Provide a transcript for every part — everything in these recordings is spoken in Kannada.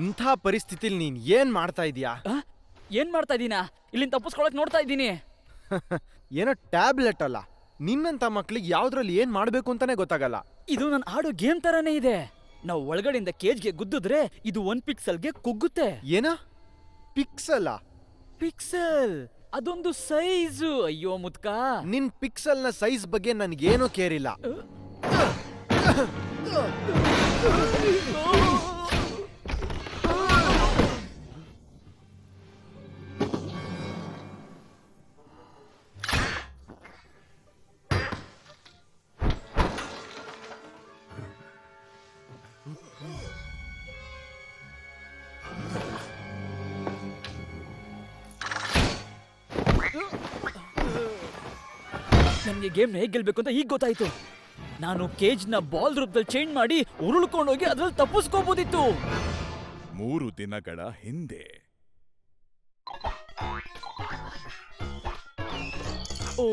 ಇಂಥ ಪರಿಸ್ಥಿತಿಲಿ ನೀನ್ ಏನ್ ಮಾಡ್ತಾ ಇದೀಯಾ? ಏನ್ ಮಾಡ್ತಾ ಇದೀನಾ? ಇಲ್ಲಿಂದ ತಪ್ಪಿಸ್ಕೊಳಕ್ ನೋಡ್ತಾ ಇದ್ದೀನಿ. ಏನೋ ಟ್ಯಾಬ್ಲೆಟ್ ಅಲ್ಲ, ನಿನ್ನಂತ ಮಕ್ಳಿಗೆ ಯಾವ್ದ್ರಲ್ಲಿ ಏನ್ ಮಾಡ್ಬೇಕು ಅಂತಾನೆ ಗೊತ್ತಾಗಲ್ಲ. ಇದು ನಾನು ಆಡೋ ಗೇಮ್ ತರಾನೇ ಇದೆ. ನಾವು ಒಳಗಡೆಯಿಂದ ಕೇಜ್ಗೆ ಗುದ್ದಿದ್ರೆ ಇದು 1 ಪಿಕ್ಸೆಲ್ಗೆ ಕುಗ್ಗುತ್ತೆ. ಏನ ಪಿಕ್ಸೆಲ್? ಪಿಕ್ಸೆಲ್ ಅದೊಂದು ಸೈಜು. ಅಯ್ಯೋ ಮುದ್ಕ, ನಿನ್ ಪಿಕ್ಸೆಲ್ ನ ಸೈಜ್ ಬಗ್ಗೆ ನನ್ಗೇನೂ ಕೇರಿಲ್ಲ. ನನ್ಗೆ ಗೇಮ್ನ ಹೇಗೆ ಗೆಲ್ಬೇಕು ಅಂತ ಈಗ ಗೊತ್ತಾಯ್ತು. ನಾನು ಕೇಜ್ನ ಬಾಲ್ ರೂಪದಲ್ಲಿ ಚೇಂಜ್ ಮಾಡಿ ಉರುಳ್ಕೊಂಡೋಗಿ ಅದ್ರಲ್ಲಿ ತಪ್ಪಿಸ್ಕೋಬೋದಿತ್ತು. 3 ದಿನಗಳ ಹಿಂದೆ ಓ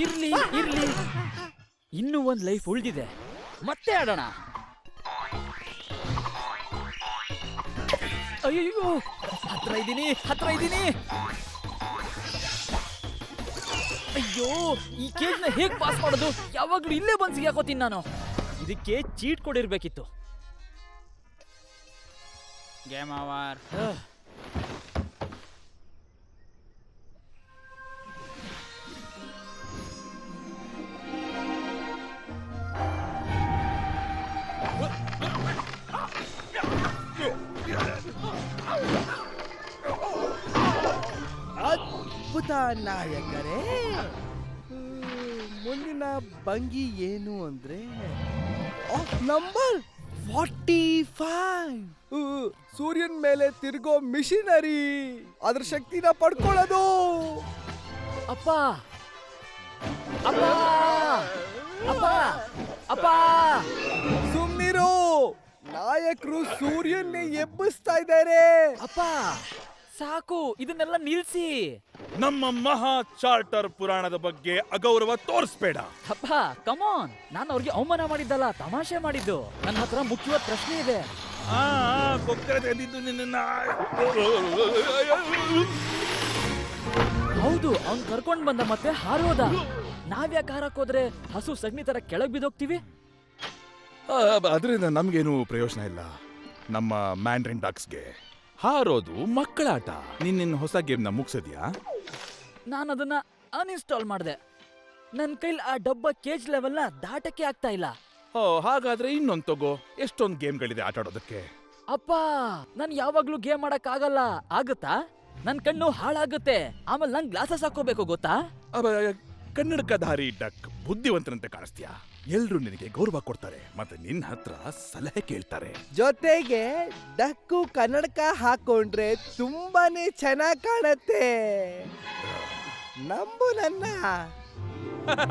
ಇರ್ಲಿ ಇರ್ಲಿ, ಇನ್ನೂ ಒಂದ್ ಲೈಫ್ ಉಳಿದಿದೆ, ಮತ್ತೆ ಆಡೋಣ. ಅಯ್ಯೋ ಹತ್ರ ಇದ್ದೀನಿ. ಅಯ್ಯೋ ಈ ಕೇಜ್ನ ಹೇಗ್ ಪಾಸ್ ಮಾಡೋದು? ಯಾವಾಗ್ಲೂ ಇಲ್ಲೇ ಬಂದು ಸಿಗಾಕೋತೀನಿ ನಾನು. ಇದಕ್ಕೆ ಚೀಟ್ ಕೊಡಿರ್ಬೇಕಿತ್ತು. Game over. ಅದ್ಭುತ ನಾಯಕರೇ. ಮುಂದಿನ ಭಂಗಿ ಏನು ಅಂದ್ರೆ ನಂಬರ್ 45. ಸೂರ್ಯನ್ ಮೇಲೆ ತಿರುಗೋ ಮಿಷಿನರಿ, ಅದ್ರ ಶಕ್ತಿನ ಪಡ್ಕೊಳ್ಳೋದು. ಅಪ್ಪ ಅಪ್ಪ ಅಪ್ಪ ಅಪ್ಪ, ಸುಮ್ನಿರು. ನಾಯಕರು ಸೂರ್ಯನ್ನೇ ಎಬ್ಬಿಸ್ತಾ ಇದ್ದಾರೆ. ಅಪ್ಪ ಸಾಕು, ಇದನ್ನೆಲ್ಲ ನಿಲ್ಸಿ. ನಮ್ಮ ಮಹಾ ಚಾರ್ಟರ್ ಪುರಾಣದ ಬಗ್ಗೆ ಅಗೌರವ ತೋರಿಸ್ಬೇಡ. ಅಪ್ಪ ಕಮಾನ್, ನಾನು ಅವ್ರಿಗೆ ಅವಮಾನ ಮಾಡಿದ್ದಲ್ಲ, ತಮಾಷೆ ಮಾಡಿದ್ದು. ನನ್ನ ಹತ್ರ ಮುಖ್ಯವಾದ ಪ್ರಶ್ನೆ ಇದೆ. ಹೌದು, ಅವ್ನ್ ಕರ್ಕೊಂಡ್ ಬಂದ ಮತ್ತೆ ಹಾರೋದ. ನಾವ್ಯಾಕೆ ಹಾರಕ್ ಹೋದ್ರೆ ಹಸು ಸಗಣಿ ತರ ಕೆಳಗ್ ಬಿದ್ದೋಗ್ತೀವಿ? ಅದರಿಂದ ನಮ್ಗೇನು ಪ್ರಯೋಜನ ಇಲ್ಲ. ನಮ್ಮ ಮ್ಯಾಂಡ್ರಿನ್ ಡಾಕ್ಸ್ಗೆ ಹಾರೋದು ಮಕ್ಕಳ ಆಟ. ನಿನ್ನ ಹೊಸ ಗೇಮ್ನ ಮುಗ್ಸಿದ್ಯಾ? ನಾನು ಅದನ್ನ ಅನ್ಇನ್ಸ್ಟಾಲ್ ಮಾಡಿದೆ. ನನ್ನ ಕೈಲಿ ಆ ಡಬ್ಬ ಕೇಜ್ ಲೆವೆಲ್ನ ದಾಟಕ್ಕೆ ಆಗ್ತಾ ಇಲ್ಲ. ಹಾಗಾದ್ರೆ ಇನ್ನೊಂದು ತಗೋ. ಎಷ್ಟೊಂದು ಗೇಮ್ಗಳಿದೆ ಆಟ ಆಡೋದಕ್ಕೆ. ಅಪ್ಪ ನಾನು ಯಾವಾಗ್ಲೂ ಗೇಮ್ ಮಾಡಕ್ ಆಗಲ್ಲ. ಆಗುತ್ತಾ? ನನ್ ಕಣ್ಣು ಹಾಳಾಗುತ್ತೆ. ಆಮೇಲೆ ನಂಗೆ ಗ್ಲಾಸಸ್ ಹಾಕೋಬೇಕು, ಗೊತ್ತಾ? ಕನ್ನಡಕಧಾರಿ ಡಕ್ ಬುದ್ಧಿವಂತನಂತೆ ಕಾಣಿಸ್ತೀಯಾ. ಎಲ್ರು ನಿನಗೆ ಗೌರವ ಕೊಡ್ತಾರೆ ಮತ್ತೆ ನಿನ್ನ ಹತ್ರ ಸಲಹೆ ಕೇಳ್ತಾರೆ. ಜೊತೆಗೆ ಡಕ್ಕು ಕನ್ನಡಕ ಹಾಕೊಂಡ್ರೆ ತುಂಬಾನೇ ಚೆನ್ನಾಗ್ ಕಾಣತ್ತೆ. ನಂಬು ನನ್ನ.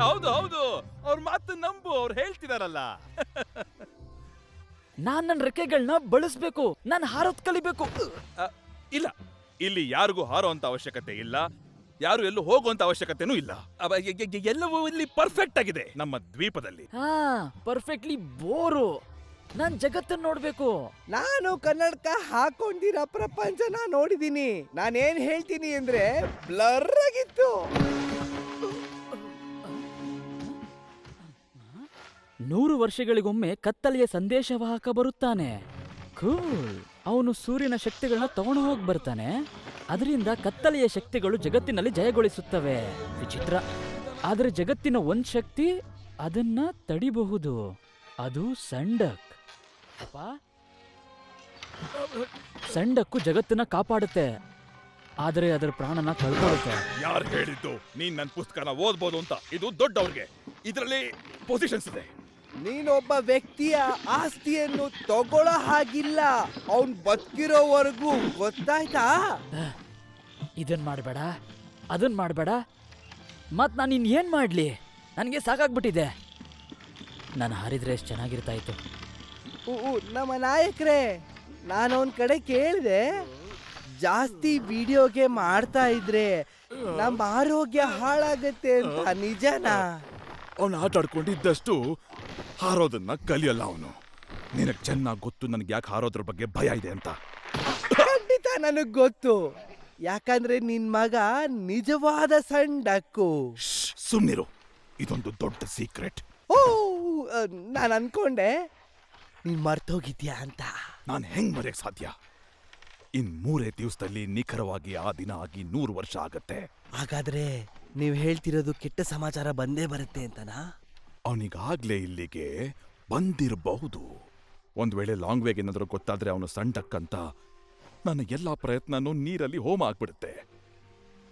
ಹೌದು ಅವ್ರ ಮಾತು ನಂಬು, ಅವ್ರು ಹೇಳ್ತಿದಾರಲ್ಲ. ನಾನ್ ನನ್ನ ರೆಕ್ಕೆಗಳನ್ನ ಬಳಸ್ಬೇಕು. ನಾನು ಹಾರೋದ್ ಕಲಿಬೇಕು. ಇಲ್ಲ, ಇಲ್ಲಿ ಯಾರಿಗೂ ಹಾರೋ ಅಂತ ಅವಶ್ಯಕತೆ ಇಲ್ಲ. ಯಾರು ಎಲ್ಲೂ ಹೋಗುವಂತ ಅವಶ್ಯಕತೆನೂ ಇಲ್ಲ. ಎಲ್ಲವೂ ಇಲ್ಲಿ ಪರ್ಫೆಕ್ಟ್ ಆಗಿದೆ ನಮ್ಮ ದ್ವೀಪದಲ್ಲಿ. Perfectly bore. ನಾನ್ ಜಗತ್ತನ್ನ ನೋಡ್ಬೇಕು. ನಾನು ಕನ್ನಡಕ ಹಾಕೊಂಡಿರೋ ಪ್ರಪಂಚನ ನೋಡಿದೀನಿ. ನಾನೇನ್ ಹೇಳ್ತೀನಿ ಅಂದ್ರೆ ಬ್ಲರ್ ಆಗಿತ್ತು. 100 ವರ್ಷಗಳಿಗೊಮ್ಮೆ ಕತ್ತಲೆಯ ಸಂದೇಶವಾಹಕ ಬರುತ್ತಾನೆ. ಕೂಲ್. ಅವನು ಸೂರ್ಯನ ಶಕ್ತಿಗಳನ್ನ ತಗೊಂಡು ಹೋಗಿ ಬರ್ತಾನೆ. ಅದರಿಂದ ಕತ್ತಲೆಯ ಶಕ್ತಿಗಳು ಜಗತ್ತಿನಲ್ಲಿ ಜಯಗೊಳಿಸುತ್ತವೆ. ವಿಚಿತ್ರ. ಆದರೆ ಜಗತ್ತಿನ ಒಂದ್ ಶಕ್ತಿ ಅದನ್ನ ತಡಿಬಹುದು. ಅದು ಸಂಡಕ್. ಅಪ್ಪ, ಸಂಡಕ್ಕು ಜಗತ್ತನ್ನ ಕಾಪಾಡುತ್ತೆ, ಆದರೆ ಅದರ ಪ್ರಾಣನ ಕಳ್ಕೊಳ್ಳುತ್ತೆ. ಯಾರು ಹೇಳಿದ್ದು ನೀನ್ ನನ್ನ ಪುಸ್ತಕನ ಓದ್ಬೋದು ಅಂತ? ಇದು ದೊಡ್ಡವ್ರಿಗೆ. ಇದರಲ್ಲಿ ಪೊಸಿಷನ್ಸ್ ಇದೆ. ನೀನೊಬ್ಬ ವ್ಯಕ್ತಿಯ ಆಸ್ತಿಯನ್ನು ತಗೊಳ್ಳೋ ಹಾಗಿಲ್ಲ. ಅವನ್ ಬದುಕಿರೋವರೆಗೂ, ಗೊತ್ತಾಯ್ತಾ? ಇದನ್ ಮಾಡಬೇಡ, ಅದನ್ ಮಾಡಬೇಡ. ಮತ್ ನಾನು ಇನ್ನೇನ್ ಮಾಡ್ಲಿ? ನನಗೆ ಸಾಕಾಗ್ಬಿಟ್ಟಿದೆ. ನಾನು ಹಾರಿದ್ರೆ ಎಷ್ಟು ಚೆನ್ನಾಗಿರ್ತಾ ಇತ್ತು. ನಮ್ಮ ನಾಯಕರೇ, ನಾನು ಒಂದ್ ಕಡೆ ಕೇಳಿದೆ, ಜಾಸ್ತಿ ವಿಡಿಯೋ ಗೇಮ್ ಆಡ್ತಾ ಇದ್ರೆ ನಮ್ಮ ಆರೋಗ್ಯ ಹಾಳಾಗತ್ತೆ ಅಂತ. ನಿಜನಾ? ಅವನು ಆಟ ಆಡ್ಕೊಂಡಿದ್ದಷ್ಟು ಹಾರೋದನ್ನ ಕಲಿಯಲ್ಲ ಅವನು. ನಿನಗೆ ಚೆನ್ನಾಗಿ ಗೊತ್ತು ನನಗೆ ಯಾಕೆ ಹಾರೋದ್ರ ಬಗ್ಗೆ ಭಯ ಇದೆ ಅಂತ. ಖಂಡಿತ ನನಗ್ ಗೊತ್ತು, ಯಾಕಂದ್ರೆ ನಿನ್ ಮಗ ನಿಜವಾದ ಸಣ್ಣ ಡಕ್ಕು. ಸುಮ್ನಿರು, ಇದೊಂದು ದೊಡ್ಡ ಸೀಕ್ರೆಟ್. ಓ, ನಾನು ಅನ್ಕೊಂಡೆ ನೀನ್ ಮರ್ತೋಗಿದ್ಯಾ ಅಂತ. ನಾನು ಹೆಂಗ್ ಮರೆಯಕ್ ಸಾಧ್ಯ? ಇನ್ 3 ದಿವಸದಲ್ಲಿ ನಿಖರವಾಗಿ ಆ ದಿನ ಆಗಿ 100 ವರ್ಷ ಆಗತ್ತೆ. ಹಾಗಾದ್ರೆ ನೀವ್ ಹೇಳ್ತಿರೋದು ಕೆಟ್ಟ ಸಮಾಚಾರ ಬಂದೇ ಬರುತ್ತೆ ಅಂತನಾ? ಅವನಿಗಾಗ್ಲೇ ಇಲ್ಲಿಗೆ ಬಂದಿರಬಹುದು. ಒಂದ್ ವೇಳೆ ಲಾಂಗ್ ವೇಗ್ ಏನಾದ್ರೂ ಗೊತ್ತಾದ್ರೆ ಅವನು ಸಣ್ಣಕ್ಕಂತ ನನ್ನ ಎಲ್ಲಾ ಪ್ರಯತ್ನನೂ ನೀರಲ್ಲಿ ಹೋಮ ಆಗ್ಬಿಡುತ್ತೆ.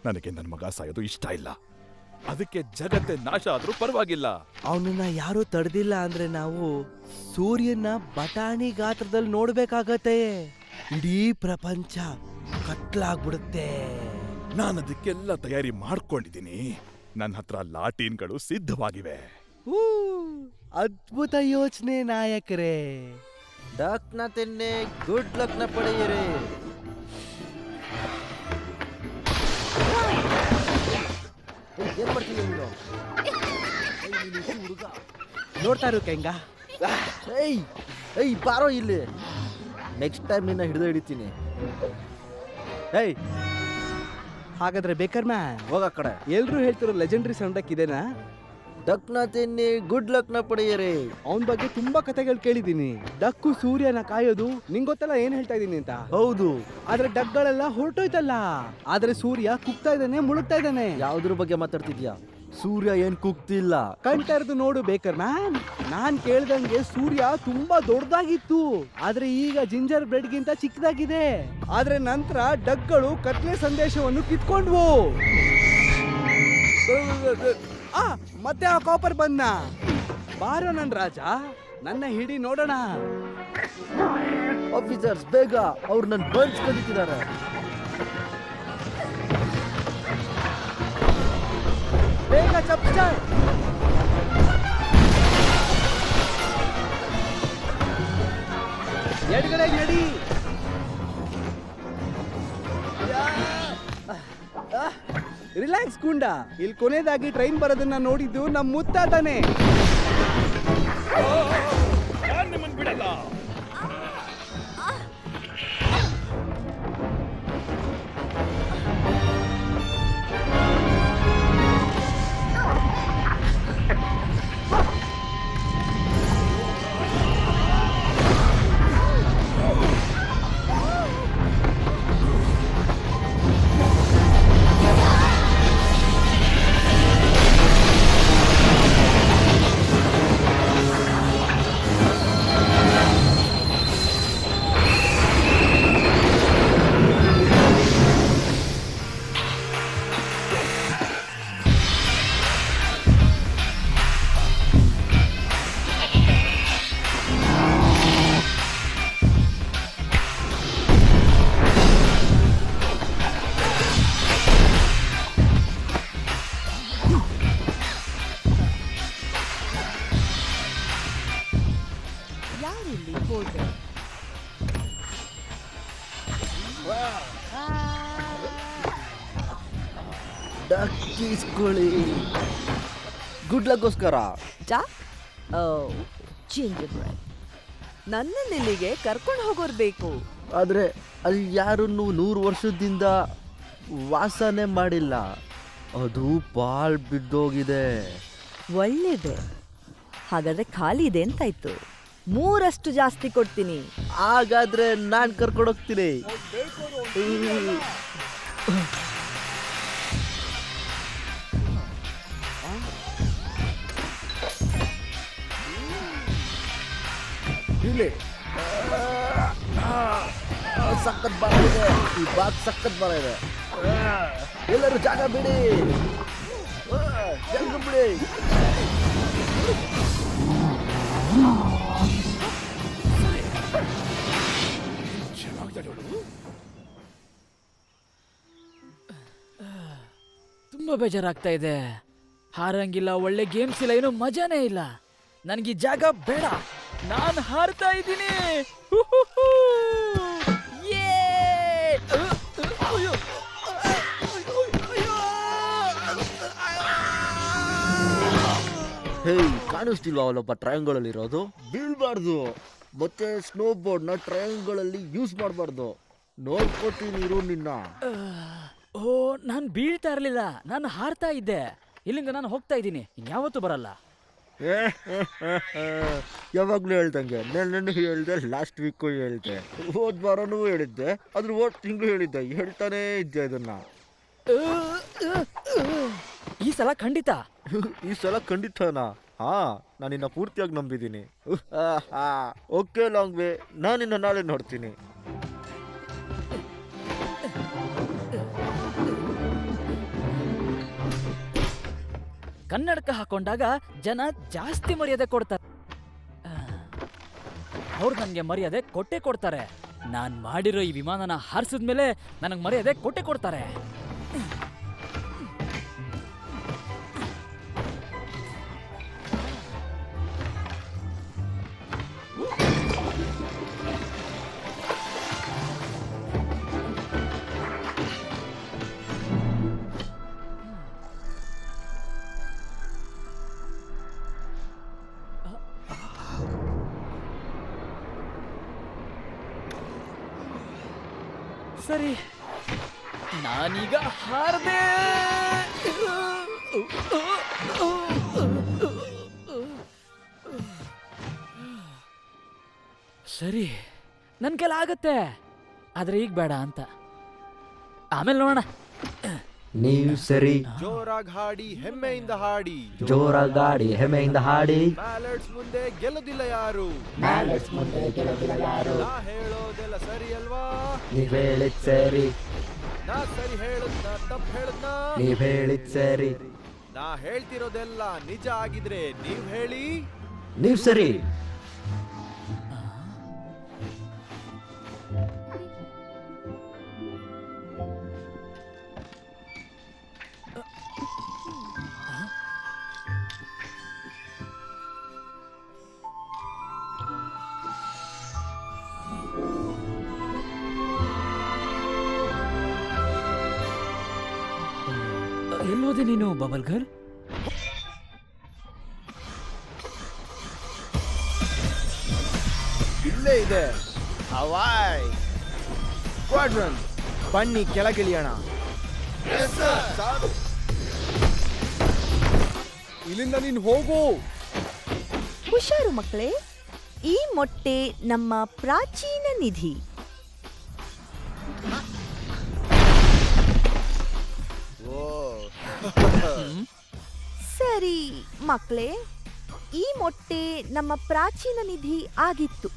ನನಗೆ ನನ್ನ ಮಗ ಸಾಯೋದು ಇಷ್ಟ ಇಲ್ಲ. ಅದಕ್ಕೆ ಜಗತ್ತೇ ನಾಶ ಆದ್ರೂ ಪರವಾಗಿಲ್ಲ. ಅವನನ್ನ ಯಾರು ತಡೆದಿಲ್ಲ ಅಂದ್ರೆ ನಾವು ಸೂರ್ಯನ ಬಟಾಣಿ ಗಾತ್ರದಲ್ಲಿ ನೋಡ್ಬೇಕಾಗತ್ತೆ. ಇಡೀ ಪ್ರಪಂಚ ಕತ್ಲಾಗ್ಬಿಡುತ್ತೆ. ನಾನು ಅದಕ್ಕೆಲ್ಲ ತಯಾರಿ ಮಾಡ್ಕೊಂಡಿದ್ದೀನಿ. ನನ್ನ ಹತ್ರ ಲಾಟೀನ್ಗಳು ಸಿದ್ಧವಾಗಿವೆ. ಅದ್ಭುತ ಯೋಚನೆ ನಾಯಕರೇ. ಡಕ್ನ ತಿನ್ನಿ, ಗುಡ್ ಲಕ್ನ ಪಡೆಯಿರಿ. ಏನ್ ಮಾಡ್ತೀನಿ ನೀನು? ನೋಡ್ತಾ ಇರು ಕೆಂಗ. ಏಯ್ ಬಾರೋ ಇಲ್ಲಿ. ನೆಕ್ಸ್ಟ್ ಟೈಮ್ ನಿನ್ನ ಹಿಡಿತೀನಿ. ಏಯ್, ಹಾಗಾದ್ರೆ ಬೇಕರ್ ಮ್ಯಾನ್ ಹೋಗ ಆ ಕಡೆ. ಎಲ್ರು ಹೇಳ್ತಿರೋ ಲೆಜೆಂಡರಿ ಸೌಂಡಕ್ ಇದೇನಾ? ಡಕ್ನ ತಿನ್ನಿ, ಗುಡ್ ಲಕ್ನ ಪಡೆಯಿರಿ. ಅವನ ಬಗ್ಗೆ ತುಂಬಾ ಕಥೆಗಳು ಕೇಳಿದೀನಿ. ಡಕ್ಕು ಸೂರ್ಯನ ಕಾಯೋದು ನಿಂಗ್ ಗೊತ್ತಲ್ಲ ಏನ್ ಹೇಳ್ತಾ ಇದೀನಿ ಅಂತ. ಹೌದು, ಆದ್ರೆ ಡಕ್ಗಳೆಲ್ಲ ಹೊರಟೋಯ್ತಲ್ಲ. ಆದ್ರೆ ಸೂರ್ಯ ಕುಗ್ತಾ ಇದ್ದಾನೆ, ಮುಳುಗ್ತಾ ಇದ್ದಾನೆ. ಯಾವ್ದ್ರ ಬಗ್ಗೆ ಮಾತಾಡ್ತಿದ್ಯಾ? ಸೂರ್ಯ ಏನ್ ಕುಗ್ತಿಲ್ಲ. ಕಣ್ತರದು ನೋಡು ಬೇಕರ್ ಮ್ಯಾನ್. ನಾನ್ ಕೇಳ್ದಂಗೆ ಸೂರ್ಯ ತುಂಬಾ ದೊಡ್ಡದಾಗಿತ್ತು, ಆದ್ರೆ ಈಗ ಜಿಂಜರ್ ಬ್ರೆಡ್ ಗಿಂತ ಚಿಕ್ಕದಾಗಿದೆ. ಆದ್ರೆ ನಂತರ ಡಕ್ಗಳು ಕತ್ಲೆ ಸಂದೇಶವನ್ನು ಕಿತ್ಕೊಂಡ್ವು. ಮತ್ತೆ ಆ ಕಾಪರ್ ಬಂದ. ಬಾರೋ ನನ್ ರಾಜ, ನನ್ನ ಹಿಡಿ ನೋಡೋಣ. ಆಫೀಸರ್ಸ್ ಬೇಗ, ಅವ್ರು ನನ್ ಬನ್ಸ್ ಕದೀತಿದ್ದಾರೆ. ಬೇಗ ಚಪ್ಚಾಯ್. ಎಡಗಡೆ ನಡಿ. ರಿಲ್ಯಾಕ್ಸ್ ಗುಂಡ. ಇಲ್ಲಿ ಕೊನೆಯದಾಗಿ ಟ್ರೈನ್ ಬರೋದನ್ನ ನೋಡಿದ್ದು ನಮ್ ಮುತ್ತಾತನೇ. ನಿಮ್ಮನ್ ಬಿಡಲ್ಲ. ಯಾರಿಲ್ಲಿ ಹೋದೆ? ಡಕ್ ಈಸ್ಕೊಳ್ಳಿ, ಗುಡ್ ಲಕ್ಗೋಸ್ಕರ. ಡಕ್? Gingerbread. ನನ್ನನ್ನು ಇಲ್ಲಿಗೆ ಕರ್ಕೊಂಡು ಹೋಗೋರು ಬೇಕು. ಆದ್ರೆ ಅಲ್ಲಿ ಯಾರನ್ನು 100 ವರ್ಷದಿಂದ ವಾಸನೆ ಮಾಡಿಲ್ಲ. ಅದು ಬಾಳ್ ಬಿದ್ದೋಗಿದೆ. ಒಳ್ಳೇದೆ. ಹಾಗಾದ್ರೆ ಖಾಲಿ ಇದೆ ಅಂತಾಯ್ತು. 3 ಜಾಸ್ತಿ ಕೊಡ್ತೀನಿ. ಹಾಗಾದ್ರೆ ನಾನ್ ಕರ್ಕೊಂಡೋಗ್ತೀನಿ. ಇಲ್ಲಿ ಸಖತ್ ಬರ ಇದೆ. ಈ ಬಾಗ್ ಸಖತ್ ಬರ ಇದೆ. ಎಲ್ಲರೂ ಜಾಗ ಬಿಡಿ, ಜಲ್ದಿ ಬಿಡಿ. ತುಂಬಾ ಬೇಜಾರಾಗ್ತಾ ಇದೆ. ಹಾರಂಗಿಲ್ಲ, ಒಳ್ಳೆ ಗೇಮ್ಸ್ ಇಲ್ಲ, ಏನು ಮಜಾನೇ ಇಲ್ಲ. ನನಗೆ ಜಾಗ ಬೇಡ, ನಾನು ಹಾರ್ತಾ ಇದ್ದೀನಿ. ಹೇ, ಕಾಣಿಸ್ತಿಲ್ವಾ ಅವಳೊಬ್ಬ ಟ್ರಯಾಂಗಲ್ ಅಲ್ಲಿ ಇರೋದು? ಬೀಳ್ಬಾರ್ದು. ಮತ್ತೆ ಸ್ನೋ ಬೋರ್ಡ್ನ ಟ್ರಯಾಂಗಲಲ್ಲಿ ಯೂಸ್ ಮಾಡಬಾರ್ದು. ನೋಡ್ಕೊತೀನಿರು ನಿನ್ನ. ಓ ನಾನು ಬೀಳ್ತಾ ಇರಲಿಲ್ಲ, ನಾನು ಹಾರ್ತಾ ಇದ್ದೆ. ಇಲ್ಲಿಂದ ನಾನು ಹೋಗ್ತಾ ಇದ್ದೀನಿ, ಇನ್ಯಾವತ್ತೂ ಬರಲ್ಲ. ಯಾವಾಗಲೂ ಹೇಳ್ದಂಗೆ ನಾನು ಹೇಳ್ದೆ, ಲಾಸ್ಟ್ ವೀಕು ಹೇಳ್ದೆ, ಹೋದ ವಾರನೂ ಹೇಳಿದ್ದೆ, ಅದ್ರ ಹೋದ ತಿಂಗಳು ಹೇಳಿದ್ದೆ, ಹೇಳ್ತಾನೇ ಇದ್ದೆ ಇದನ್ನ. ಈ ಸಲ ಖಂಡಿತ. ಈ ಸಲ ಖಂಡಿತನಾ? ಹಾ, ನಾನಿನ್ನ ಪೂರ್ತಿಯಾಗಿ ನಂಬಿದ್ದೀನಿ. ಓಕೆ ಲಾಂಗ್ ವೇ, ನಾನಿನ್ನ ನಾಳೆ ನೋಡ್ತೀನಿ. ಕನ್ನಡಕ ಹಾಕೊಂಡಾಗ ಜನ ಜಾಸ್ತಿ ಮರ್ಯಾದೆ ಕೊಡ್ತಾರೆ. ಅವ್ರು ನನಗೆ ಮರ್ಯಾದೆ ಕೊಟ್ಟೆ ಕೊಡ್ತಾರೆ. ನಾನು ಮಾಡಿರೋ ಈ ವಿಮಾನನ ಹಾರಿಸಿದ್ಮೇಲೆ ನನಗೆ ಮರ್ಯಾದೆ ಕೊಟ್ಟೆ ಕೊಡ್ತಾರೆ. ಸರಿ, ನಾನೀಗ ಹಾರದೆ. ಸರಿ, ನನ್ನ ಕೆಲ ಆಗತ್ತೆ, ಆದ್ರೆ ಈಗ ಬೇಡ ಅಂತ. ಆಮೇಲೆ ನೋಡೋಣ. ನೀವು ಸರಿ, ಜೋರಾಗಿ ಹಾಡಿ, ಹೆಮ್ಮೆಯಿಂದ ಹಾಡಿ. ಜೋರ ಗಾಡಿ ಹೆಮ್ಮೆಯಿಂದ ಹಾಡಿ. ಬ್ಯಾಲೆಟ್ಸ್ ಮುಂದೆ ಗೆಲ್ಲೋದಿಲ್ಲ ಯಾರು. ನಾ ಹೇಳೋದೆಲ್ಲ ಸರಿ ಅಲ್ವಾ? ನೀವ್ ಹೇಳಿದ್ ಸರಿ, ನಾ ಸರಿ ಹೇಳದ್ನ ತಪ್ಪು ಹೇಳದ್ನ? ನೀವ್ ಹೇಳಿದ್ ಸರಿ, ನಾ ಹೇಳ್ತಿರೋದೆಲ್ಲ ನಿಜ ಆಗಿದ್ರೆ ನೀವ್ ಹೇಳಿ. ನೀವ್ ಸರಿ. ಎಲ್ಲೋದೆ ನೀನು ಬಬಲ್ ಗರ್? ಇಲ್ಲೇ ಇದೆ ಹವಾಯ್ ಸ್ಕ್ವಾಡ್ರನ್. ಬನ್ನಿ ಕೆಳಗಿಳಿಯೋಣ. ಇಲ್ಲಿಂದ ನೀನು ಹೋಗು. ಹುಷಾರು ಮಕ್ಕಳೇ, ಈ ಮೊಟ್ಟೆ ನಮ್ಮ ಪ್ರಾಚೀನ ನಿಧಿ. ಸರಿ ಮಕ್ಕಳೇ, ಈ ಮೊಟ್ಟೆ ನಮ್ಮ ಪ್ರಾಚೀನ ನಿಧಿ ಆಗಿತ್ತು.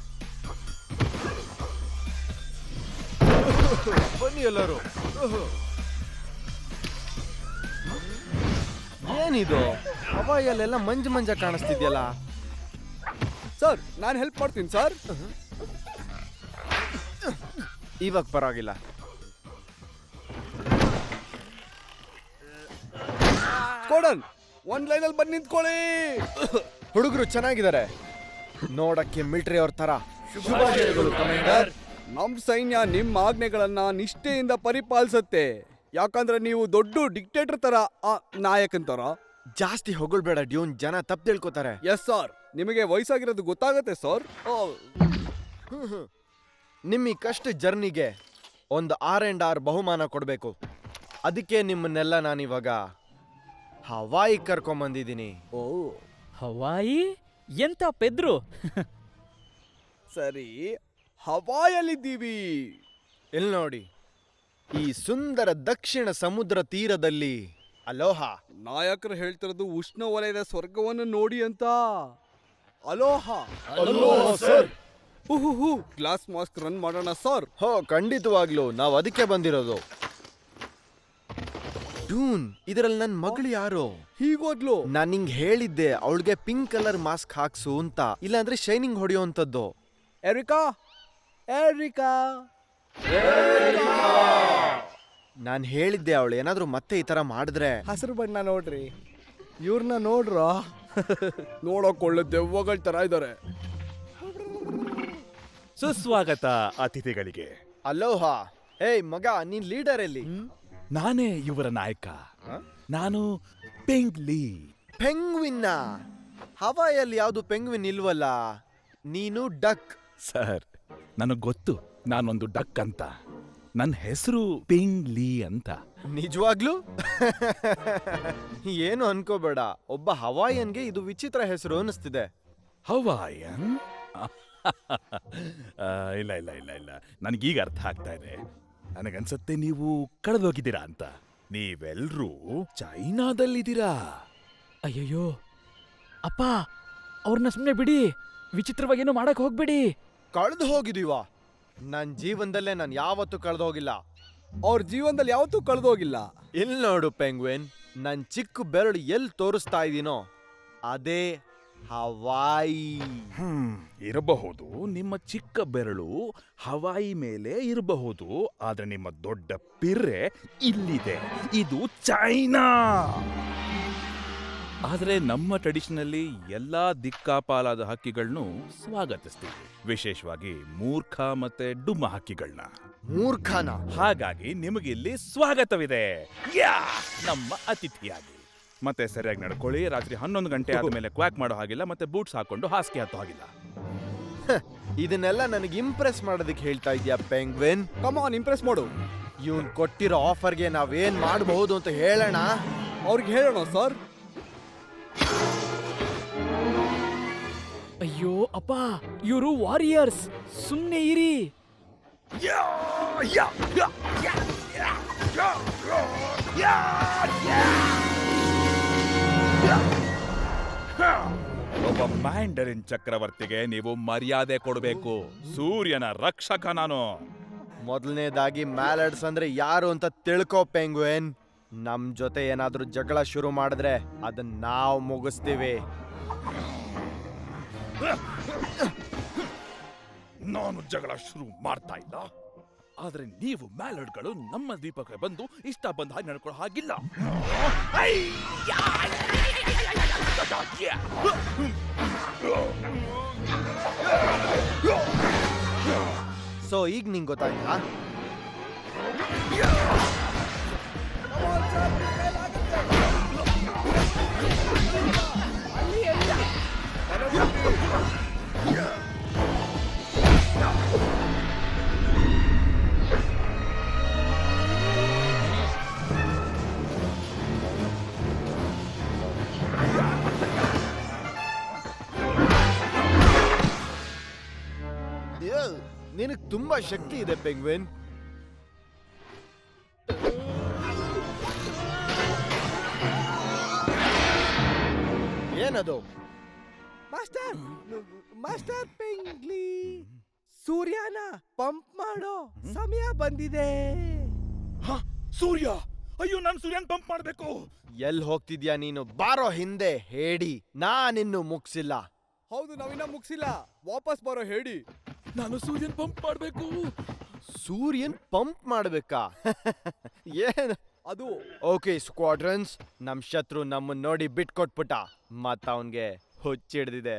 ಬನ್ನಿ ಎಲ್ಲರೂ. ಏನಿದು ಹವಾಯಲ್ಲೆಲ್ಲ ಮಂಜು ಮಂಜ ಕಾಣಿಸ್ತಿದ್ಯಲ್ಲ? ಸರ್, ನಾನು ಹೆಲ್ಪ್ ಮಾಡ್ತೀನಿ ಸರ್. ಇವಾಗ ಪರವಾಗಿಲ್ಲ. ಕೋಡನ್, ಒಂದ್ ಲೈನಲ್ಲಿ ಬಂದು ನಿಂತ್ಕೊಳ್ಳಿ. ಹುಡುಗರು ಚೆನ್ನಾಗಿದ್ದಾರೆ, ನೋಡಕ್ಕೆ ಮಿಲಿಟರಿ ಅವ್ರ ತರ. ಶುಭಾಶಯಗಳು ಕಮಾಂಡರ್. ನಮ್ ಸೈನ್ಯ ನಿಮ್ಮ ಆಜ್ಞೆಗಳನ್ನ ನಿಷ್ಠೆಯಿಂದ ಪರಿಪಾಲಿಸುತ್ತೆ. ಯಾಕಂದ್ರೆ ನೀವು ದೊಡ್ಡ ಡಿಕ್ಟೇಟರ್ ತರ, ನಾಯಕನ್ ತರ. ಜಾಸ್ತಿ ಹೊಗಳ್ಬೇಡ ಡ್ಯೂನ್, ಜನ ತಪ್ಪು ತಿಳ್ಕೊತಾರೆ. ಎಸ್ ಸರ್, ನಿಮಗೆ ವಯಸ್ಸಾಗಿರೋದು ಗೊತ್ತಾಗತ್ತೆ ಸರ್. ನಿಮ್ಮ ಈ ಕಷ್ಟ ಜರ್ನಿಗೆ ಒಂದು R&R ಬಹುಮಾನ ಕೊಡಬೇಕು. ಅದಕ್ಕೆ ನಿಮ್ಮನ್ನೆಲ್ಲ ನಾನಿವಾಗ ಹವಾಯಿ ಕರ್ಕೊಂಬಂದಿದ್ದೀನಿ. ಓ ಹವಾಯಿ? ಎಂತ ಪೆದ್ರು? ಸರಿ, ಹವಾಯಲ್ಲಿದ್ದೀವಿ. ಇಲ್ಲಿ ನೋಡಿ, ಈ ಸುಂದರ ದಕ್ಷಿಣ ಸಮುದ್ರ ತೀರದಲ್ಲಿ ಅಲೋಹ. ನಾಯಕರು ಹೇಳ್ತಿರೋದು ಉಷ್ಣ ವಲಯದ ಸ್ವರ್ಗವನ್ನು ನೋಡಿ ಅಂತ. ಅಲೋಹ. ಸರ್. ಗ್ಲಾಸ್ ಮಾಸ್ಕ್ ರನ್ ಮಾಡೋಣ ಸರ್. ಹೋ, ಖಂಡಿತವಾಗ್ಲು ನಾವು ಅದಕ್ಕೆ ಬಂದಿರೋದು. ಡೂನ್, ಇದರಲ್ಲಿ ನನ್ನ ಮಗಳು ಯಾರು? ಹೀಗೋದ್ಲು. ನಾನ್ ನಿಂಗೆ ಹೇಳಿದ್ದೆ ಅವಳಿಗೆ ಪಿಂಕ್ ಕಲರ್ ಮಾಸ್ಕ್ ಹಾಕ್ಸು ಅಂತ, ಇಲ್ಲಾಂದ್ರೆ ಶೈನಿಂಗ್ ಹೊಡೆಯುವಂಥದ್ದು. Areca, areca. ನಾನು ಹೇಳಿದ್ದೆ ಅವಳು ಏನಾದ್ರೂ ಮತ್ತೆ ಈ ತರ ಮಾಡಿದ್ರೆ. ಹಸಿರು ಬಣ್ಣ ನೋಡ್ರಿ, ಇವ್ರನ್ನ ನೋಡ್ರ. ನೋಡೋಕ್ ಒಳ್ಳೆ ದೆವ್ವಗಳ ತರ ಇದಾರೆ. ಸುಸ್ವಾಗತ ಅತಿಥಿಗಳಿಗೆ. ಅಲೋಹ. ಏಯ್ ಮಗ, ನೀನ್ ಲೀಡರ್ ಎಲ್ಲಿ? ನಾನೇ ಇವರ ನಾಯಕ. ನಾನು ಪೆಂಗ್ಲಿ. ಪೆಂಗ್ವಿನ್ನ? ಹವಾಯಲ್ಲಿ ಯಾವ್ದು ಪೆಂಗ್ವಿನ್ ಇಲ್ವಲ್ಲ? ನೀನು ಡಕ್. ಸರ್, ನನಗೆ ಗೊತ್ತು ನಾನೊಂದು ಡಕ್ ಅಂತ. ನನ್ನ ಹೆಸರು ಪಿಂಗ್ ಲೀ ಅಂತ. ನಿಜವಾಗ್ಲೂ? ಏನು ಅನ್ಕೋಬೇಡ, ಒಬ್ಬ ಹವಾಯನ್ಗೆ ಇದು ವಿಚಿತ್ರ ಹೆಸರು ಅನಿಸ್ತಿದೆ. ಹವಾಯನ್? ಇಲ್ಲ ಇಲ್ಲ ಇಲ್ಲ ಇಲ್ಲ, ನನಗೀಗ ಅರ್ಥ ಆಗ್ತಾ ಇದೆ. ನನಗನ್ಸತ್ತೆ ನೀವು ಕಳೆದೋಗಿದ್ದೀರಾ ಅಂತ. ನೀವೆಲ್ರೂ ಚೈನಾದಲ್ಲಿದ್ದೀರಾ. ಅಯ್ಯಯ್ಯೋ ಅಪ್ಪ, ಅವ್ರನ್ನ ಸುಮ್ಮನೆ ಬಿಡಿ, ವಿಚಿತ್ರವಾಗೇನು ಮಾಡಕ್ ಹೋಗ್ಬೇಡಿ. ಕಳೆದು ಹೋಗಿದೀವ? ನನ್ನ ಜೀವನದಲ್ಲೇ ನಾನು ಯಾವತ್ತೂ ಕಳೆದು ಹೋಗಿಲ್ಲ. ಅವ್ರ ಜೀವನದಲ್ಲಿ ಯಾವತ್ತೂ ಕಳೆದೋಗಿಲ್ಲ. ಇಲ್ಲಿ ನೋಡು ಪೆಂಗ್ವಿನ್, ನನ್ ಚಿಕ್ಕ ಬೆರಳು ಎಲ್ಲಿ ತೋರಿಸ್ತಾ ಇದೀನೋ ಅದೇ ಹವಾಯಿ. ಇರಬಹುದು, ನಿಮ್ಮ ಚಿಕ್ಕ ಬೆರಳು ಹವಾಯಿ ಮೇಲೆ ಇರಬಹುದು, ಆದ್ರೆ ನಿಮ್ಮ ದೊಡ್ಡ ಪಿರ್ರೆ ಇಲ್ಲಿದೆ. ಇದು ಚೈನಾ. ಆದ್ರೆ ನಮ್ಮ ಟ್ರೆಡಿಷನಲ್ಲಿ ಎಲ್ಲಾ ದಿಕ್ಕಾಪಾಲಾದ ಹಕ್ಕಿಗಳನ್ನು ಸ್ವಾಗತಿಸ್ತೀವಿ, ವಿಶೇಷವಾಗಿ ಮೂರ್ಖ ಮತ್ತೆ ಡುಮ್ಮ ಹಕ್ಕಿಗಳನ್ನ. ಮೂರ್ಖನ? ಹಾಗಾಗಿ ನಿಮಗಿಲ್ಲಿ ಸ್ವಾಗತವಿದೆ ನಮ್ಮ ಅತಿಥಿಯಾಗಿ. ಮತ್ತೆ ಸರಿಯಾಗಿ ನಡ್ಕೊಳ್ಳಿ. ರಾತ್ರಿ 11 ಗಂಟೆ ಆದ್ಮೇಲೆ ಕ್ವಾಕ್ ಮಾಡೋ ಹಾಗಿಲ್ಲ, ಮತ್ತೆ ಬೂಟ್ಸ್ ಹಾಕೊಂಡು ಹಾಸಿಗೆ ಹತ್ತೋ ಹಾಗಿಲ್ಲ. ಇದನ್ನೆಲ್ಲ ನನಗೆ ಇಂಪ್ರೆಸ್ ಮಾಡೋದಕ್ಕೆ ಹೇಳ್ತಾ ಇದೀಯಾ ಪೆಂಗ್ವಿನ್? ಕಮಾನ್, ಇಂಪ್ರೆಸ್ ಮಾಡು. ಇವನ್ ಕೊಟ್ಟಿರೋ ಆಫರ್ಗೆ ನಾವೇನ್ ಮಾಡಬಹುದು ಅಂತ ಹೇಳೋಣ. ಅವ್ರಿಗೆ ಹೇಳೋಣ ಸರ್. ಅಯ್ಯೋ ಅಪ್ಪ, ಇವರು ವಾರಿಯರ್ಸ್, ಸುಮ್ಮನೆ ಇರಿ. ಒಬ್ಬ ಮ್ಯಾಂಡರಿನ್ ಚಕ್ರವರ್ತಿಗೆ ನೀವು ಮರ್ಯಾದೆ ಕೊಡಬೇಕು. ಸೂರ್ಯನ ರಕ್ಷಕ ನಾನು. ಮೊದಲನೇದಾಗಿ ಮ್ಯಾಲಡ್ಸ್ ಅಂದ್ರೆ ಯಾರು ಅಂತ ತಿಳ್ಕೋ ಪೆಂಗ್ವಿನ್. ನಮ್ ಜೊತೆ ಏನಾದ್ರೂ ಜಗಳ ಶುರು ಮಾಡಿದ್ರೆ ಅದನ್ನ ನಾವು ಮುಗಿಸ್ತೀವಿ. ನಾನು ಜಗಳ ಶುರು ಮಾಡ್ತಾ ಇಲ್ಲ, ಆದ್ರೆ ನೀವು ಮ್ಯಾಲಡ್ಗಳು ನಮ್ಮ ದ್ವೀಪಕ್ಕೆ ಬಂದು ಇಷ್ಟ ಬಂದ ಹಾಗೆ ನಡ್ಕೊಳ್ಳೋ ಹಾಗಿಲ್ಲ. ಸೊ ಈಗ ನಿಂಗೆ ಗೊತ್ತಾಯ್ತಾ? ನಿನಗೆ ತುಂಬಾ ಶಕ್ತಿ ಇದೆ ಪೆಂಗ್ವಿನ್. ಏನದು? ಮಾಸ್ಟರ್, ಮಾಸ್ಟರ್ ಪಿಂಗ್ಲಿ, ಸೂರ್ಯನ ಪಂಪ್ ಮಾಡೋ ಸಮಯ ಬಂದಿದೆ. ಸೂರ್ಯ? ಅಯ್ಯೋ, ನಾನು ಸೂರ್ಯನ್ ಪಂಪ್ ಮಾಡ್ಬೇಕು. ಎಲ್ಲಿ ಹೋಗ್ತಿದ್ಯಾ ನೀನು? ಬಾರೋ ಹಿಂದೆ ಹೇಳಿ, ನಾನಿನ್ನು ಮುಗ್ಸಿಲ್ಲ. ಹೌದು, ನಾವಿನ್ನ ಮುಗಿಸಿಲ್ಲ. ವಾಪಸ್ ಬರೋ ಹೇಳಿ. ನಾನು ಸೂರ್ಯನ್ ಪಂಪ್ ಮಾಡ್ಬೇಕು. ಸೂರ್ಯನ್ ಪಂಪ್ ಮಾಡ್ಬೇಕಾ? ಏನು ಅದು? ಓಕೆ ಸ್ಕ್ವಾಡ್ರನ್ಸ್, ನಮ್ ಶತ್ರು ನಮ್ಮನ್ನ ನೋಡಿ ಬಿಟ್ಕೊಟ್ಬಿಟ್ಟ, ಮತ್ತ ಅವನ್ಗೆ ಹುಚ್ಚಿಡ್ದಿದೆ.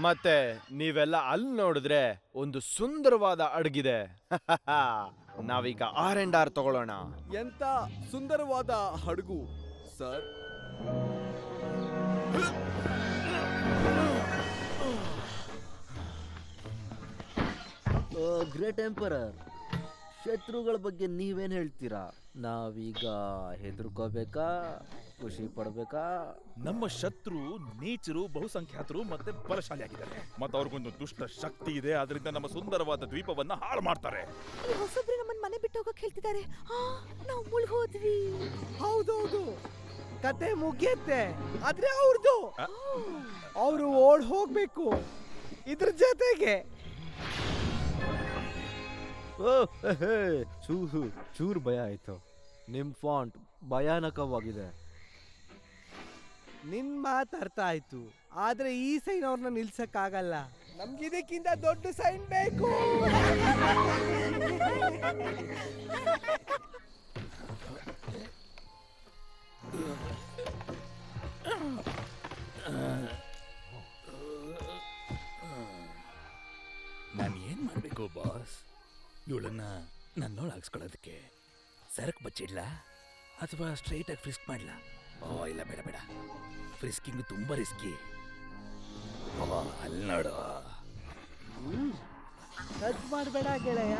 ಮತ್ತೆ ನೀವೆಲ್ಲ ಅಲ್ಲಿ ನೋಡಿದ್ರೆ ಒಂದು ಸುಂದರವಾದ ಅಡಗಿದೆ. ನಾವೀಗ R&R ತಗೊಳ್ಳೋಣ. ಎಂತ ಸುಂದರವಾದ ಹಡಗು ಸರ್. ಗ್ರೇಟ್ ಎಂಪರರ್, ಶತ್ರುಗಳ ಬಗ್ಗೆ ನೀವೇನ್ ಹೇಳ್ತೀರಾ? ನಾವೀಗ ಹೆದರ್ಕೋಬೇಕಾ, ಖುಷಿ ಪಡ್ಬೇಕಾ? ನಮ್ಮ ಶತ್ರು ನೀಚರು, ಬಹುಸಂಖ್ಯಾತರು ಮತ್ತೆ ಬಲಶಾಲಿಯಾಗಿದ್ದಾರೆ. ಮತ್ತೆ ಅವ್ರಿಗೊಂದು ದುಷ್ಟ ಶಕ್ತಿ ಇದೆ. ಅದರಿಂದ ನಮ್ಮ ಸುಂದರವಾದ ದ್ವೀಪವನ್ನ ಹಾಳು ಮಾಡ್ತಾರೆ. ಹೊಸಬ್ರು ನಮ್ಮನ್ನ ಮನೆ ಬಿಟ್ಟು ಹೋಗಕ್ ಹೇಳ್ತಿದ್ದಾರೆ. ನಾವು ಮುಳುಗೋದ್ವಿ. ಹೌದೌದು, ಕತೆ ಮುಗಿಯತ್ತೆ. ಆದ್ರೆ ಅವರು ಓಡ್ ಹೋಗ್ಬೇಕು ಇದ್ರ ಜೊತೆಗೆ. ಚೂರು ಭಯ ಆಯ್ತು. ನಿಮ್ ಫಾಂಟ್ ಭಯಾನಕವಾಗಿದೆ. ನಿನ್ ಮಾತು ಅರ್ಥ ಆಯ್ತು, ಆದ್ರೆ ಈ ಸೈನ್ ಅವ್ರನ್ನ ನಿಲ್ಸಕ್ಕಾಗಲ್ಲ. ನಮ್ಗೆ ಇದಕ್ಕಿಂತ ದೊಡ್ಡ ಸೈನ್ ಬೇಕು. ನಾನು ಏನ್ ಮಾಡ್ಬೇಕು ಬಾಸ್? ಇವಳನ್ನ ನನ್ನೋಳು ಹಾಕ್ಸ್ಕೊಳ್ಳೋದಕ್ಕೆ ಸರಕ್ ಬಚ್ಚಿಡ್ಲಾ ಅಥವಾ ಸ್ಟ್ರೈಟ್ ಆಗಿ ಫ್ರಿಸ್ಕ್ ಮಾಡ್ಲಾ? ಓ ಇಲ್ಲ, ಬೇಡ ಬೇಡ, ಫ್ರಿಸ್ಕಿಂಗ್ ತುಂಬಾ ರಿಸ್ಕಿ. ಅಲ್ಲಿ ನೋಡು, ಟಚ್ ಮಾಡಬೇಡ ಗೆಳೆಯ.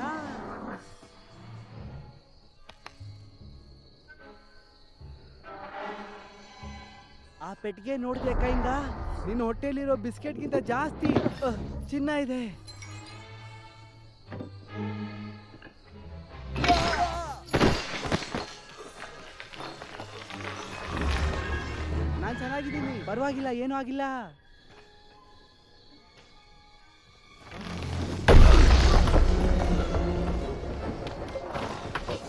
ಆ ಪೆಟ್ಟಿಗೆ ನೋಡಿದೆ ಕೈಂದ, ನಿನ್ನ ಹೊಟ್ಟೆಲಿರೋ ಬಿಸ್ಕೆಟ್ಗಿಂತ ಜಾಸ್ತಿ ಚಿನ್ನ ಇದೆ. ನಾನ್ ಚೆನ್ನಾಗಿದ್ದೀನಿ, ಪರವಾಗಿಲ್ಲ, ಏನೂ ಆಗಿಲ್ಲ.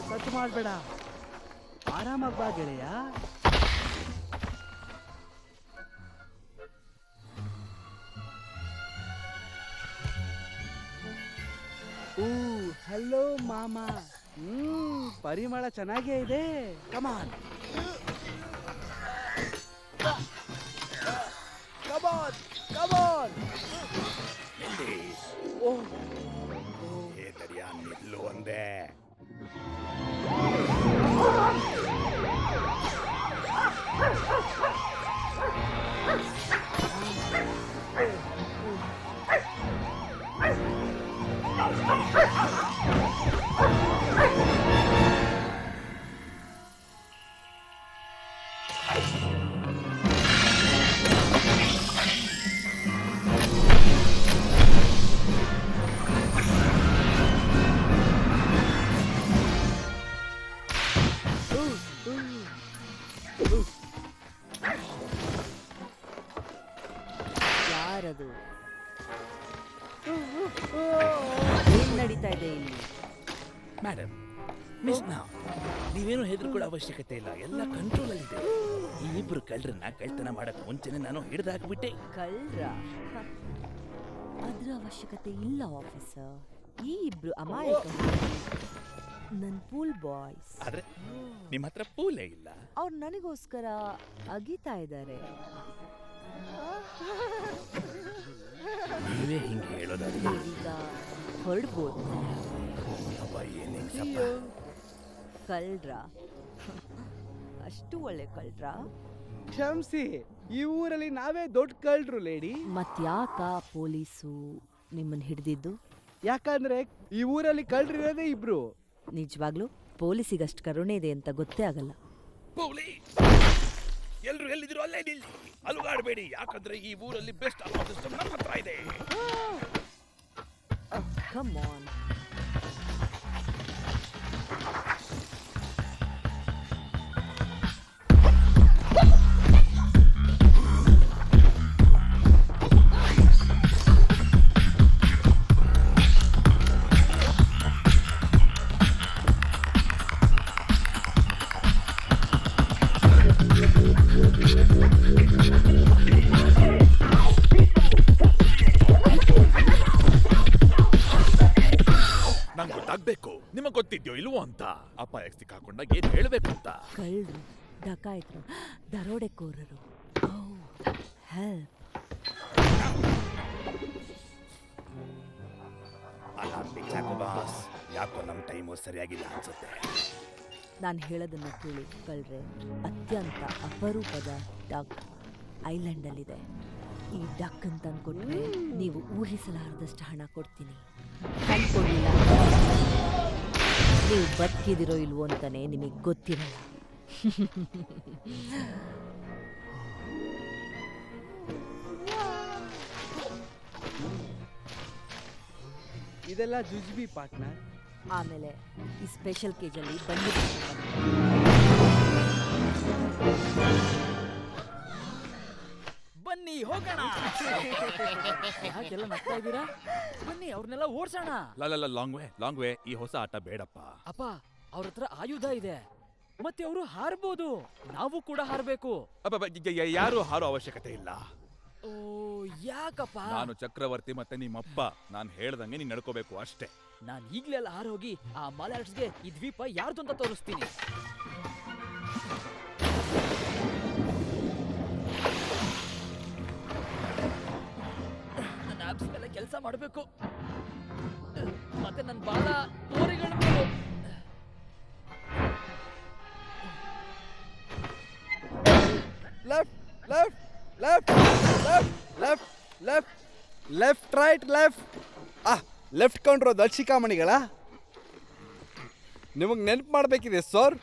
ಸತ್ತು ಮಾಡಬೇಡ, ಆರಾಮಾಗಿ ಬಾ ಗೆಳೆಯ. ಹಲೋ ಮಾಮ. ಪರಿಮಳ ಚೆನ್ನಾಗೇ ಇದೆ. ಕಮಾನ್ ಕಮಾನ್ ಕಮಾನ್. ನಿಲ್ಲು ಒಂದೇ. ಯಾರದು? ಏನ್ ನಡೀತಾ ಇದೆ ಇಲ್ಲಿ? ಮೇಡಮ್, ಮಿಸ್ ನಾವು ನೀವೇನು ಹೆದರ್ಕೊಳ್ಳೋ ಅವಶ್ಯಕತೆ ಇಲ್ಲ, ಎಲ್ಲ ಕಂಟ್ರೋಲ್ ಅಲ್ಲಿದೆ. ಈ ಇಬ್ರು ಕಳ್ಳರನ್ನ ಕಳ್ತನ ಮಾಡಕ್ ಮುಂಚೆನೆ ನಾನು ಹಿಡಿದಾಕ್ಬಿಟ್ಟೆ. ಕಳ್ರ? ಅದ್ರ ಅವಶ್ಯಕತೆ ಇಲ್ಲ ಆಫೀಸರ್. ಈ ಇಬ್ರು ಅಮಾಯಕ ನನ್ ಪೂಲ್ ಬಾಯ್ಸ್. ಆದ್ರೆ ನಿಮ್ಮ ಹತ್ರ ಪೂಲೇ ಇಲ್ಲ. ಅವ್ರು ನನಗೋಸ್ಕರ ಅಗೀತಾ ಇದ್ದಾರೆ. ನೀವೇ ಹಿಂಗೆ ಹೇಳೋದಾದ್ರೆ ನೀವೀಗ ಹೊರಡ್ಬೋದು. ಕಳ್ರ? ಅಷ್ಟು ಒಳ್ಳೆ ಕಳ್ರ? ಕ್ಷಮಿಸಿ, ಈ ಊರಲ್ಲಿ ನಾವೇ ದೊಡ್ಡ ಕಳ್ರು ಲೇಡಿ. ಮತ್ಯಾಕ ಪೊಲೀಸು ನಿಮ್ಮನ್ನ ಹಿಡಿದಿದ್ದು? ಯಾಕಂದ್ರೆ ಈ ಊರಲ್ಲಿ ಕಳ್ರಿರೋದೇ ಇಬ್ರು. ನಿಜವಾಗ್ಲೂ ಪೊಲೀಸಿಗಷ್ಟು ಕರುಣೆ ಇದೆ ಅಂತ ಗೊತ್ತೇ ಆಗಲ್ಲ. ಎಲ್ರು ಎಲ್ಲಿದ್ರು ಅಲ್ಲೇ ನಿಲ್ಲಿ, ಅಲುಗಾಡಬೇಡಿ. ಯಾಕಂದ್ರೆ ಈ ಊರಲ್ಲಿ ಬೆಸ್ಟ್ ಅಲಾರ್ಮ್ ಸಿಸ್ಟಮ್ ನಮ್ಮ ಹತ್ರ ಇದೆ. Come on. ನಂಗೆ ಗೊತ್ತಾಗ್ಬೇಕು, ನಿಮಗ್ ಗೊತ್ತಿದ್ಯೋ ಇಲ್ವೋ ಅಂತ. ಅಪಾಯಕ್ಕೆ ಸಿಕ್ಕಾಕೊಂಡಾಗ ಏನ್ ಹೇಳ್ಬೇಕು ಅಂತ. ಕಳ್ಳರು, ಡಕಾಯಿತರು, ದರೋಡೆಕೋರರು. ಹೆಲ್ಪ್. ಯಾಕೋ ನಮ್ಮ ಟೈಮು ಸರಿಯಾಗಿಲ್ಲ ಅನ್ಸುತ್ತೆ. ನಾನು ಹೇಳೋದನ್ನ ಕೇಳಿ ಕಳ್ರೆ. ಅತ್ಯಂತ ಅಪರೂಪದ ಡಕ್ ಐಲ್ಯಾಂಡಲ್ಲಿದೆ. ಈ ಡಕ್ ಅಂತ ಅಂದ್ಕೊಟ್ರೆ ನೀವು ಊಹಿಸಲಾರದಷ್ಟು ಹಣ ಕೊಡ್ತೀನಿ. ಕೊಡ್ಲಿಲ್ಲ ನೀವು ಬದುಕಿದಿರೋ ಇಲ್ವೋ ಅಂತಾನೆ ನಿಮಗೆ ಗೊತ್ತಿರಲ್ಲ. ಇದೆಲ್ಲ ಜುಜ್ಬಿ ಪಾರ್ಟ್ನರ್. ಆಮೇಲೆ ಈ ಸ್ಪೆಷಲ್ ಕೇಜಲ್ಲಿ ಬಂದು ಬನ್ನಿ ಹೋಗೋಣ. ಯಾಕೆಲ್ಲ ನಗ್ತಾ ಇದ್ದೀರಾ? ಬನ್ನಿ ಅವ್ರನ್ನೆಲ್ಲ ಓಡ್ಸೋಣ. Long way. ಈ ಹೊಸ ಆಟ ಬೇಡಪ್ಪ. ಅಪ್ಪ, ಅವ್ರ ಹತ್ರ ಆಯುಧ ಇದೆ, ಮತ್ತೆ ಅವರು ಹಾರಬಹುದು, ನಾವು ಕೂಡ ಹಾರಬೇಕು. ಯಾರು ಹಾರೋ ಅವಶ್ಯಕತೆ ಇಲ್ಲ. ಓ ಯಾಕಪ್ಪ? ನಾನು ಚಕ್ರವರ್ತಿ ಮತ್ತೆ ನಿಮ್ಮಪ್ಪ. ನಾನು ಹೇಳ್ದಂಗೆ ನೀನ್ ನಡ್ಕೋಬೇಕು ಅಷ್ಟೇ. ನಾನು ಈಗ್ಲೆಲ್ಲ ಹಾರೋಗಿ ಆ ಮಾಲಾಟ್ಸ್ಗೆ ಈ ದ್ವೀಪ ಯಾರ್ದು ಅಂತ ತೋರಿಸ್ತೀನಿ. ನನ್ನ ಆಪ್ಸ್ ಮೇಲೆ ಕೆಲಸ ಮಾಡಬೇಕು, ಮತ್ತೆ ನನ್ನ ಬಾಲ ತೋರಿಗಳ ಮೇಲೆ. Left left left left left left left right left left ಕೌಂಟ್ರು ದರ್ಶಿಕಾಮಣಿಗಳ ನಿಮಗ್ ನೆನ್ಪು ಮಾಡ್ಬೇಕಿದೆ ಸರ್.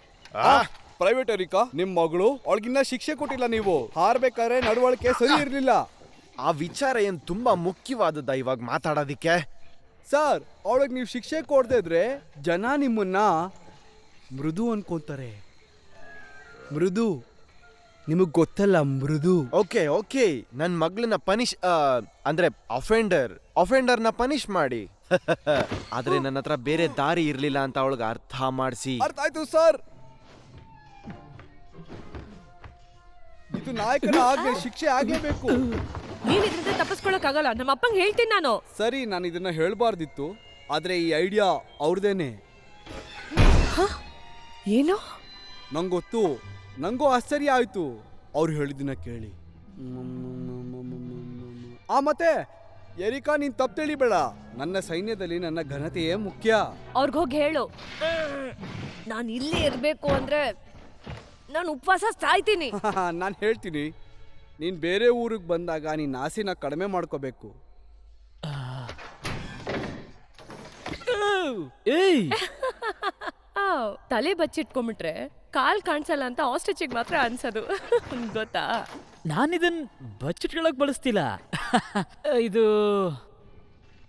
ಪ್ರೈವೇಟ್ ಅರಿಕಾ ನಿಮ್ ಮಗಳು ಅವಳಿಗಿನ್ನ ಶಿಕ್ಷೆ ಕೊಟ್ಟಿಲ್ಲ. ನೀವು ಹಾರ್ಬೇಕಾದ್ರೆ ನಡವಳಿಕೆ ಸರಿ ಇರ್ಲಿಲ್ಲ ಆ ವಿಚಾರ ಏನ್ ತುಂಬಾ ಮುಖ್ಯವಾದದ್ದ ಇವಾಗ ಮಾತಾಡೋದಿಕ್ಕೆ? ಸರ್. ಅವಳಿಗೆ ನೀವು ಶಿಕ್ಷೆ ಕೊಡದೇ ಇದ್ರೆ ಜನ ನಿಮ್ಮನ್ನ ಮೃದು ಅನ್ಕೊಂತಾರೆ. ಮೃದು ನಿಮಗ್ ಗೊತ್ತಲ್ಲ, ಮೃದು. ಓಕೆ ಓಕೆ, ನನ್ ಮಗಳನ್ನ ಅಂದ್ರೆ ಅಫೆಂಡರ್ನ ಪನಿಷ್ ಮಾಡಿ. ಆದ್ರೆ ನನ್ನ ಹತ್ರ ಬೇರೆ ದಾರಿ ಇರ್ಲಿಲ್ಲ ಅಂತ ಅವಳಿಗೆ ಅರ್ಥ ಮಾಡಿಸಿ. ಅರ್ಥ ಆಯ್ತು ಸರ್. ಇದು ನಾಯಕನ ಆಜ್ಞೆ, ಶಿಕ್ಷೆ ಆಗ್ಲೇಬೇಕು. ನೀನ್ ಇದ್ರಿಂದ ತಪ್ಪಿಸ್ಕೊಳಕ್ ಆಗಲ್ಲ. ನಮ್ಮ ಅಪ್ಪಂಗೆ ಹೇಳ್ತೀನಿ ನಾನು. ಸರಿ, ನಾನು ಇದನ್ನ ಹೇಳ್ಬಾರ್ದಿತ್ತು, ಆದ್ರೆ ಈ ಐಡಿಯಾ ಅವ್ರದೇನೆ. ಏನು? ನಂಗೊತ್ತು, ನಂಗೂ ಆಶ್ಚರ್ಯ ಆಯ್ತು ಅವ್ರು ಹೇಳಿದ್ದನ್ನ ಕೇಳಿ. ಮತ್ತೆ ಎರಿಕಾ, ನೀನ್ ತಪ್ಪು ತಿಳಿಬೇಡ. ನನ್ನ ಸೈನ್ಯದಲ್ಲಿ ನನ್ನ ಘನತೆಯೇ ಮುಖ್ಯ. ಅವ್ರಿಗೋಗಿ ಹೇಳು, ನಾನು ಇಲ್ಲೇ ಇರ್ಬೇಕು ಅಂದ್ರೆ ನಾನು ಉಪವಾಸ ಸಾಯ್ತೀನಿ. ನಾನು ಹೇಳ್ತೀನಿ, ನೀನ್ ಬೇರೆ ಊರಿಗೆ ಬಂದಾಗ ನೀನ್ ಆಸೆನ ಕಡಿಮೆ ಮಾಡ್ಕೋಬೇಕು. ತಲೆ ಬಚ್ಚಿಟ್ಕೊಂಡ್ಬಿಟ್ರೆ ಕಾಲ್ ಕಾಣಿಸಲ್ಲ ಅಂತ ಆಸ್ಟ್ರಿಚಿಗೆ ಮಾತ್ರ ಅನ್ಸೋದು. ಗೊತ್ತಾ? ನಾನಿದನ್ ಬಚ್ಚಿಟ್ಕೊಳಕ್ ಬಳಸ್ತಿಲ್ಲ. ಇದು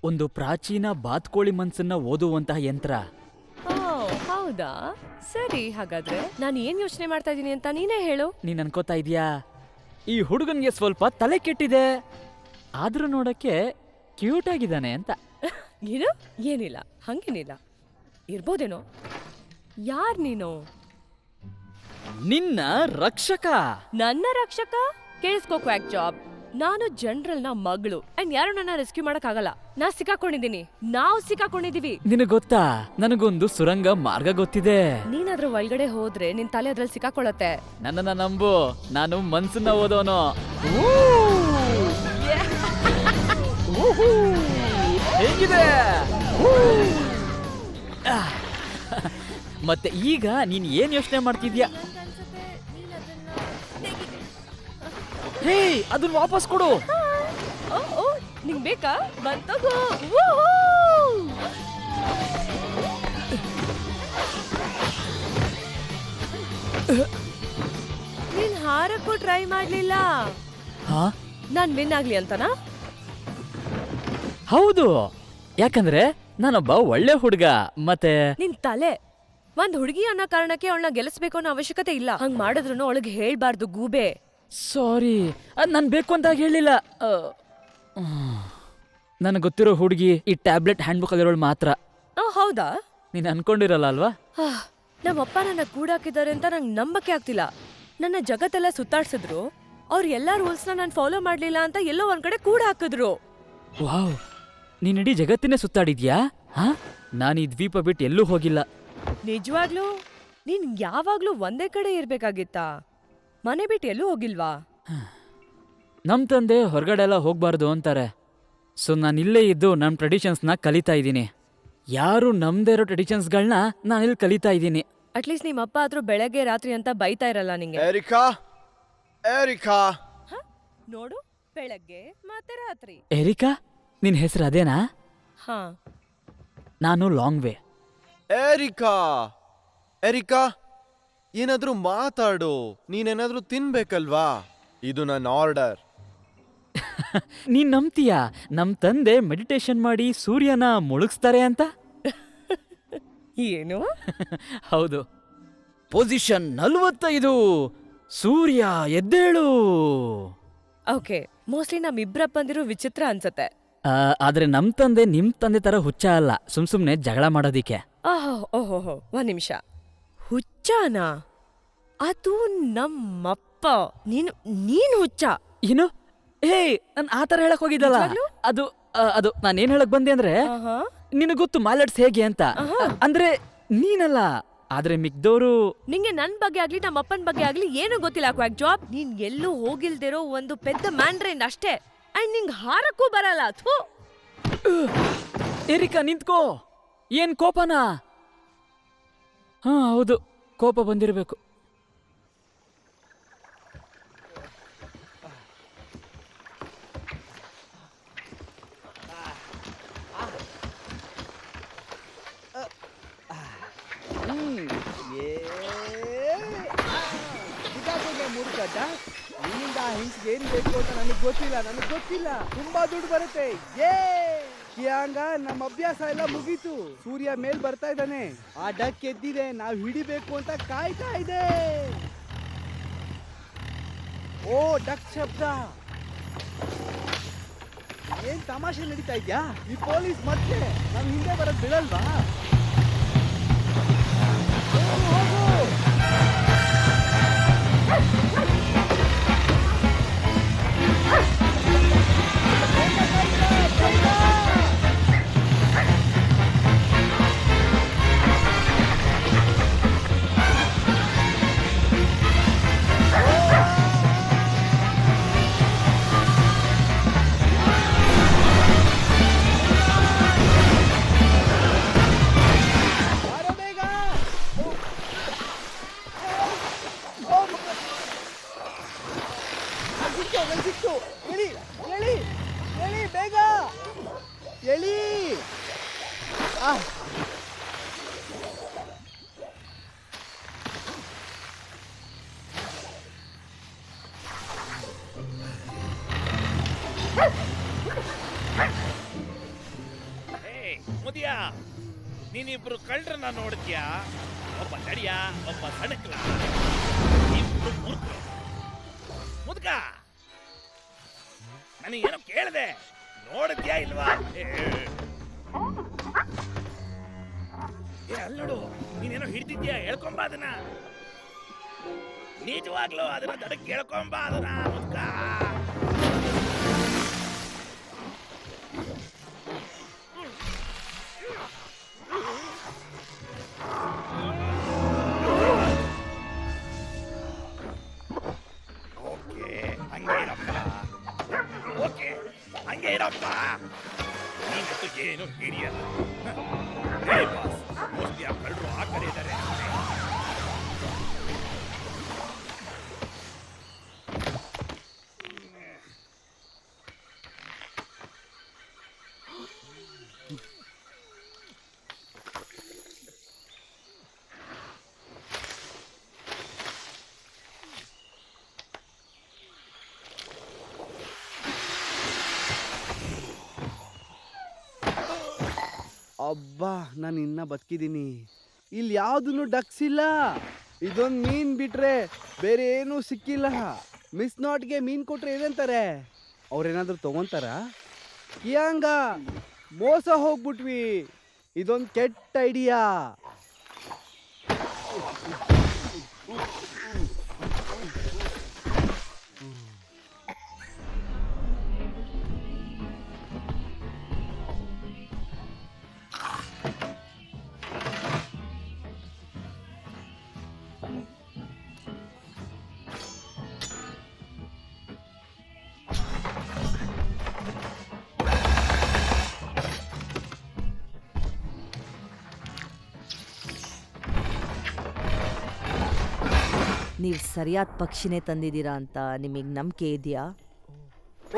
ಒಂದು ಪ್ರಾಚೀನ ಬಾತ್ಕೋಳಿ ಮನ್ಸನ್ನ ಓದುವಂತಹ ಯಂತ್ರ. ಹೌದಾ? ಸರಿ, ಹಾಗಾದ್ರೆ ನಾನು ಏನ್ ಯೋಚನೆ ಮಾಡ್ತಾ ಇದೀನಿ ಅಂತ ನೀನೇ ಹೇಳು. ನೀನ್ ಅನ್ಕೋತಾ ಇದೀಯಾ ಈ ಹುಡುಗನ್ಗೆ ಸ್ವಲ್ಪ ತಲೆ ಕೆಟ್ಟಿದೆ, ಆದ್ರೂ ನೋಡಕ್ಕೆ ಕ್ಯೂಟ್ ಆಗಿದ್ದಾನೆ ಅಂತ? ಏನು? ಏನಿಲ್ಲ, ಹಂಗೇನಿಲ್ಲ. ಇರ್ಬೋದೇನೋ. ಯಾರ್ ನೀನು? ನಿನ್ನ ರಕ್ಷಕ. ನನ್ನ ರಕ್ಷಕ? ಕೇಳಿಸ್ಕೋ ಕ್ವಾಕ್ ಜಾಬ್. ನಾನು ಜನರಲ್ನ ಮಗಳು ಅಂಡ್ ಯಾರು ನನ್ನ ರೆಸ್ಕ್ಯೂ ಮಾಡಕ್ ಆಗಲ್ಲ. ನಾ ಸಿಕ್ಕಾಕೊಂಡಿದ್ದೀನಿ, ನಾವು ಸಿಕ್ಕಾಕೊಂಡಿದೀವಿ. ನಿನಗ್ ಗೊತ್ತಾ, ನನಗೊಂದು ಸುರಂಗ ಮಾರ್ಗ ಗೊತ್ತಿದೆ. ನೀನಾದ್ರೂ ಒಳಗಡೆ ಹೋದ್ರೆ ನಿನ್ ತಲೆ ಅದ್ರಲ್ಲಿ ಸಿಕ್ಕಾಕೊಳ್ಳತ್ತೆ. ನನ್ನನ್ನ ನಂಬು, ನಾನು ಮನ್ಸನ್ನ ಓದೋನು. ಹೇಗಿದೆ? ಮತ್ತೆ ಈಗ ನೀನ್ ಏನ್ ಯೋಚನೆ ಮಾಡ್ತಿದ್ಯಾ? ಹೇ, ಅದನ್ನ ವಾಪಸ್ ಕೊಡು. ನಿಂಗ್ ಬೇಕಾ? ಬಂತಗೋ. ನೀನ್ ಹಾರಕ್ಕೂ ಟ್ರೈ ಮಾಡ್ಲಿಲ್ಲ. ನಾನ್ ವಿನ್ ಆಗ್ಲಿ ಅಂತನಾ? ಹೌದು, ಯಾಕಂದ್ರೆ ನಾನೊಬ್ಬ ಒಳ್ಳೆ ಹುಡುಗ. ಮತ್ತೆ ನಿನ್ ತಲೆ. ಒಂದ್ ಹುಡುಗಿ ಅನ್ನೋ ಕಾರಣಕ್ಕೆ ಅವಳನ್ನ ಗೆಲ್ಲಿಸ್ಬೇಕು ಅನ್ನೋ ಅವಶ್ಯಕತೆ ಇಲ್ಲ. ಹಂಗ್ ಮಾಡಿದ್ರು ಅವಳಿಗೆ ಹೇಳ್ಬಾರ್ದು, ಗೂಬೆ. ಸಾರಿ, ಅದ್ ನಾನ್ ಬೇಕು ಅಂತ ಹೇಳಿಲ್ಲ. ನನಗೆ ಗೊತ್ತಿರೋ ಹುಡುಗಿ ಈ ಟ್ಯಾಬ್ಲೆಟ್ ಹ್ಯಾಂಡ್ ಬುಕ್ ಅಲ್ಲಿರೋಳು ಮಾತ್ರ. ಹೌದಾ? ನೀನ್ ಅನ್ಕೊಂಡಿರಲ್ಲ ಅಲ್ವಾ? ನಮ್ಮಪ್ಪ ನನ್ನ ಕೂಡಾಕಿದ್ದಾರೆ ಅಂತ ನಂಗೆ ನಂಬಕ್ಕೆ ಆಗ್ತಿಲ್ಲ. ನನ್ನ ಜಗತ್ತೆಲ್ಲ ಸುತ್ತಾಡ್ಸಿದ್ರು, ಅವ್ರು ಎಲ್ಲಾ ರೂಲ್ಸ್ನ ನಾನು ಫಾಲೋ ಮಾಡ್ಲಿಲ್ಲ ಅಂತ ಎಲ್ಲೋ ಒಂದ್ ಕಡೆ ಕೂಡ ಹಾಕಿದ್ರು. ವಾವ್, ನೀನ್ ಇಡೀ ಜಗತ್ತಿನೇ ಸುತ್ತಾಡಿದ್ಯಾ? ನಾನು ಈ ದ್ವೀಪ ಬಿಟ್ಟು ಎಲ್ಲೂ ಹೋಗಿಲ್ಲ. ನಿಜವಾಗ್ಲೂ? ನೀನ್ ಯಾವಾಗ್ಲೂ ಒಂದೇ ಕಡೆ ಇರ್ಬೇಕಾಗಿತ್ತಾ? ಮನೆ ಬಿಟ್ಟು ಎಲ್ಲೂ ಹೋಗಿಲ್ವಾ? ನಮ್ ತಂದೆ ಹೊರಗಡೆ ಎಲ್ಲ ಹೋಗ್ಬಾರ್ದು ಅಂತಾರೆ. ಸೊ ನಾನು ಇಲ್ಲೇ ಇದ್ದು ನಮ್ಮ ಟ್ರೆಡಿಷನ್ಸ್ನ ಕಲಿತಾ ಇದ್ದೀನಿ. ಯಾರು ನಮ್ದೇ ಇರೋ ಟ್ರೆಡಿಷನ್ಸ್ಗಳನ್ನ ನಾನಿಲ್ಲಿ ಕಲಿತಾ ಇದ್ದೀನಿ. ಅಟ್ಲೀಸ್ಟ್ ನಿಮ್ಮ ಅಪ್ಪ ಆದ್ರೂ ಬೆಳಗ್ಗೆ ರಾತ್ರಿ ಅಂತ ಬೈತಾ ಇರಲ್ಲ ನಿಂಗೆ. ಎರಿಕಾ ನೋಡು, ಬೆಳಗ್ಗೆ ಮತ್ತೆ ರಾತ್ರಿ. ಎರಿಕಾ, ನಿನ್ ಹೆಸರು ಅದೇನಾ? ಹಾ. ನಾನು ಲಾಂಗ್ ವೇ. ಎರಿಕಾ, ಏನಾದ್ರೂ ಮಾತಾಡು. ನೀನೇನಾದ್ರೂ ತಿನ್ಬೇಕಲ್ವಾ? ಇದು ನನ್ನ ಆರ್ಡರ್. ನೀನ್ ನಂಬ್ತೀಯಾ ನಮ್ ತಂದೆ ಮೆಡಿಟೇಷನ್ ಮಾಡಿ ಸೂರ್ಯನ ಮುಳುಗಿಸ್ತಾರೆ ಅಂತ? ಏನು? ಹೌದು. ಪೊಸಿಷನ್ 45, ಸೂರ್ಯ ಎದ್ದೇಳು. ಓಕೆ, ಮೋಸ್ಟ್ಲಿ ನಮ್ಮಿಬ್ರಪ್ಪಂದಿರು ವಿಚಿತ್ರ ಅನ್ಸತ್ತೆ. ಆದ್ರೆ ನಮ್ ತಂದೆ ನಿಮ್ ತಂದೆ ತರ ಹುಚ್ಚ ಅಲ್ಲ, ಸುಮ್ನೆ ಜಗಳ ಮಾಡೋದಿಕ್ಕೆ. ಓಹೋ, ಒಂದ್ ನಿಮಿಷ. ಹುಚ್ಚನಾ? ಅದು ನಮ್ಮಪ್ಪ. ನೀನು ಹುಚ್ಚ? ಏನು? ಹೇ, ನಾನ್ ಆತರ ಹೇಳಕ್ ಹೋಗಿದ್ದಲ್ಲ. ಅದು ನಾನೇನ್ ಹೇಳಕ್ ಬಂದೆ ಅಂದ್ರೆ, ನಿನಗ್ ಗೊತ್ತು ಮಾಲಡ್ಸ್ ಹೇಗೆ ಅಂತ. ಅಂದ್ರೆ ನೀನಲ್ಲ, ಆದ್ರೆ ಮಿಕ್ದೋರು. ನಿಂಗೆ ನನ್ ಬಗ್ಗೆ ಆಗ್ಲಿ ನಮ್ಮಪ್ಪನ್ ಬಗ್ಗೆ ಆಗ್ಲಿ ಏನು ಗೊತ್ತಿಲ್ಲ ಕ್ವಾಕ್ ಜಾಬ್. ನೀನ್ ಎಲ್ಲೂ ಹೋಗಿಲ್ದಿರೋ ಒಂದು ಪೆದ್ದ ಮ್ಯಾನ್ಡ್ರೈನ್ ಅಷ್ಟೇ. ಅಂಡ್ ನಿಂಗ್ ಹಾರಕ್ಕೂ ಬರಲ್ಲ. ಎರಿಕಾ, ನಿಂತ್ಕೋ. ಏನ್ ಕೋಪನಾ? ಹೌದು, ಕೋಪ ಬಂದಿರಬೇಕು. ಮೂರ್ಖ ಡಕ್. ನಿನ್ನಿಂದ ಆ ಹೆಂಗ್ಸ್ಗೆ ಏನ್ ಬೇಕು ಅಂತ ನನಗೆ ಗೊತ್ತಿಲ್ಲ. ತುಂಬಾ ದುಡ್ಡು ಬರುತ್ತೆ. ಏ ಕಿಯಾಂಗ, ನಮ್ಮ ಅಭ್ಯಾಸ ಎಲ್ಲ ಮುಗೀತು. ಸೂರ್ಯ ಮೇಲ್ ಬರ್ತಾ ಇದ್ದಾನೆ. ಆ ಡಕ್ ಎದ್ದಿದೆ, ನಾವ್ ಹಿಡಿಬೇಕು ಅಂತ ಕಾಯ್ತಾ ಇದೆ. ಓ ಡಕ್ ಶಬ್ದ. ಏನ್ ತಮಾಷೆ ನಡೀತಾ ಇದ್ಯಾ? ಈ ಪೊಲೀಸ್ ಮತ್ತೆ ನಮ್ ಹಿಂದೆ ಬರೋದ್ ಬಿಡಲ್ವಾ? ಹೋಗು. ಸಿಕ್ತು. ಎಳಿ ಬೇಗ ಎಳಿ. ಮುದಿಯ, ನೀನಿಬ್ರು ಕಳ್ಳರನ್ನ ನೋಡಿದ್ಯಾ? ಒಬ್ಬ ತಡಿಯ, ಒಬ್ಬ ಸಣಕ್ಲ, ಇಬ್ರು ಮೂರ್ಖರು. ಮುದ್ಕ, ನನಗೇನೋ ಕೇಳಿದೆ, ನೋಡಿದ್ಯಾ ಇಲ್ವಾ? ಅಲ್ಲೋಡು, ನೀನೇನೋ ಹಿಡ್ದಿದ್ಯಾ, ಹೇಳ್ಕೊಂಬ ಅದನ್ನ. ನಿಜವಾಗ್ಲೂ ಅದನ್ನ ದಡಕ್ಕೆ ಹೇಳ್ಕೊಂಬ ಅದನ್ನ ಮುದ್ಕ. ಹಂಗೆ ಇರಪ್ಪ, ನೀನಂತೂ ಏನು ಹಿಡಿಯಲ್ಲ. ಮೋಸ್ಟ್ಲಿ ಆ ಕಳ್ಳರು ಆ ಕಡೆ ಇದ್ದಾರೆ. ಅಬ್ಬಾ, ನಾನು ಇನ್ನ ಬದುಕಿದ್ದೀನಿ. ಇಲ್ಲಿ ಯಾವ್ದನ್ನು ಡಕ್ಸ್ ಇಲ್ಲ. ಇದೊಂದು ಮೀನ್ ಬಿಟ್ರೆ ಬೇರೆ ಏನೂ ಸಿಕ್ಕಿಲ್ಲ. ಮಿಸ್ ನಾಟ್ಗೆ ಮೀನ್ ಕೊಟ್ರೆ ಏನಂತಾರೆ? ಅವ್ರೇನಾದ್ರೂ ತಗೊಂತಾರ? ಕಿಯಾಂಗ, ಮೋಸ ಹೋಗ್ಬಿಟ್ವಿ. ಇದೊಂದು ಕೆಟ್ಟ ಐಡಿಯಾ. ನೀವು ಸರಿಯಾದ ಪಕ್ಷಿನೇ ತಂದಿದ್ದೀರಾ ಅಂತ ನಿಮಗೆ ನಂಬಿಕೆ ಇದೆಯಾ?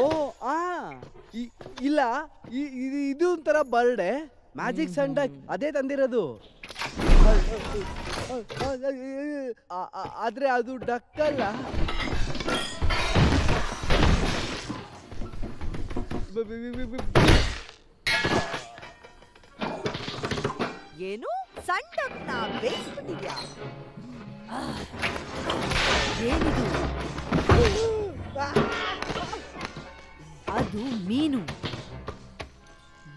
ಓ ಇಲ್ಲ, ಇದು ಒಂಥರ ಬರ್ಡೆ. ಮ್ಯಾಜಿಕ್ ಸಂಡಕ್ ಅದೇ ತಂದಿರೋದು. ಆದ್ರೆ ಅದು ಡಕ್ಕಲ್ಲ. ಏನು ಸಂಡಕ್ನ ಬೇಯಿಸ್ಬಿಟ್ಟಿದ್ಯಾ? ಏನಿದು? ಅದು ಮೀನು.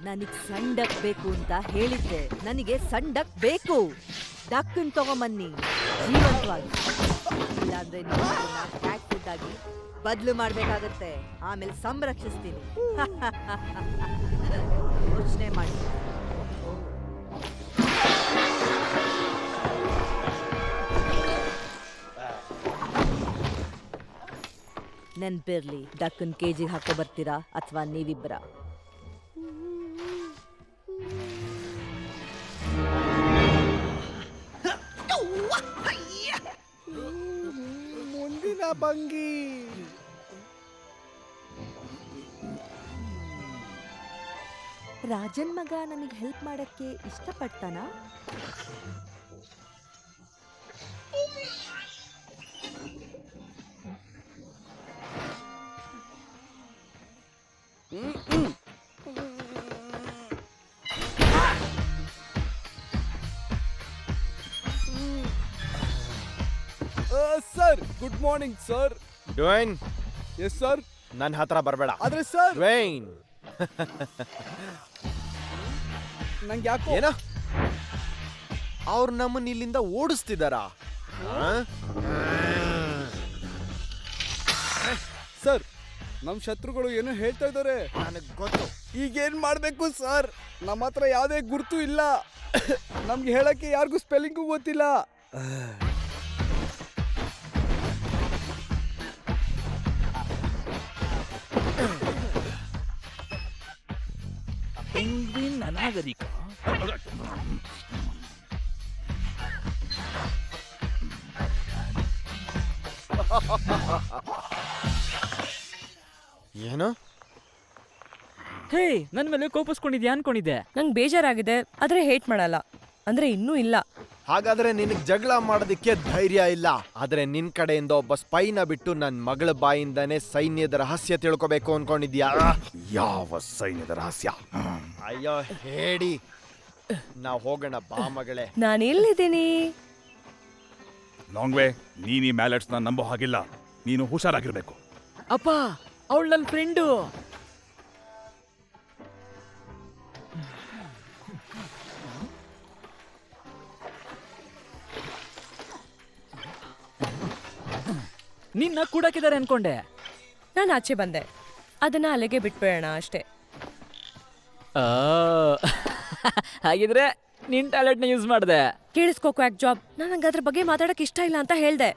ನನಗೆ ಸಂಡಕ್ ಬೇಕು ಅಂತ ಹೇಳಿದ್ದೆ. ನನಗೆ ಸಂಡಕ್ ಬೇಕು. ಡಕ್ಕನ್ ತಗೊಂಬನ್ನಿ ಜೀವಂತವಾಗಿ. ಇಲ್ಲಾಂದ್ರೆ ನೀವು ಕ್ಯಾಟ್ ಫುಡ್ ಆಗಿ ಬದಲು ಮಾಡ್ಬೇಕಾಗತ್ತೆ. ಆಮೇಲೆ ಸಂರಕ್ಷಿಸ್ತೀನಿ. ಯೋಚನೆ ಮಾಡಿ. ನೆನ್ಪಿರ್ಲಿ, ಡಕ್ಕನ್ ಕೆಜಿಗೆ ಹಾಕೋ ಬರ್ತೀರಾ ಅಥವಾ ನೀವಿಬ್ಬರ? ಮುಂದಿನ ಭಂಗಿ. ರಾಜನ್ ಮಗ ನನಗೆ ಹೆಲ್ಪ್ ಮಾಡಕ್ಕೆ ಇಷ್ಟಪಡ್ತಾನ? Sir good morning sir. Dwayne, yes sir. ನನ್ನ ಹತ್ರ ಬರಬೇಡ. ಆದ್ರೆ ಸರ್ ಡ್ವೇನ್, ನಂಗೆ ಯಾಕೋ ಏನ ಅವ್ರು ನಮ್ಮನ್ನ ಇಲ್ಲಿಂದ ಓಡಿಸ್ತಿದಾರಾ? ಸರ್ ನಮ್ ಶತ್ರುಗಳು ಏನೋ ಹೇಳ್ತಾ ಇದ್ದಾರೆ. ನನಗ್ ಗೊತ್ತು. ಈಗೇನ್ ಮಾಡ್ಬೇಕು ಸರ್? ನಮ್ಮ ಹತ್ರ ಯಾವ್ದೇ ಗುರ್ತು ಇಲ್ಲ. ನಮ್ಗೆ ಹೇಳಕ್ಕೆ ಯಾರಿಗೂ ಸ್ಪೆಲ್ಲಿಂಗು ಗೊತ್ತಿಲ್ಲ. ಪೆಂಗ್ವಿನ್ ಅನಾಗರಿಕ. ಏನು? ಹೇ, ನನ್ ಮೇಲೆ ಕೋಪಿಸ್ಕೊಂಡಿದ್ಯಾ ಅನ್ಕೊಂಡಿದ್ದೆ. ನಂಗೆ ಬೇಜಾರಾಗಿದೆ, ಆದ್ರೆ ಹೇಟ್ ಮಾಡಲ್ಲ. ಅಂದ್ರೆ ಇನ್ನೂ ಇಲ್ಲ. ಹಾಗಾದ್ರೆ ನಿನಗ್ ಜಗಳ ಮಾಡೋದಿಕ್ಕೆ ಧೈರ್ಯ ಇಲ್ಲ. ಆದ್ರೆ ನಿನ್ ಕಡೆಯಿಂದ ಒಬ್ಬ ಸ್ಪೈನ ಬಿಟ್ಟು ನನ್ ಮಗಳ ಬಾಯಿಂದಾನೆ ಸೈನ್ಯದ ರಹಸ್ಯ ತಿಳ್ಕೊಬೇಕು ಅನ್ಕೊಂಡಿದ್ಯಾ? ಯಾವ ಸೈನ್ಯದ ರಹಸ್ಯ? ಅಯ್ಯೋ ಹೇಳಿ, ನಾವ್ ಹೋಗೋಣ ಬಾ ಮಗಳೇ. ನಾನು ಎಲ್ಲಿದ್ದೀನಿ? ಲಾಂಗ್ ವೇ, ನೀನ್ ಈ ಮ್ಯಾಲೆಟ್ಸ್ನ ನಂಬೋ ಹಾಗಿಲ್ಲ. ನೀನು ಹುಷಾರಾಗಿರ್ಬೇಕು. ಅಪ್ಪ, ಅವಳು ನನ್ನ ಫ್ರೆಂಡು. ನಿನ್ನ ಕೂಡಾಕಿದ್ದಾರೆ ಅನ್ಕೊಂಡೆ. ನಾನು ಆಚೆ ಬಂದೆ, ಅದನ್ನ ಅಲ್ಲಿಗೆ ಬಿಟ್ಬೇಡ ಅಷ್ಟೇ. ಹಾಗಿದ್ರೆ ನಿನ್ ಟ್ಯಾಲೆಂಟ್ನ ಯೂಸ್ ಮಾಡಿದೆ. ಕೇಳಿಸ್ಕೋ ಕ್ವಾಕ್ ಜಾಬ್, ನನಗೆ ಅದ್ರ ಬಗ್ಗೆ ಮಾತಾಡಕ್ ಇಷ್ಟ ಇಲ್ಲ ಅಂತ ಹೇಳ್ದೆ.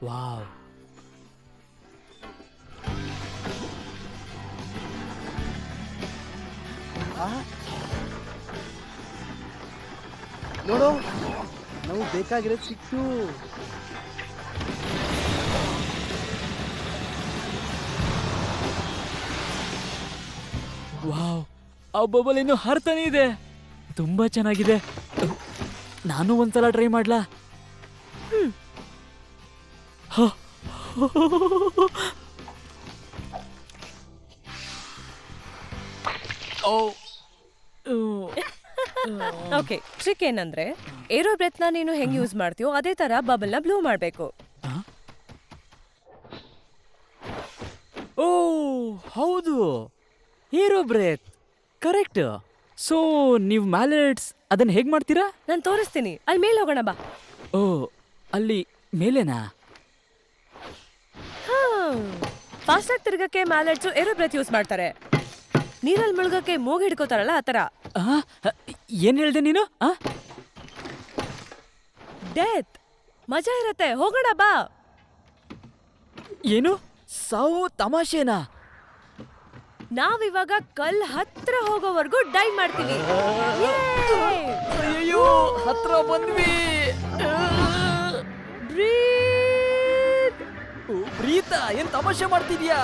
ವಾವ್, ನೋಡು, ನಾವು ಬೇಕಾಗಿರೋದು ಸಿಕ್ತು. ವಾವ್, ಆ ಬಬಲ್ ಇನ್ನು ಹರ್ತಾನೆ ಇದೆ. ತುಂಬಾ ಚೆನ್ನಾಗಿದೆ. ನಾನು ಒಂದ್ಸಲ ಟ್ರೈ ಮಾಡ್ಲಾ? ಓಕೆ, ಟ್ರಿಕ್ ಏನಂದ್ರೆ ಏರೋ ಬ್ರೆತ್ನ ನೀನು ಹೆಂಗ್ ಯೂಸ್ ಮಾಡ್ತೀಯೋ ಅದೇ ತರ ಬಬಲ್ನ ಬ್ಲೂ ಮಾಡ್ಬೇಕು. ಓ ಹೌದು, ಏರೋ ಬ್ರೇತ್ ಕರೆಕ್ಟ್. ಸೊ ನೀವು ಮ್ಯಾಲೆಟ್ಸ್ ಅದನ್ನ ಹೇಗ್ ಮಾಡ್ತೀರಾ? ನಾನು ತೋರಿಸ್ತೀನಿ, ಅಲ್ಲಿ ಮೇಲೆ ಹೋಗೋಣ ಬಾ. ಓ, ಅಲ್ಲಿ ಮೇಲೆನಾ? ಫಾಸ್ಟ್ ಆಗಿ ತಿರ್ಗಕ್ಕೆ ಮ್ಯಾಲೆಟ್ಸು ಏರೋ ಬ್ರೆತ್ ಯೂಸ್ ಮಾಡ್ತಾರೆ. ನೀರಲ್ಲಿ ಮುಳುಗಕ್ಕೆ ಮೂಗ್ ಹಿಡ್ಕೋತಾರಲ್ಲ ಆತರ. ಏನ್ ಹೇಳ್ದೆ ನೀನು? ಡೆತ್ ಮಜಾ ಇರತ್ತೆ, ಹೋಗೋಣ ಬಾ. ಏನು ಸಾವು ತಮಾಷೆನಾ? ನಾವಿವಾಗ ಕಲ್ ಹತ್ರ ಹೋಗೋವರೆಗೂ ಡೈವ್ ಮಾಡ್ತೀವಿ. ಅಯ್ಯೋ, ಹತ್ರ ಬಂದ್ವಿ. ಪ್ರೀತಾ, ಏನ್ ತಮಾಷೆ ಮಾಡ್ತಿದ್ಯಾ?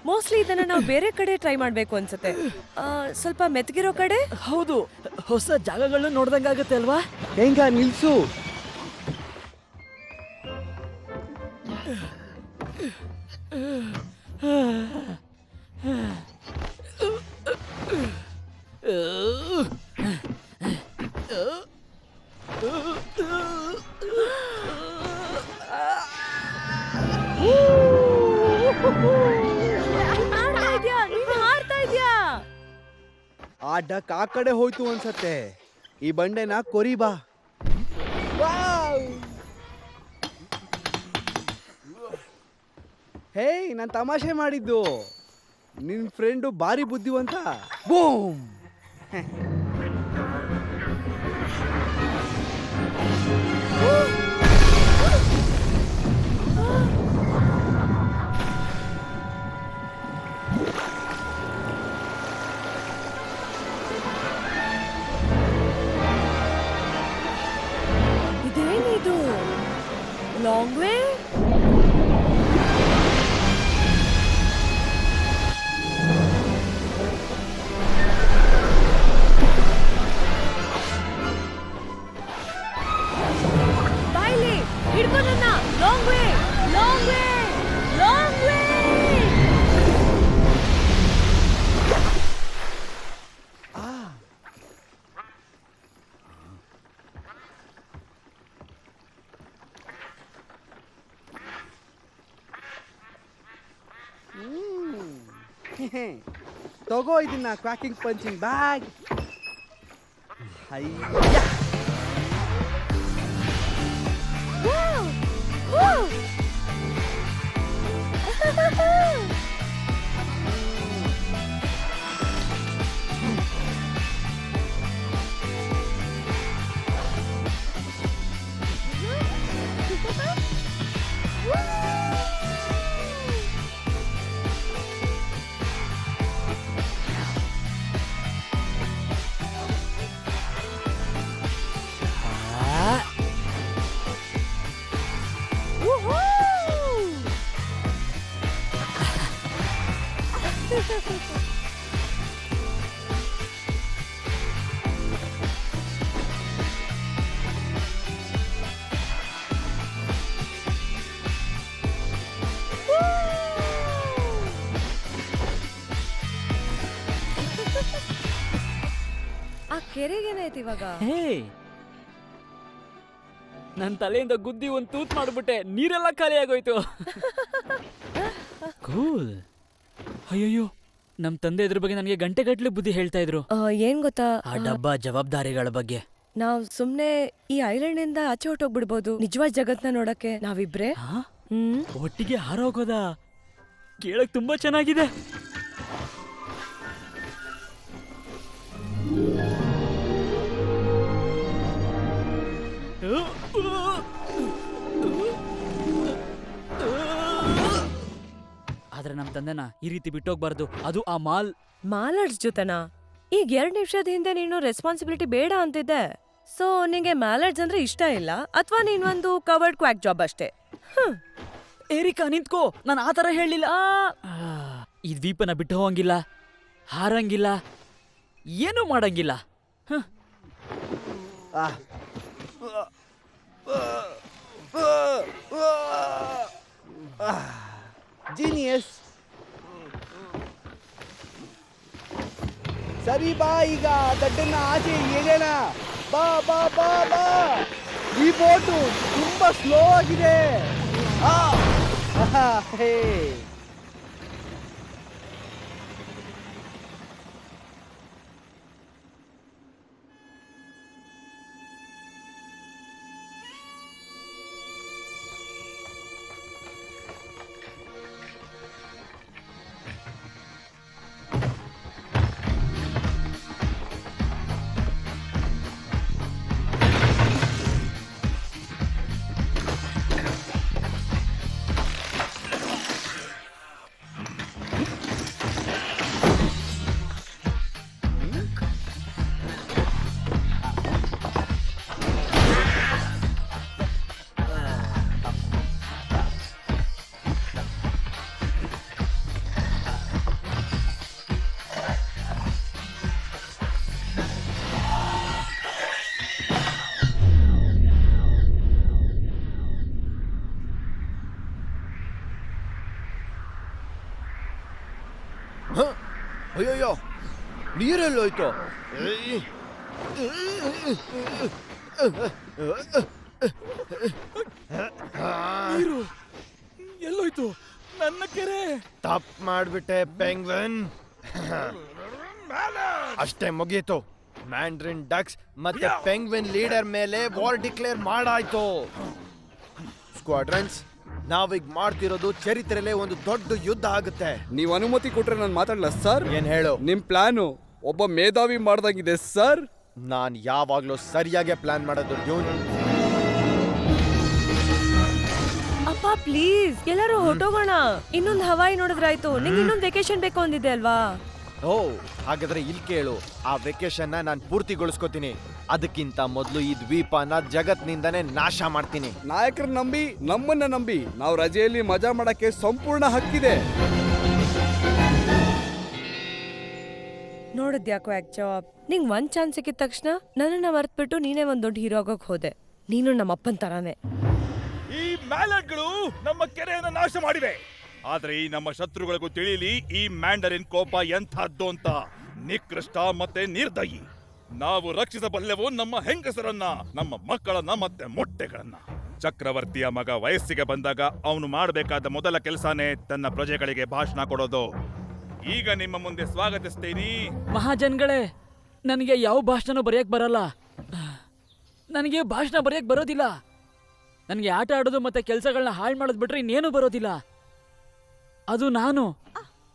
ಮೋಸ್ಟ್ಲಿ ಇದನ್ನ ನಾವು ಬೇರೆ ಕಡೆ ಟ್ರೈ ಮಾಡ್ಬೇಕು ಅನ್ಸುತ್ತೆ. ಸ್ವಲ್ಪ ಮೆತ್ತಗಿರೋ ಕಡೆ. ಹೌದು, ಹೊಸ ಜಾಗಗಳನ್ನ ನೋಡ್ದಂಗಾಗತ್ತೆ ಅಲ್ವಾ? ಹೆಂಗ ನಿಲ್ಸು. ಆ ಡಕ್ ಆ ಕಡೆ ಹೋಯ್ತು ಅನ್ಸತ್ತೆ. ಈ ಬಂಡೆನ ಕೊರಿ ಬಾ. ಹೇ, ನಾನು ತಮಾಷೆ ಮಾಡಿದ್ದು. ನಿನ್ ಫ್ರೆಂಡು ಭಾರಿ ಬುದ್ಧಿವಂತ. ಬೂಮ್. ಇದೇನಿದು? Long way. ತಗೋ ಇದನ್ನ ಕ್ವಾಕಿಂಗ್ ಪಂಚಿಂಗ್ ಬ್ಯಾಗ್. ಆ ಕೆರೆಗೇನಾಯ್ತು ಇವಾಗ? ಹೇ, ನನ್ ತಲೆಯಿಂದ ಗುದ್ದಿ ಒಂದ್ ತೂತ್ ಮಾಡ್ಬಿಟ್ಟೆ, ನೀರೆಲ್ಲ ಖಾಲಿ ಆಗೋಯ್ತು. ಕೂಲ್. ಅಯ್ಯಯ್ಯೋ, ನಮ್ ತಂದೆ ಇದ್ರ ಬಗ್ಗೆ ನನಗೆ ಗಂಟೆಗಟ್ಲೆ ಬುದ್ಧಿ ಹೇಳ್ತಾ ಇದ್ರು. ಏನ್ ಗೊತ್ತಾ, ಆ ಡಬ್ಬ ಜವಾಬ್ದಾರಿಗಳ ಬಗ್ಗೆ. ನಾವ್ ಸುಮ್ನೆ ಈ ಐಲ್ಯಾಂಡ್ ಇಂದ ಆಚೆ ಹೊಟ್ಟೋಗ್ಬಿಡ್ಬೋದು ನಿಜವಾದ ಜಗತ್ನ ನೋಡಕ್ಕೆ ನಾವಿಬ್ರೆ. ಒಟ್ಟಿಗೆ ಹಾರೋಗೋದಾ? ಕೇಳಕ್ ತುಂಬಾ ಚೆನ್ನಾಗಿದೆ. ಆದ್ರೆ ನಮ್ ತಂದೆನ ಈ ರೀತಿ ಬಿಟ್ಟೋಗ್ಬಾರ್ದು, ಅದು ಆ ಮಾಲರ್ಸ್ ಜೊತೆನಾ? ಈಗ 2 ನಿಮಿಷದ ಹಿಂದೆ ನೀನು ರೆಸ್ಪಾನ್ಸಿಬಿಲಿಟಿ ಬೇಡ ಅಂತಿದ್ದೆ. ಸೊ ನಿಂಗೆ ಮ್ಯಾಲರ್ಸ್ ಅಂದ್ರೆ ಇಷ್ಟ ಇಲ್ಲ, ಅಥವಾ ನೀನೊಂದು ಕವರ್ಡ್ ಕ್ವಾಕ್ ಜಾಬ್ ಅಷ್ಟೇ? ಏರಿಕಾ ನಿಂತ್ಕೋ, ನಾನು ಆ ಥರ ಹೇಳಿಲ್ಲ. ಈ ದ್ವೀಪನ ಬಿಟ್ಟು ಹೋಗಂಗಿಲ್ಲ, ಹಾರಂಗಿಲ್ಲ, ಏನೂ ಮಾಡಂಗಿಲ್ಲ. ಜೀನಿಯಸ್. ಸರಿ ಬಾ, ಈಗ ದಡ್ಡನ್ನ ಆಚೆ ಎಳೆಯೋಣ. ಬಾ ಬಾ ಬಾ ಬಾ. ಈ ಬೋಟು ತುಂಬಾ ಸ್ಲೋ ಆಗಿದೆ. ಹೇ, ಅಯ್ಯಯ್ಯೋ, ನೀರೆಲ್ಲೋಯ್ತು? ಎಲ್ಲೋಯ್ತು ನನ್ನ ಕೆರೆ? ತಪ್ಪು ಮಾಡ್ಬಿಟ್ಟೆ ಪೆಂಗ್ವಿನ್. ಅಷ್ಟೇ ಮುಗೀತು. ಮ್ಯಾಂಡ್ರಿನ್ ಡಕ್ಸ್ ಮತ್ತೆ ಪೆಂಗ್ವಿನ್ ಲೀಡರ್ ಮೇಲೆ ವಾರ್ ಡಿಕ್ಲೇರ್ ಮಾಡಾಯ್ತು. ಸ್ಕ್ವಾಡ್ರನ್ಸ್, ನಾವೀಗ ಮಾಡ್ತಿರೋದು ಚರಿತ್ರೆಯಲ್ಲೇ ಒಂದು ದೊಡ್ಡ ಯುದ್ಧ ಆಗುತ್ತೆ. ನೀವು ಅನುಮತಿ ಕೊಟ್ರೆ ನಾನು ಮಾತಾಡಲ್ಲ ಸರ್. ಏನ್ ಹೇಳು? ನಿಮ್ ಪ್ಲಾನು ಒಬ್ಬ ಮೇಧಾವಿ ಮಾಡ್ದಂಗಿದೆ ಸರ್. ನಾನ್ ಯಾವಾಗ್ಲೂ ಸರಿಯಾಗಿ ಪ್ಲಾನ್ ಮಾಡೋದು ಡ್ಯೂನ್. ಅಪ್ಪ ಪ್ಲೀಸ್, ಎಲ್ಲರೂ ಹೊರಟೋಗೋಣ. ಇನ್ನೊಂದು ಹವಾಯಿ ನೋಡಿದ್ರಾಯ್ತು. ನಿಂಗೆ ಇನ್ನೊಂದು ವೆಕೇಶನ್ ಬೇಕು ಅಂದಿದ್ದೆ ಅಲ್ವಾ? ಓ, ಹಾಗಾದ್ರೆ ಇಲ್ಲಿ ಕೇಳು. ಆ ವೆಕೇಶನ್ ನಾನು ಪೂರ್ತಿಗೊಳಿಸ್ಕೋತೀನಿ. ಅದಕ್ಕಿಂತ ಮೊದಲು ಈ ದ್ವೀಪನ ಜಗತ್ನಿಂದನೇ ನಾಶ ಮಾಡ್ತೀನಿ. ನಾಯಕರನ್ನ ನಂಬಿ, ನಮ್ಮನ್ನ ನಂಬಿ, ನಾವು ರಜೆಯಲ್ಲಿ ಮಜಾ ಮಾಡಕ್ಕೆ ಸಂಪೂರ್ಣ ಹಕ್ಕಿದೆ. ನೋಡಿದ್ಯಾ ಕ್ವಾಕ್ ಜಾಬ್, ನಿಂಗ್ ಒಂದ್ ಚಾನ್ಸ್ ಸಿಕ್ಕಿದ ತಕ್ಷಣ ನನ್ನನ್ನ ಮರ್ತ್ಬಿಟ್ಟು ನೀನೇ ಒಂದ್ ದೊಡ್ಡ ಹೀರೋ ಆಗೋಕ್ ಹೋದೆ. ನೀನು ನಮ್ಮಪ್ಪನ್ ತರಾನೇ. ಈ ಮ್ಯಾಲಟ್ಗಳು ನಮ್ಮ ಕೆರೆಯನ್ನು ನಾಶ ಮಾಡಿವೆ. ಆದ್ರೆ ಈ ನಮ್ಮ ಶತ್ರುಗಳಿಗೂ ತಿಳಿಯಲಿ ಈ ಮ್ಯಾಂಡರಿನ್ ಕೋಪ ಎಂಥದ್ದು ಅಂತ. ನಿಕೃಷ್ಟ ಮತ್ತೆ ನಿರ್ದಯಿ. ನಾವು ರಕ್ಷಿಸಬಲ್ಲೆವು ನಮ್ಮ ಹೆಂಗಸರನ್ನ, ನಮ್ಮ ಮಕ್ಕಳನ್ನ ಮತ್ತೆ ಮೊಟ್ಟೆಗಳನ್ನ. ಚಕ್ರವರ್ತಿಯ ಮಗ ವಯಸ್ಸಿಗೆ ಬಂದಾಗ ಅವನು ಮಾಡಬೇಕಾದ ಮೊದಲ ಕೆಲಸನೇ ತನ್ನ ಪ್ರಜೆಗಳಿಗೆ ಭಾಷಣ ಕೊಡೋದು. ಈಗ ನಿಮ್ಮ ಮುಂದೆ ಸ್ವಾಗತಿಸ್ತೀನಿ ಮಹಾಜನ್ಗಳೇ, ನನಗೆ ಯಾವ ಭಾಷಣ ಬರೆಯಕ್ ಬರಲ್ಲ. ನನಗೆ ಭಾಷಣ ಬರೆಯಕ್ ಬರೋದಿಲ್ಲ. ನನಗೆ ಆಟ ಆಡೋದು ಮತ್ತೆ ಕೆಲಸಗಳನ್ನ ಹಾಳು ಮಾಡೋದು ಬಿಟ್ರೆ ಇನ್ನೇನು ಬರೋದಿಲ್ಲ. ಅದು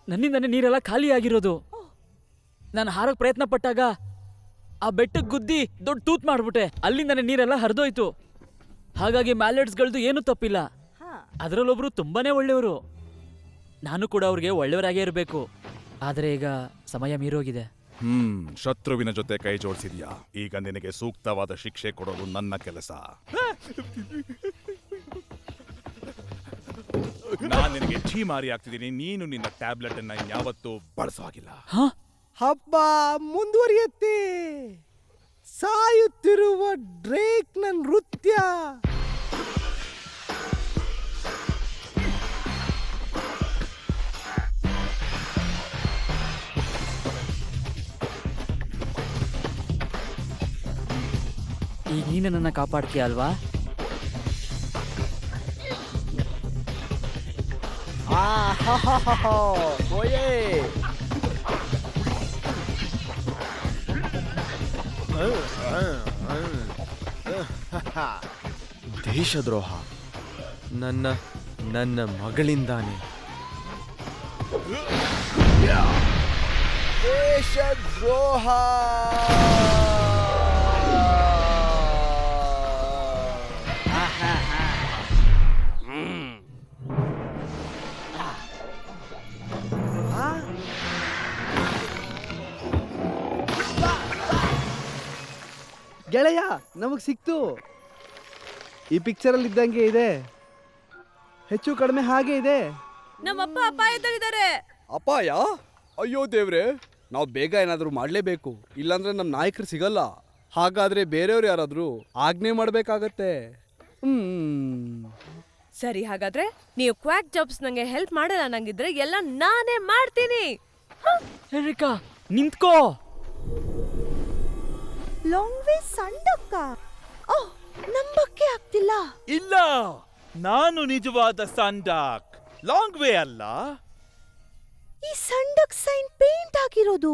ನನ್ನಿಂದನೇ ನೀರೆಲ್ಲ ಖಾಲಿ ಆಗಿರೋದು. ನಾನು ಹಾರಕ್ ಪ್ರಯತ್ನ ಪಟ್ಟಾಗ ಆ ಬೆಟ್ಟಕ್ಕೆ ಗುದ್ದಿ ದೊಡ್ಡ ತೂತ್ ಮಾಡ್ಬಿಟ್ಟೆ. ಅಲ್ಲಿಂದನೇ ನೀರೆಲ್ಲ ಹರಿದೋಯ್ತು. ಹಾಗಾಗಿ ಮ್ಯಾಲೆಟ್ಸ್ಗಳದ್ದು ಏನೂ ತಪ್ಪಿಲ್ಲ. ಅದರಲ್ಲೊಬ್ರು ತುಂಬಾನೇ ಒಳ್ಳೆಯವರು. ನಾನು ಕೂಡ ಅವ್ರಿಗೆ ಒಳ್ಳೆಯವರಾಗೇ ಇರಬೇಕು. ಆದರೆ ಈಗ ಸಮಯ ಮೀರೋಗಿದೆ. ಶತ್ರುವಿನ ಜೊತೆ ಕೈ ಜೋಡಿಸಿದ್ಯಾ. ಈಗ ನಿನಗೆ ಸೂಕ್ತವಾದ ಶಿಕ್ಷೆ ಕೊಡೋದು ನನ್ನ ಕೆಲಸ. ನಾನು ನಿನಗೆ ಛೀಮಾರಿ ಆಗ್ತಿದ್ದೀನಿ. ನೀನು ನಿನ್ನ ಟ್ಯಾಬ್ಲೆಟ್ ಅನ್ನ ಯಾವತ್ತೂ ಬಳಸೋ ಹಾಗಿಲ್ಲ. ಹಬ್ಬ ಮುಂದುವರಿಯುತ್ತೆ. ಸಾಯುತ್ತಿರುವ ಡ್ರೇಕ್ನ ನೃತ್ಯ. ಈಗ ನೀನು ನನ್ನ ಕಾಪಾಡ್ತೀಯ ಅಲ್ವಾ? ದೇಶದ್ರೋಹ ನನ್ನ ಮಗಳಿಂದಾನೆ. ದೇಶದ್ರೋಹ. ಗೆಳೆಯ, ನಮಗ್ ಸಿಕ್ತು. ಈ ಪಿಕ್ಚರಲ್ಲಿ ಇದ್ದಂಗೆ ಇದೆ, ಹೆಚ್ಚು ಕಡಿಮೆ ಹಾಗೆ ಇದೆ. ನಮ್ಮಪ್ಪ ಅಪಾಯದಲ್ಲಿದ್ದಾರೆ. ಅಪಾಯ? ಅಯ್ಯೋ ದೇವ್ರೆ, ನಾವು ಬೇಗ ಏನಾದರೂ ಮಾಡಲೇಬೇಕು, ಇಲ್ಲಾಂದ್ರೆ ನಮ್ಮ ನಾಯಕರು ಸಿಗಲ್ಲ. ಹಾಗಾದ್ರೆ ಬೇರೆಯವ್ರು ಯಾರಾದರೂ ಆಜ್ಞೆ ಮಾಡಬೇಕಾಗತ್ತೆ. ಸರಿ, ಹಾಗಾದ್ರೆ ನೀವು ಕ್ವಾಕ್ ಜಾಬ್ಸ್ ನಂಗೆ ಹೆಲ್ಪ್ ಮಾಡಲ್ಲ ನಂಗಿದ್ರೆ ಎಲ್ಲ ನಾನೇ ಮಾಡ್ತೀನಿ. ಹೆನ್ರಿಕಾ, ನಿಂತ್ಕೋ. Long way ಸಂಡಕ್ಕ. ಓಹ್, ನಂಬಕ್ಕೆ ಆಗ್ತಿಲ್ಲ. ಇಲ್ಲ, ನಾನು ನಿಜವಾದ ಸಂಡಕ್, ಲಾಂಗ್ ವೇ ಅಲ್ಲ. ಈ ಸಂಡಕ್ ಸೈನ್ ಪೇಂಟ್ ಆಗಿರೋದು.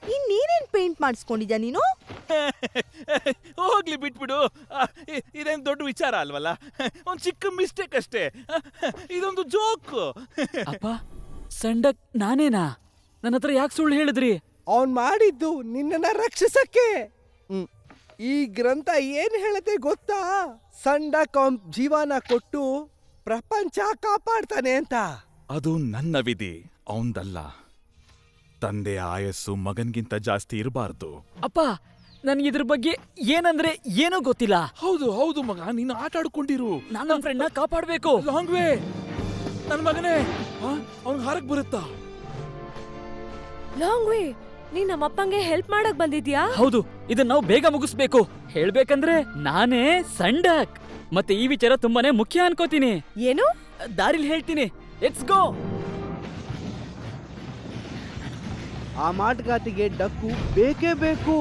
ಇನ್ನೇನೇನ್ ಪೇಂಟ್ ಮಾಡಿಸ್ಕೊಂಡಿದ್ಯಾ ನೀನು? ಹೋಗ್ಲಿ ಬಿಟ್ಬಿಡು. ಇದೇನು ದೊಡ್ಡ ವಿಚಾರ ಅಲ್ವಲ್ಲ, ಒಂದ್ ಚಿಕ್ಕ ಮಿಸ್ಟೇಕ್ ಅಷ್ಟೇ. ಇದೊಂದು ಜೋಕ್. ಅಪ್ಪ, ಸಂಡಕ್ ನಾನೇನಾ? ನನ್ನ ಹತ್ರ ಯಾಕೆ ಸುಳ್ಳು ಹೇಳಿದ್ರಿ? ಅವನ್ ಮಾಡಿದ್ದು ನಿನ್ನನ್ನ ರಕ್ಷಿಸಕ್ಕೆ. ಈ ಗ್ರಂಥ ಏನ್ ಹೇಳತ್ತೆ ಗೊತ್ತಾ? ಸಂಡಕ್ ಅವನ್ ಜೀವನ ಕೊಟ್ಟು ಪ್ರಪಂಚ ಕಾಪಾಡ್ತಾನೆ ಅಂತ. ಅದು ನನ್ನ ವಿಧಿ, ಅವಂದಲ್ಲ. ತಂದೆಯ ಆಯಸ್ಸು ಮಗನ್ಗಿಂತ ಜಾಸ್ತಿ ಇರಬಾರ್ದು. ಅಪ್ಪ, ನನ್ಗಿದ್ರ ಬಗ್ಗೆ ಏನಂದ್ರೆ ಏನೂ ಗೊತ್ತಿಲ್ಲ. ಹೌದು ಹೌದು ಮಗ, ನೀನು ಆಟ ಆಡ್ಕೊಂಡಿರು. ನಾನು ನನ್ನ ಫ್ರೆಂಡ್ನ ಕಾಪಾಡ್ಬೇಕು. ಲಾಂಗ್ ವೇ, ನನ್ ಮಗನೇ, ಅವ್ನ್ ಹಾರಕ್ ಬರುತ್ತಾ? ಲಾಂಗ್ ವೇ, ನೀನ್ ನಮ್ಮಪ್ಪಂಗೆ ಹೆಲ್ಪ್ ಮಾಡಕ್ ಬಂದಿದ್ಯಾ? ಹೌದು, ಇದನ್ನ ನಾವು ಬೇಗ ಮುಗಿಸ್ಬೇಕು. ಹೇಳ್ಬೇಕಂದ್ರೆ ನಾನೇ ಸಂಡಕ್. ಮತ್ತೆ ಈ ವಿಚಾರ ತುಂಬಾನೇ ಮುಖ್ಯ ಅನ್ಕೋತೀನಿ. ಏನು? ದಾರಿಲಿ ಹೇಳ್ತೀನಿ. Let's go. ಆ ಮಾಟಗಾತಿಗೆ ಡಕ್ಕು ಬೇಕೇ ಬೇಕು.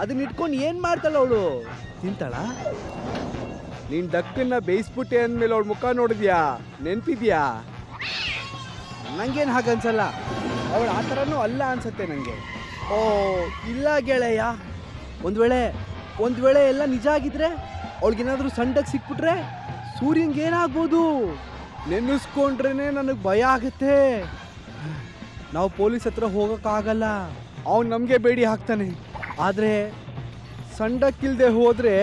ಅದನ್ನ ಇಟ್ಕೊಂಡು ಏನ್ ಮಾಡ್ತಾಳ ಅವಳು? ತಿಂತಾಳ? ನೀನ್ ಡಕ್ಕನ್ನ ಬೇಯಿಸ್ಬಿಟ್ಟೆ ಅಂದ್ಮೇಲೆ ಅವಳ ಮುಖ ನೋಡಿದ್ಯಾ? ನೆನ್ಪಿದ್ಯಾ? ನಂಗೇನು ಹಾಗನ್ಸಲ್ಲ. ಅವಳು ಆ ಥರನೂ ಅಲ್ಲ ಅನ್ಸತ್ತೆ ನನಗೆ. ಓ ಇಲ್ಲ ಗೆಳೆಯ, ಒಂದು ವೇಳೆ ಎಲ್ಲ ನಿಜ ಆಗಿದ್ರೆ, ಅವಳಿಗೇನಾದ್ರೂ ಸಂಡಕ್ಕೆ ಸಿಕ್ಬಿಟ್ರೆ ಸೂರ್ಯಂಗೆ ಏನಾಗ್ಬೋದು? ನೆನೆಸ್ಕೊಂಡ್ರೇನೆ ನನಗೆ ಭಯ ಆಗುತ್ತೆ. ನಾವು ಪೊಲೀಸ್ ಹತ್ರ ಹೋಗೋಕ್ಕಾಗಲ್ಲ, ಅವನು ನಮಗೆ ಬೇಡಿ ಹಾಕ್ತಾನೆ. ಆದರೆ ಸಂಡಕ್ಕಿಲ್ದೆ ಹೋದ್ರೆ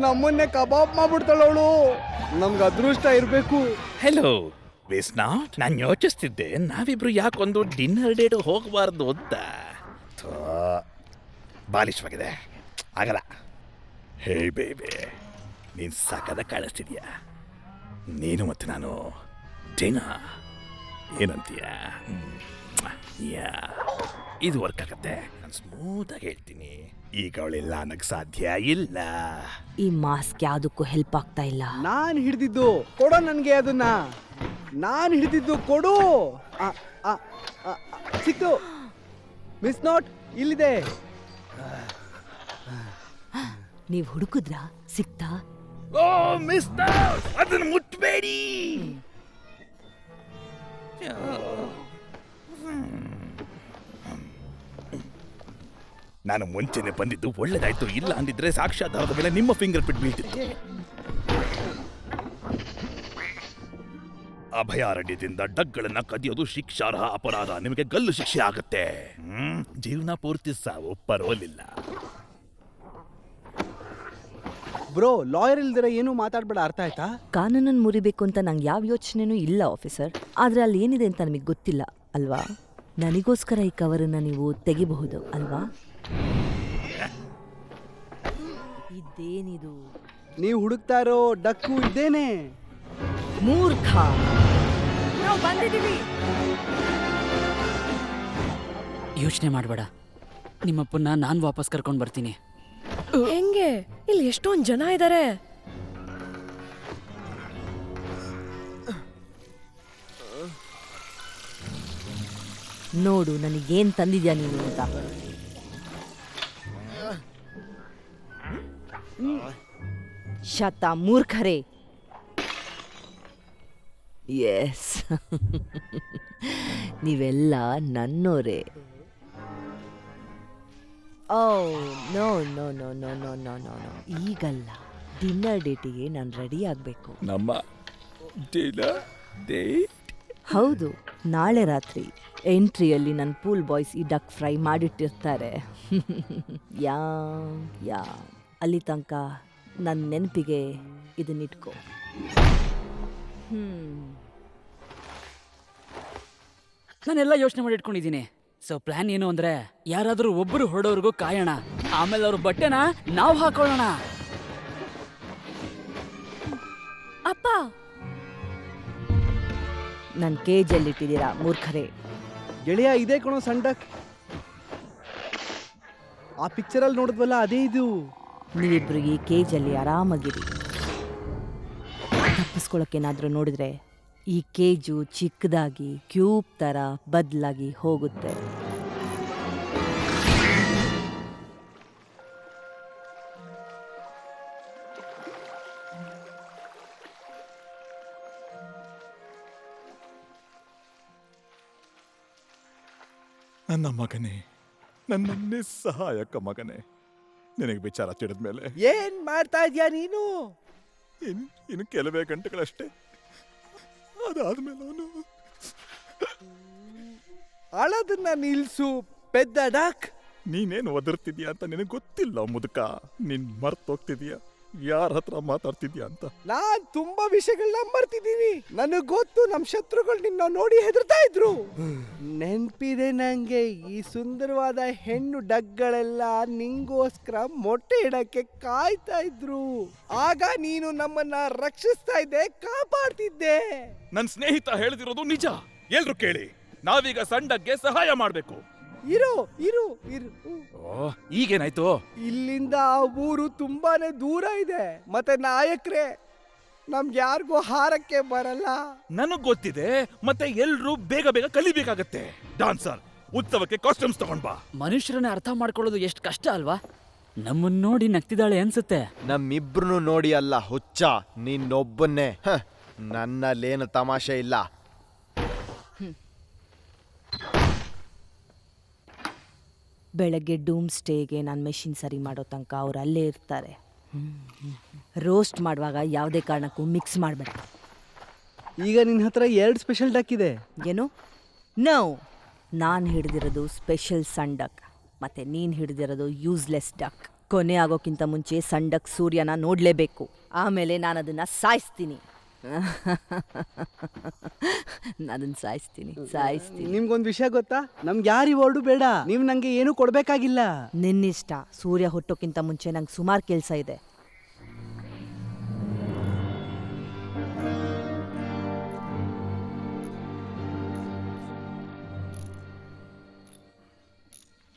ನಮ್ಮನ್ನೇ ಕಬಾಬ್ ಮಾಡ್ಬಿಡ್ತಾಳ ಅವಳು. ನಮ್ಗೆ ಅದೃಷ್ಟ ಇರಬೇಕು. ಹೆಲೋ ವೇಸ್ನಾಥ್, ನಾನು ಯೋಚಿಸ್ತಿದ್ದೆ ನಾವಿಬ್ರು ಯಾಕೊಂದು ಡಿನ್ನರ್ ಡೇಟ್ ಹೋಗಬಾರ್ದು ಅಂತ. ಬಾಲಿಶವಾಗಿದೆ, ಆಗಲ್ಲ. ಹೇ ಬೇಬೆ, ನೀನು ಸಾಕಾದ ಕಾಣಿಸ್ತಿದ್ಯಾ. ನೀನು ಮತ್ತೆ ನಾನು ಡೇನಾ ಏನಂತೀಯ? ಯಾ, ಇದು ವರ್ಕ್ ಆಗತ್ತೆ. ನಾನು ಸ್ಮೂತಾಗಿ ಹೇಳ್ತೀನಿ. ಈಗ ಅವಳೆಲ್ಲ ನನಗೆ ಸಾಧ್ಯ ಇಲ್ಲ. ಈ ಮಾಸ್ಕ್ ಯಾವ್ದಕ್ಕೂ ಹೆಲ್ಪ್ ಆಗ್ತಾ ಇಲ್ಲ. ನಾನು ಹಿಡಿದಿದ್ದು ಕೊಡೋ ನನಗೆ, ಅದನ್ನ ನಾನು ಹಿಡಿದಿದ್ದು ಕೊಡು. ಸಿಕ್ತು. ಮಿಸ್ ನಾಟ್ ಇಲ್ಲಿದೆ. ನೀವ್ ಹುಡುಕುದ್ರಾ? ಸಿಕ್ತಾ? ಓ ಮಿಸ್ಟರ್, ಅದನ್ನು ಮುಟ್ಬೇಡಿ. ನಾನು ಮುಂಚೆನೆ ಬಂದಿದ್ದು ಒಳ್ಳೇದಾಯ್ತು, ಇಲ್ಲ ಅಂದಿದ್ರೆ ಸಾಕ್ಷ್ಯಾಧಾರದ ಮೇಲೆ ನಿಮ್ಮ ಫಿಂಗರ್ ಪ್ರಿಂಟ್ ಬೀಳ್ತಿತ್ತು. ಅಭಯಾರಣ್ಯದಿಂದ ಡಗ್ಗಳನ್ನ ಕದಿಯೋದು ಶಿಕ್ಷಾರ್ಹ ಅಪರಾಧ. ನಿಮಗೆ ಗಲ್ಲು ಶಿಕ್ಷೆ ಆಗುತ್ತೆ. ಜೀವನ ಪೂರ್ತಿ ಸಾವು ಪರೋಲಿಲ್ಲ. ಬ್ರೋ, ಲಾಯರ್ ಇಲ್ದಿರ ಏನು ಮಾತಾಡ್ಬೇಡ, ಅರ್ಥ ಆಯ್ತಾ? ಕಾನೂನನ್ನು ಮುರಿಬೇಕು ಅಂತ ನಂಗೆ ಯಾವ ಯೋಚನೆನೂ ಇಲ್ಲ ಆಫೀಸರ್. ಆದ್ರೆ ಅಲ್ಲಿ ಏನಿದೆ ಅಂತ ನಮಗೆ ಗೊತ್ತಿಲ್ಲ ಅಲ್ವಾ? ನನಗೋಸ್ಕರ ಈ ಕವರನ್ನ ನೀವು ತೆಗಿಬಹುದು ಅಲ್ವಾ? ಇದೇನಿದು? ನೀವು ಹುಡುಕ್ತಾ ಇರೋ ಡಕ್ಕು ಇದ್ದೇನೆ. ಮೂರ್ಖ, ನಾವು ಬಂದಿದ್ದೀವಿ. ಯೋಚನೆ ಮಾಡಬೇಡ, ನಿಮ್ಮಪ್ಪನ್ನ ನಾನು ವಾಪಸ್ ಕರ್ಕೊಂಡು ಬರ್ತೀನಿ. ಹೆಂಗೆ? ಇಲ್ಲಿ ಎಷ್ಟೊಂದ್ ಜನ ಇದ್ದಾರೆ. ನೋಡು ನನಗೇನ್ ತಂದಿದ್ಯಾ ನೀನು ಅಂತ. ಶತ ಮೂರ್ಖರೇ. ಎಸ್, ನೀವೆಲ್ಲ ನನ್ನೋರೇ. Oh no no no no no no no no, ಈಗಲ್ಲ. ಡಿನ್ನರ್ ಡೇಟಿಗೆ ನಾನು ರೆಡಿ ಆಗಬೇಕು. ನಮ್ಮ ಡಿನ್ನರ್ ಡೇಟ್? ಹೌದು, ನಾಳೆ ರಾತ್ರಿ ಎಂಟ್ರಿಯಲ್ಲಿ ನನ್ನ ಪೂಲ್ ಬಾಯ್ಸ್ ಈ ಡಕ್ ಫ್ರೈ ಮಾಡಿಟ್ಟಿರ್ತಾರೆ. ಯಾ ಯಾ ಅಲ್ಲಿ ತನಕ ನನ್ನ ನೆನಪಿಗೆ ಇದನ್ನಿಟ್ಕೋ. ನಾನೆಲ್ಲ ಯೋಚನೆ ಮಾಡಿ ಇಟ್ಕೊಂಡಿದ್ದೀನಿ. ಸೊ ಪ್ಲಾನ್ ಏನು ಅಂದ್ರೆ, ಯಾರಾದ್ರೂ ಒಬ್ಬರು ಹೊರಡೋರ್ಗೂ ಕಾಯೋಣ, ಆಮೇಲೆ ಅವ್ರ ಬಟ್ಟೆನ ನಾವು ಹಾಕೊಳ್ಳೋಣ. ಅಪ್ಪ, ನನ್ನ ಕೇಜಲ್ಲಿಟ್ಟಿದ್ದೀರಾ ಮೂರ್ಖರೇ. ಗೆಳೆಯ, ಇದೇ ಕಣೋ ಸಣ್ಣ ಡಕ್. ಆ ಪಿಕ್ಚರಲ್ಲಿ ನೋಡಿದ್ವಲ್ಲ, ಅದೇ ಇದು. ನೀವಿಬ್ರು ಈ ಕೇಜಲ್ಲಿ ಆರಾಮಾಗಿರಿ. ತಪ್ಪಿಸ್ಕೊಳಕ್ಕೇನಾದ್ರೂ ನೋಡಿದ್ರೆ ಈ ಕೇಜು ಚಿಕ್ಕದಾಗಿ ಕ್ಯೂಬ್ ಥರ ಬದಲಾಗಿ ಹೋಗುತ್ತೆ. ನನ್ನ ಮಗನೇ, ನನ್ನ ನಿಸ್ಸಹಾಯಕ ಮಗನೇ, ನಿನಗೆ ವಿಚಾರ ತಿಳಿದ್ಮೇಲೆ ಏನ್ ಮಾಡ್ತಾ ಇದ್ಯಾ ನೀನು? ಇನ್ನು ಕೆಲವೇ ಗಂಟೆಗಳಷ್ಟೇ, ಅದಾದ್ಮೇಲೆ ಅವನು ಅಳದನ್ನ ನಿಲ್ಸು ಪೆದ್ದ ಡಕ್. ನೀನೇನು ಒದರ್ತಿದ್ಯಾ ಅಂತ ನಿನಗೆ ಗೊತ್ತಿಲ್ಲ ಮುದುಕ. ನೀನ್ ಮರ್ತೋಗ್ತಿದ್ಯಾ ಯಾರ ಹತ್ರ ಮಾತಾಡ್ತಿದ್ಯಾ ಅಂತ. ನಾನ್ ತುಂಬಾ ವಿಷಯಗಳನ್ನ ಮರ್ತಿದ್ದೀನಿ. ನನಗ್ ಗೊತ್ತು, ನಮ್ ಶತ್ರುಗಳು ನಿನ್ನ ನೋಡಿ ಹೆದರ್ತಾ ಇದ್ರು. ನೆನ್ಪಿದೆ ನಂಗೆ, ಈ ಸುಂದರವಾದ ಹೆಣ್ಣು ಡಗ್ಗಳೆಲ್ಲ ನಿಂಗೋಸ್ಕರ ಮೊಟ್ಟೆ ಇಡಕ್ಕೆ ಕಾಯ್ತಾ ಇದ್ರು. ಆಗ ನೀನು ನಮ್ಮನ್ನ ರಕ್ಷಿಸ್ತಾ ಇದ್ದೆ, ಕಾಪಾಡ್ತಿದ್ದೆ. ನನ್ ಸ್ನೇಹಿತ ಹೇಳ್ತಿರೋದು ನಿಜ. ಎಲ್ರು ಕೇಳಿ, ನಾವೀಗ ಸಣ್ಣಗೆ ಸಹಾಯ ಮಾಡ್ಬೇಕು. ಇರು ಇರು ಇರು. ಈಗೇನಾಯ್ತು? ಇಲ್ಲಿಂದ ಆ ಊರು ತುಂಬಾನೇ ದೂರ ಇದೆ. ಮತ್ತೆ ನಾಯಕ್ರೆ, ನಮ್ಗೆ ಯಾರಿಗೂ ಹಾರಕ್ಕೆ ಬರಲ್ಲ. ನನಗ್ ಗೊತ್ತಿದೆ, ಮತ್ತೆ ಎಲ್ರು ಬೇಗ ಬೇಗ ಕಲಿಬೇಕಾಗತ್ತೆ. ಡಾನ್ಸರ್, ಉತ್ಸವಕ್ಕೆ ಕಾಸ್ಟ್ಯೂಮ್ಸ್ ತಗೊಂಡ್ ಬಾ. ಮನುಷ್ಯರನ್ನ ಅರ್ಥ ಮಾಡ್ಕೊಳ್ಳೋದು ಎಷ್ಟು ಕಷ್ಟ ಅಲ್ವಾ? ನಮ್ಮನ್ನ ನೋಡಿ ನಗ್ತಿದ್ದಾಳೆ ಅನ್ಸುತ್ತೆ. ನಮ್ಮಿಬ್ರು ನೋಡಿ ಅಲ್ಲ ಹುಚ್ಚ, ನಿನ್ನೊಬ್ಬನ್ನೇ. ನನ್ನಲ್ಲೇನು ತಮಾಷೆ ಇಲ್ಲ. ಬೆಳಗ್ಗೆ ಡೂಮ್ ಸ್ಟೇಗೆ ನಾನು ಮೆಷಿನ್ ಸರಿ ಮಾಡೋ ತನಕ ಅವ್ರು ಅಲ್ಲೇ ಇರ್ತಾರೆ. ರೋಸ್ಟ್ ಮಾಡುವಾಗ ಯಾವುದೇ ಕಾರಣಕ್ಕೂ ಮಿಕ್ಸ್ ಮಾಡಬೇಡ. ಈಗ ನಿನ್ನ ಹತ್ರ 2 ಸ್ಪೆಷಲ್ ಡಕ್ ಇದೆ. ಏನು? ನೋ, ನಾನು ಹಿಡಿದಿರೋದು ಸ್ಪೆಷಲ್ ಸಣ್ಣ ಡಕ್, ಮತ್ತು ನೀನು ಹಿಡಿದಿರೋದು ಯೂಸ್ಲೆಸ್ ಡಕ್. ಕೊನೆ ಆಗೋಕ್ಕಿಂತ ಮುಂಚೆ ಸಣ್ಣ ಡಕ್ ಸೂರ್ಯನ ನೋಡಲೇಬೇಕು. ಆಮೇಲೆ ನಾನು ಅದನ್ನು ಸಾಯಿಸ್ತೀನಿ. ಅದನ್ನು ಸಾಯಿಸ್ತೀನಿ. ನಿಮ್ಗೊಂದು ವಿಷಯ ಗೊತ್ತಾ? ನಮ್ಗೆ ಯಾರು ರಿವಾರ್ಡು ಬೇಡ, ನೀವು ನಂಗೆ ಏನು ಕೊಡ್ಬೇಕಾಗಿಲ್ಲ. ನಿನ್ನಿಷ್ಟ. ಸೂರ್ಯ ಹುಟ್ಟೋಕ್ಕಿಂತ ಮುಂಚೆ ನಂಗೆ ಸುಮಾರು ಕೆಲಸ ಇದೆ.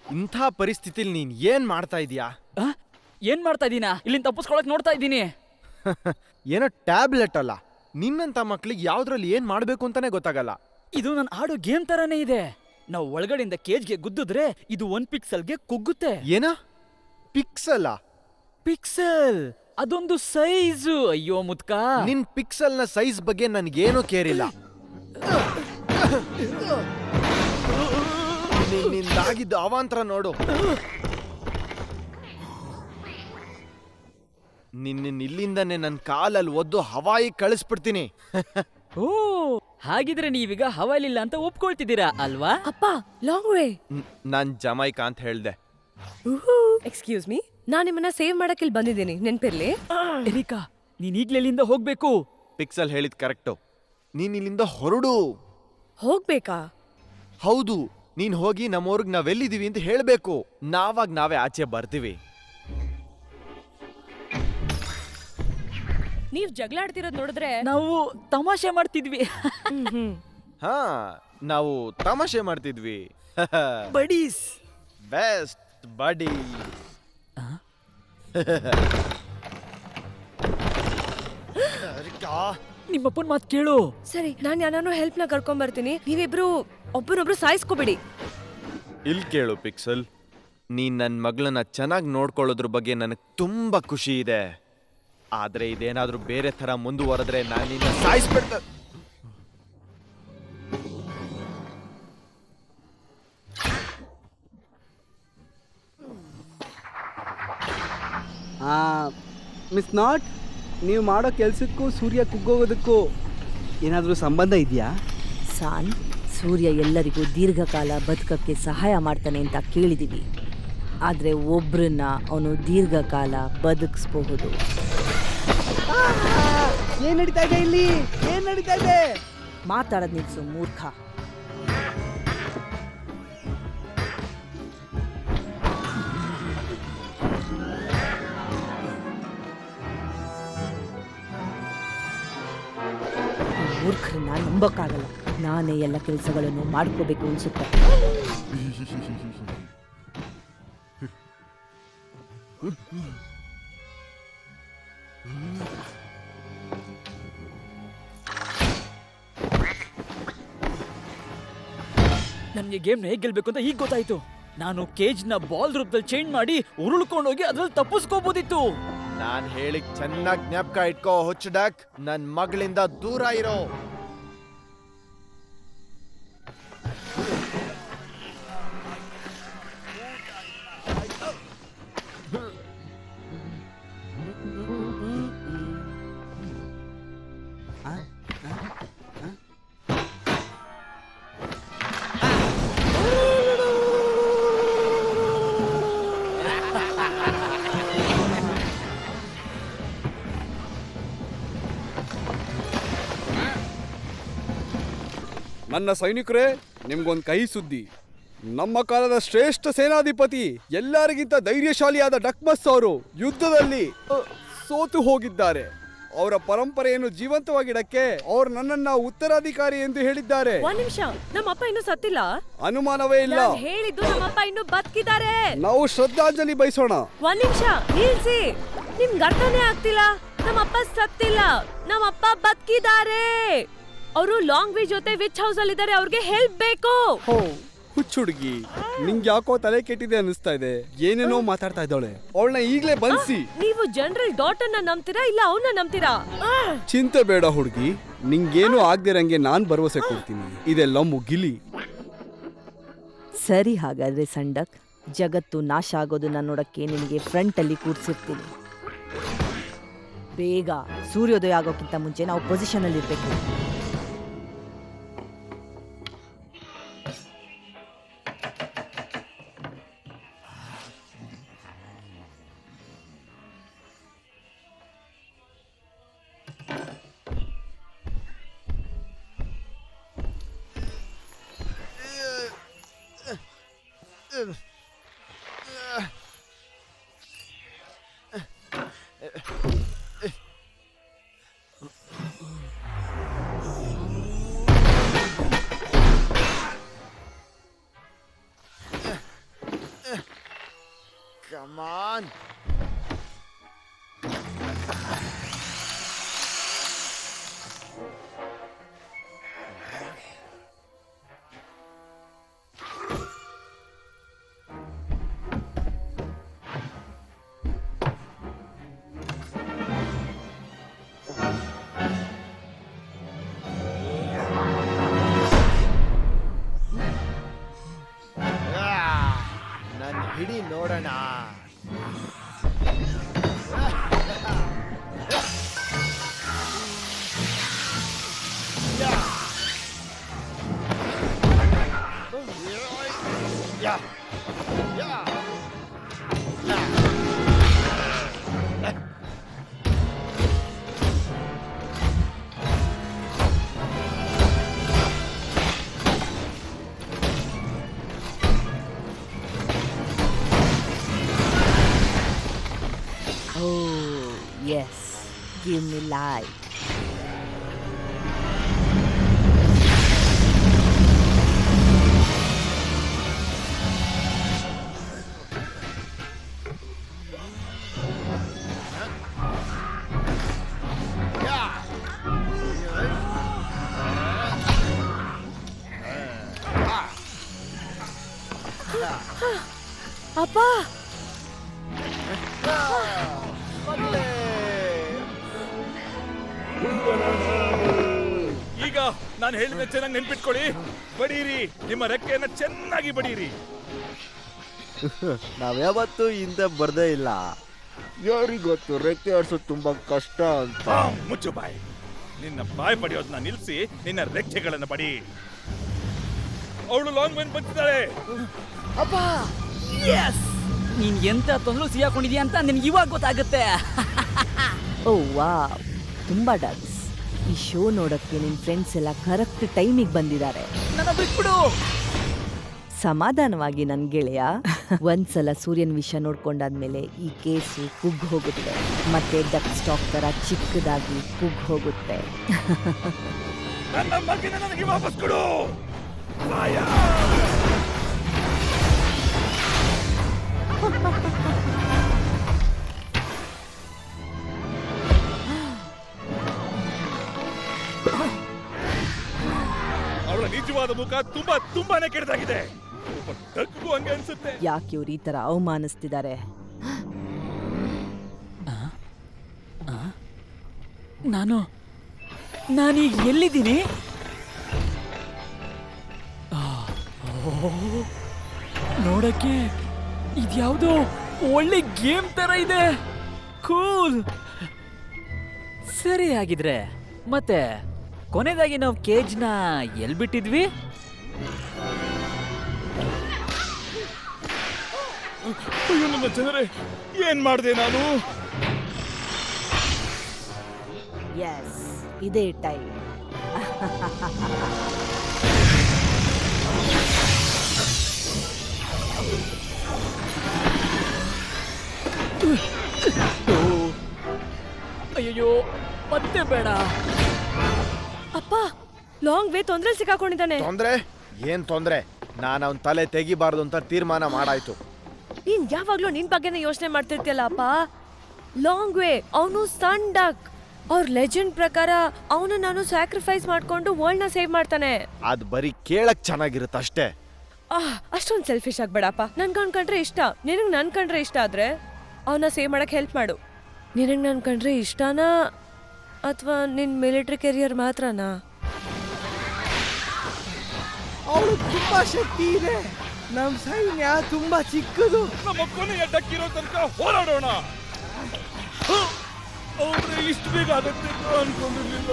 ಇಂಥ ಪರಿಸ್ಥಿತಿಲಿ ನೀನ್ ಏನ್ ಮಾಡ್ತಾ ಇದೀಯಾ? ಏನ್ ಮಾಡ್ತಾ ಇದೀನಾ? ಇಲ್ಲಿಂದ ತಪ್ಪಿಸ್ಕೊಳಕ್ ನೋಡ್ತಾ ಇದ್ದೀನಿ. ಏನೋ ಟ್ಯಾಬ್ಲೆಟ್ ಅಲ್ಲ. ನಿನ್ನಂತ ಮಕ್ಳಿಗೆ ಯಾವ್ದ್ರಲ್ಲಿ ಏನ್ ಮಾಡ್ಬೇಕು ಅಂತಾನೆ ಗೊತ್ತಾಗಲ್ಲ. ಇದು ನಾನು ಆಡೋ ಗೇಮ್ ತರಾನೇ ಇದೆ. ನಾವು ಒಳಗಡೆಯಿಂದ ಕೇಜ್ಗೆ ಗುದ್ದಿದ್ರೆ ಇದು 1 ಪಿಕ್ಸೆಲ್ಗೆ ಕುಗ್ಗುತ್ತೆ. ಏನ ಪಿಕ್ಸೆಲ್? ಪಿಕ್ಸೆಲ್ ಅದೊಂದು ಸೈಜು. ಅಯ್ಯೋ ಮುದ್ಕ, ನಿನ್ ಪಿಕ್ಸೆಲ್ ನ ಸೈಜ್ ಬಗ್ಗೆ ನನ್ಗೇನು ಕೇರಿಲ್ಲ. ನಿನ್ನಿಂದಾಗಿದ್ದು ಅವಾಂತರ ನೋಡು. ನಿನ್ನ ಇಲ್ಲಿಂದನೇ ನನ್ನ ಕಾಲಲ್ಲಿ ಒದ್ದು ಹವಾಯಿ ಕಳಿಸ್ಬಿಡ್ತೀನಿ. ಓ ಹಾಗಿದ್ರೆ ನೀವೀಗ ಹವಾಲಿಲ್ಲ ಅಂತ ಒಪ್ಕೊಳ್ತಿದ್ದೀರಾ ಅಲ್ವಾ? ಅಪ್ಪ ಲಾಂಗ್ ವೇ. ನಾನ್ ಜಮೈಕಾ ಅಂತ ಹೇಳ್ದೆ. ಎಕ್ಸ್ಕ್ಯೂಸ್ ಮೀ, ನಾನ್ ನಿಮ್ಮನ್ನ ಸೇವ್ ಮಾಡಕ್ ಇಲ್ಲಿ ಬಂದಿದ್ದೀನಿ, ನೆನ್ಪಿರ್ಲಿ. ಎರಿಕಾ, ನೀನ್ ಈಗ್ಲೇ ಇಲ್ಲಿಂದ ಹೋಗ್ಬೇಕು. ಪಿಕ್ಸಲ್ ಹೇಳಿದ್ ಕರೆಕ್ಟು. ನೀನ್ ಇಲ್ಲಿಂದ ಹೊರಡು. ಹೋಗ್ಬೇಕಾ? ಹೌದು, ನೀನ್ ಹೋಗಿ ನಮ್ಮವ್ರಿಗೆ ನಾವೆಲ್ಲಿದೀವಿ ಅಂತ ಹೇಳ್ಬೇಕು. ನಾವೇ ಆಚೆ ಬರ್ತೀವಿ. ನೀವ್ ಜಗಳ ಆಡ್ತಿರೋದ್ ನೋಡಿದ್ರೆ ನಾವು ತಮಾಷೆ ಮಾಡ್ತಿದ್ವಿ. ಹಾ, ನಾವು ತಮಾಷೆ ಮಾಡ್ತಿದ್ವಿ. ಬಡೀಸ್. ಬೆಸ್ಟ್ ಬಡಿ. ನಿಮ್ಮಪ್ಪನ್ ಮಾತ್ ಕೇಳು. ಸರಿ, ನಾನ್ ಯಾರನ್ನೋ ಹೆಲ್ಪ್ ನ ಕರ್ಕೊಂಡ್ ಬರ್ತೀನಿ. ನೀವಿಬ್ರು ಒಬ್ಬರೊಬ್ರು ಸಾಯಿಸ್ಕೋಬಿಡಿ. ಇಲ್ ಕೇಳು ಪಿಕ್ಸಲ್, ನೀನ್ ನನ್ ಮಗಳನ್ನ ಚೆನ್ನಾಗಿ ನೋಡ್ಕೊಳ್ಳೋದ್ರ ಬಗ್ಗೆ ನನಗ್ ತುಂಬಾ ಖುಷಿ ಇದೆ. ಆದ್ರೆ ಇದೇನಾದ್ರೂ ಬೇರೆ ತರ ಮುಂದುವರೆದ್ರೆ ನಾನು ನಿನ್ನ ಸಾಯಿಸ್ಬಿಡ್ತ. ಮಿಸ್ ನಾಟ್, ನೀವು ಮಾಡೋ ಕೆಲ್ಸಕ್ಕೂ ಸೂರ್ಯ ಕುಗ್ಗೋಗೋದಕ್ಕೂ ಏನಾದರೂ ಸಂಬಂಧ ಇದೆಯಾ? ಸಾನ್, ಸೂರ್ಯ ಎಲ್ಲರಿಗೂ ದೀರ್ಘಕಾಲ ಬದುಕಕ್ಕೆ ಸಹಾಯ ಮಾಡ್ತಾನೆ ಅಂತ ಕೇಳಿದೀವಿ. ಆದ್ರೆ ಒಬ್ರನ್ನ ಅವನು ದೀರ್ಘಕಾಲ ಬದುಕಿಸ್ಬಹುದು. ಏನ್ ನಡೀತಾ ಇದೆ ಇಲ್ಲಿ? ಏನ್ ನಡೀತಾ ಇದೆ? ಮಾತಾಡೋದ್ ನಿಲ್ಸು ಮೂರ್ಖ. ಮೂರ್ಖರನ್ನ ನಂಬಕ್ಕಾಗಲ್ಲ. ನಾನೇ ಎಲ್ಲ ಕೆಲಸಗಳನ್ನು ಮಾಡ್ಕೋಬೇಕು ಅನ್ಸುತ್ತೆ. ನಮ್ಗೆ ಗೇಮ್ನ ಹೇಗ್ ಗೆಲ್ಬೇಕು ಅಂತ ಈಗ ಗೊತ್ತಾಯ್ತು. ನಾನು ಕೇಜ್ನ ಬಾಲ್ ರೂಪದಲ್ಲಿ ಚೇಂಜ್ ಮಾಡಿ ಉರುಳ್ಕೊಂಡೋಗಿ ಅದ್ರಲ್ಲಿ ತಪ್ಪಿಸ್ಕೋಬೋದಿತ್ತು. ನಾನ್ ಹೇಳಿಕ್ ಚೆನ್ನಾಗಿ ಜ್ಞಾಪಕ ಇಟ್ಕೋ ಹುಚ್ಚಡಕ್. ನನ್ ಮಗಳಿಂದ ದೂರ ಇರೋ. ನನ್ನ ಸೈನಿಕರೇ, ನಿಮ್ಗೊಂದು ಕಹಿ ಸುದ್ದಿ. ನಮ್ಮ ಕಾಲದ ಶ್ರೇಷ್ಠ ಸೇನಾಧಿಪತಿ, ಎಲ್ಲರಿಗಿಂತ ಧೈರ್ಯಶಾಲಿಯಾದ ಡಕ್ಮಸ್ ಅವರು ಯುದ್ಧದಲ್ಲಿ ಸೋತು ಹೋಗಿದ್ದಾರೆ. ಅವರ ಪರಂಪರೆಯನ್ನು ಜೀವಂತವಾಗಿಡಕ್ಕೆ ಅವರು ನನ್ನನ್ನ ಉತ್ತರಾಧಿಕಾರಿ ಎಂದು ಹೇಳಿದ್ದಾರೆ. ಒಂದ್ ನಿಮಿಷ, ನಮ್ಮಪ್ಪ ಇನ್ನೂ ಸತ್ತಿಲ್ಲ. ಅನುಮಾನವೇ ಇಲ್ಲ. ನಾನ್ ಹೇಳಿದ್ದು ನಮ್ಮಪ್ಪ ಇನ್ನೂ ಬದುಕಿದ್ದಾರೆ. ನಾವು ಶ್ರದ್ಧಾಂಜಲಿ ಬಯಸೋಣ. ಒಂದ್ ನಿಮಿಷ ನಿಲ್ಸಿ, ನಿಮ್ಗೆ ಅರ್ಥನೇ ಆಗ್ತಿಲ್ಲ. ನಮ್ಮಪ್ಪ ಸತ್ತಿಲ್ಲ, ನಮ್ಮಪ್ಪ ಬದುಕಿದ್ದಾರೆ. ಅವರು ಲಾಂಗ್ ವೇ ಜೊತೆ ವಿಚ್ ಹೌಸ್ ಅಲ್ಲಿ ಇದ್ದಾರೆ. ಅವ್ರಿಗೆ ಹೆಲ್ಪ್ ಬೇಕು. ಹುಚ್ಚುಡುಗಿ, ನಿಂಗೆ ಯಾಕೋ ತಲೆ ಕೆಟ್ಟಿದೆ ಅನಿಸ್ತಾ ಇದೆ. ಏನೇನೋ ಮಾತಾಡ್ತಾ ಇದ್ದಾಳೆ. ಅವಳನ್ನ ಈಗ್ಲೇ ಬಂಧಿಸಿ. ನೀವು ಜನರಲ್ ಡಾಟರ್ನ ನಂಬ್ತೀರಾ ಇಲ್ಲ ಅವನ್ನ ನಂಬ್ತೀರಾ? ಚಿಂತೆ ಬೇಡ ಹುಡುಗಿ, ನಿಂಗೇನು ಆಗ್ದಿರಂಗೆ ನಾನ್ ಭರವಸೆ ಕೊಡ್ತೀನಿ. ಇದೆಲ್ಲ ಮುಗಿಲಿ. ಸರಿ, ಹಾಗಾದ್ರೆ ಸಂಡಕ್, ಜಗತ್ತು ನಾಶ ಆಗೋದನ್ನ ನೋಡಕ್ಕೆ ನಿನಗೆ ಫ್ರಂಟ್ ಅಲ್ಲಿ ಕೂರ್ಸಿರ್ತೀನಿ. ಬೇಗ ಸೂರ್ಯೋದಯ ಆಗೋಕ್ಕಿಂತ ಮುಂಚೆ ನಾವು ಪೊಸಿಷನ್ ಅಲ್ಲಿ ಇರ್ಬೇಕು. Come on. ಹಿಡಿ ನೋಡೋಣ. Oh, yes. Give me light. ಅಪ್ಪ ಈಗ ನಾನು ಹೇಳಿದ ಚೆನ್ನಾಗಿ ನೆನ್ಪಿಟ್ಕೊಳ್ಳಿ. ಬಡೀರಿ, ನಿಮ್ಮ ರೆಕ್ಕೆಯನ್ನ ಚೆನ್ನಾಗಿ ಬಡೀರಿ. ನಾವ್ಯಾವತ್ತೂ ಹಿಂದೆ ಬರ್ದೇ ಇಲ್ಲ. ಯಾರಿಗೊತ್ತು ರೆಕ್ಕೆ ಆಡ್ಸೋದು ತುಂಬಾ ಕಷ್ಟ ಅಂತ. ಮುಚ್ಚು ಬಾಯ್. ನಿನ್ನ ಬಾಯ್ ಪಡೆಯೋದನ್ನ ನಿಲ್ಸಿ ನಿನ್ನ ರೆಕ್ಕೆಗಳನ್ನ ಬಡಿ. ಅವಳು ಲಾಂಗ್ ವೇನ್ ಬಂದಿದ್ದಾಳೆ. ಅಪ್ಪ ಎಸ್ ನೀನ್ ಎಂತ ತೊಂದ್ರು ಸಿಗಾಕೊಂಡಿದ್ಯಾ ಅಂತ ನಿನ್ಗೆ ಇವಾಗ ಗೊತ್ತಾಗುತ್ತೆ. ಓ ವಾವ್, ತುಂಬಾ ಡಕ್ಸ್. ಈ ಶೋ ನೋಡಕ್ಕೆ ನಿನ್ ಫ್ರೆಂಡ್ಸ್ ಎಲ್ಲ ಕರೆಕ್ಟ್ ಟೈಮಿಗೆ ಬಂದಿದ್ದಾರೆ. ನನ್ನ ಬಿಟ್ಬಿಡು. ಸಮಾಧಾನವಾಗಿ ನನ್ ಗೆಳೆಯ. ಒಂದ್ಸಲ ಸೂರ್ಯನ ವಿಷಯ ನೋಡ್ಕೊಂಡಾದ್ಮೇಲೆ ಈ ಕೇಸು ಕುಗ್ಗ್ ಹೋಗುತ್ತೆ, ಮತ್ತೆ ಡಕ್ ಸ್ಟಾಕ್ ತರ ಚಿಕ್ಕದಾಗಿ ಕುಗ್ಗ್ ಹೋಗುತ್ತೆ. ನನ್ನ ಮಗನ ನನಗೆ ವಾಪಸ್ ಕೊಡು. ಅವಳ ನಿಜವಾದ ಮುಖ ತುಂಬಾನೇ ಕೆಟ್ಟದಾಗಿದೆ. ಡಕ್ಗೂ ಹಂಗೆ ಅನ್ಸುತ್ತೆ. ಯಾಕೆ ಇವ್ರು ಈ ತರ ಅವಮಾನಿಸ್ತಿದ್ದಾರೆ? ನಾನೀಗ ಎಲ್ಲಿದ್ದೀನಿ? ನೋಡಕ್ಕೆ ಇದ್ಯಾವುದೋ ಒಳ್ಳೆ ಗೇಮ್ ತರ ಇದೆ. ಕೂಲ್. ಸರಿ ಆಗಿದ್ರೆ ಮತ್ತೆ ಕೊನೆದಾಗಿ ನಾವು ಕೇಜ್ನ ಎಲ್ಲಿ ಬಿಟ್ಟಿದ್ವಿ? ಅಯ್ಯೋ ನನ್ನ ಜನರೇ, ಏನ್ ಮಾಡಿದೆ ನಾನು? ಎಸ್, ಇದೇ ಟೈಮ್. ಅಯ್ಯೋ ಮತ್ತೆ ಬೇಡ. ಅಪ್ಪ ಲಾಂಗ್ ವೇ ತೊಂದ್ರೆ ಸಿಕ್ಕಾಕೊಂಡಿದ್ದಾನೆ. ಏನ್ ತೊಂದ್ರೆ? ನಾನು ಅವನ ತಲೆ ತೆಗಿಬಾರ್ದು ಅಂತ ತೀರ್ಮಾನ ಮಾಡಾಯ್ತು. ನೀನ್ ಯಾವಾಗ್ಲೂ ನಿನ್ ಬಗ್ಗೆನೇ ಯೋಚನೆ ಮಾಡ್ತಿರ್ತೀಯಲ್ಲ ಅಪ್ಪ. ಲಾಂಗ್ ವೇ ಅವನು ಸನ್ ಡಕ್. ಅವ್ರ ಲೆಜೆಂಡ್ ಪ್ರಕಾರ ಅವನು ನಾನು ಸ್ಯಾಕ್ರಿಫೈಸ್ ಮಾಡ್ಕೊಂಡು ವರ್ಲ್ಡ್ ನ ಸೇವ್ ಮಾಡ್ತಾನೆ. ಅದು ಬರೀ ಕೇಳಕ್ ಚೆನ್ನಾಗಿರುತ್ತೆ ಅಷ್ಟೇ. ಅಷ್ಟೊಂದು ಸೆಲ್ಫಿಶ್ ಆಗ್ಬೇಡಪ್ಪ. ನನ್ಗೆ ಅವ್ನ್ ಕಂಡ್ರೆ ಇಷ್ಟ. ನಿನಗ್ ನನ್ ಕಂಡ್ರೆ ಇಷ್ಟ ಆದ್ರೆ ಅವನ್ನ ಸೇವ್ ಮಾಡಕ್ ಹೆಲ್ಪ್ ಮಾಡು. ನಿನಗ್ ನನ್ ಕಂಡ್ರೆ ಇಷ್ಟನಾ ಅಥವಾ ನಿನ್ ಮಿಲಿಟರಿ ಕೆರಿಯರ್ ಮಾತ್ರನಾ? ಅವಳು ತುಂಬಾ ಶಕ್ತಿ ಇದೆ. ನಮ್ ಸೈನ್ಯ ತುಂಬಾ ಚಿಕ್ಕದು. ನಮ್ಮ ಕೊನೆಯ ಡಕ್ಕಿರೋ ತನಕ ಹೋರಾಡೋಣ. ಅವ್ರೆ ಇಷ್ಟು ಬೇಗ ಆಗತ್ತೆ ಅನ್ಕೊಂಡಿರ್ಲಿಲ್ಲ.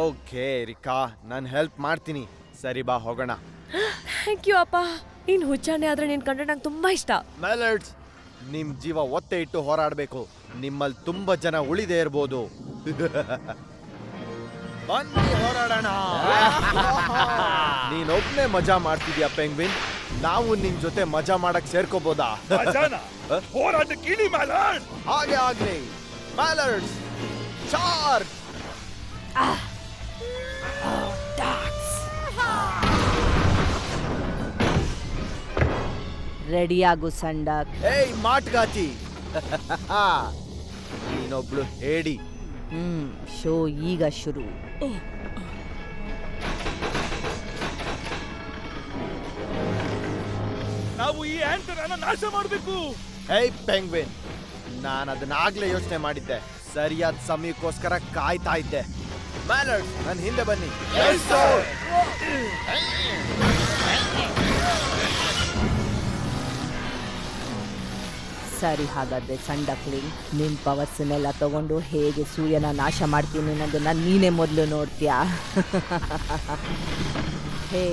ಓಕೆ ರಿಕಾ, ನಾನು ಹೆಲ್ಪ್ ಮಾಡ್ತೀನಿ. ಸರಿ ಬಾ ಹೋಗೋಣ. ಥ್ಯಾಂಕ್ ಯು ಅಪ್ಪ. ನೀನ್ ಹುಚ್ಚಾನೆ ಆದ್ರೆ ನಿನ್ ಕಂಡ್ರೆ ನಂಗೆ ತುಂಬಾ ಇಷ್ಟ. ಮೆಲರ್ಡ್ಸ್, ನಿಮ್ ಜೀವ ಒತ್ತೆ ಇಟ್ಟು ಹೋರಾಡಬೇಕು. ನಿಮ್ಮಲ್ಲಿ ತುಂಬಾ ಜನ ಉಳಿದೇ ಇರ್ಬೋದು. ಬನ್ನಿ ಹೋರಾಡೋಣ. ನೀನೊಬ್ನೇ ಮಜಾ ಮಾಡ್ತಿದ್ಯಾ ಪೆಂಗ್ವಿನ್? ನಾವು ನಿನ್ ಜೊತೆ ಮಜಾ ಮಾಡಕ್ ಸೇರ್ಕೋಬೋದಾ? ಹೋರಾಟಕ್ಕೆ ಇಳಿ ಮ್ಯಾಲರ್ಡ್. ಹಾಗೆ ಆಗ್ಲಿ. ಮ್ಯಾಲರ್ಡ್ಸ್ ಚಾರ್ಜ್. ರೆಡಿಯಾಗು ಸಂಡಕ್. ಏಯ್ ಮಾಟ್ಗಾತಿ, ನೀನೊಬ್ಳು ಹೇಳಿ. ಶೋ ಈಗ ಶುರು. ನಾವು ಈ ಆಂಟನನ್ನ ನಾಶ ಮಾಡಬೇಕು. ಹೇಯ್ ಪೆಂಗ್ವಿನ್, ನಾನು ಅದನ್ನಾಗ್ಲೇ ಯೋಚನೆ ಮಾಡಿದ್ದೆ. ಸರಿಯಾದ ಸಮಯಕ್ಕೋಸ್ಕರ ಕಾಯ್ತಾ ಇದ್ದೆ. ಮ್ಯಾಲರ್ಡ್ಸ್, ನನ್ನ ಹಿಂದೆ ಬನ್ನಿ. ಸರಿ, ಹಾಗಾದ್ರೆ ಸಂಡಕ್ಲಿಂಗ್, ನಿನ್ ಪವರ್ಸ್ನೆಲ್ಲ ತಗೊಂಡು ಹೇಗೆ ಸೂರ್ಯನ ನಾಶ ಮಾಡ್ತೀನಿ ಅನ್ನೋದನ್ನ ನೀನೇ ಮೊದಲು ನೋಡ್ತೀಯಾ? ಹೇ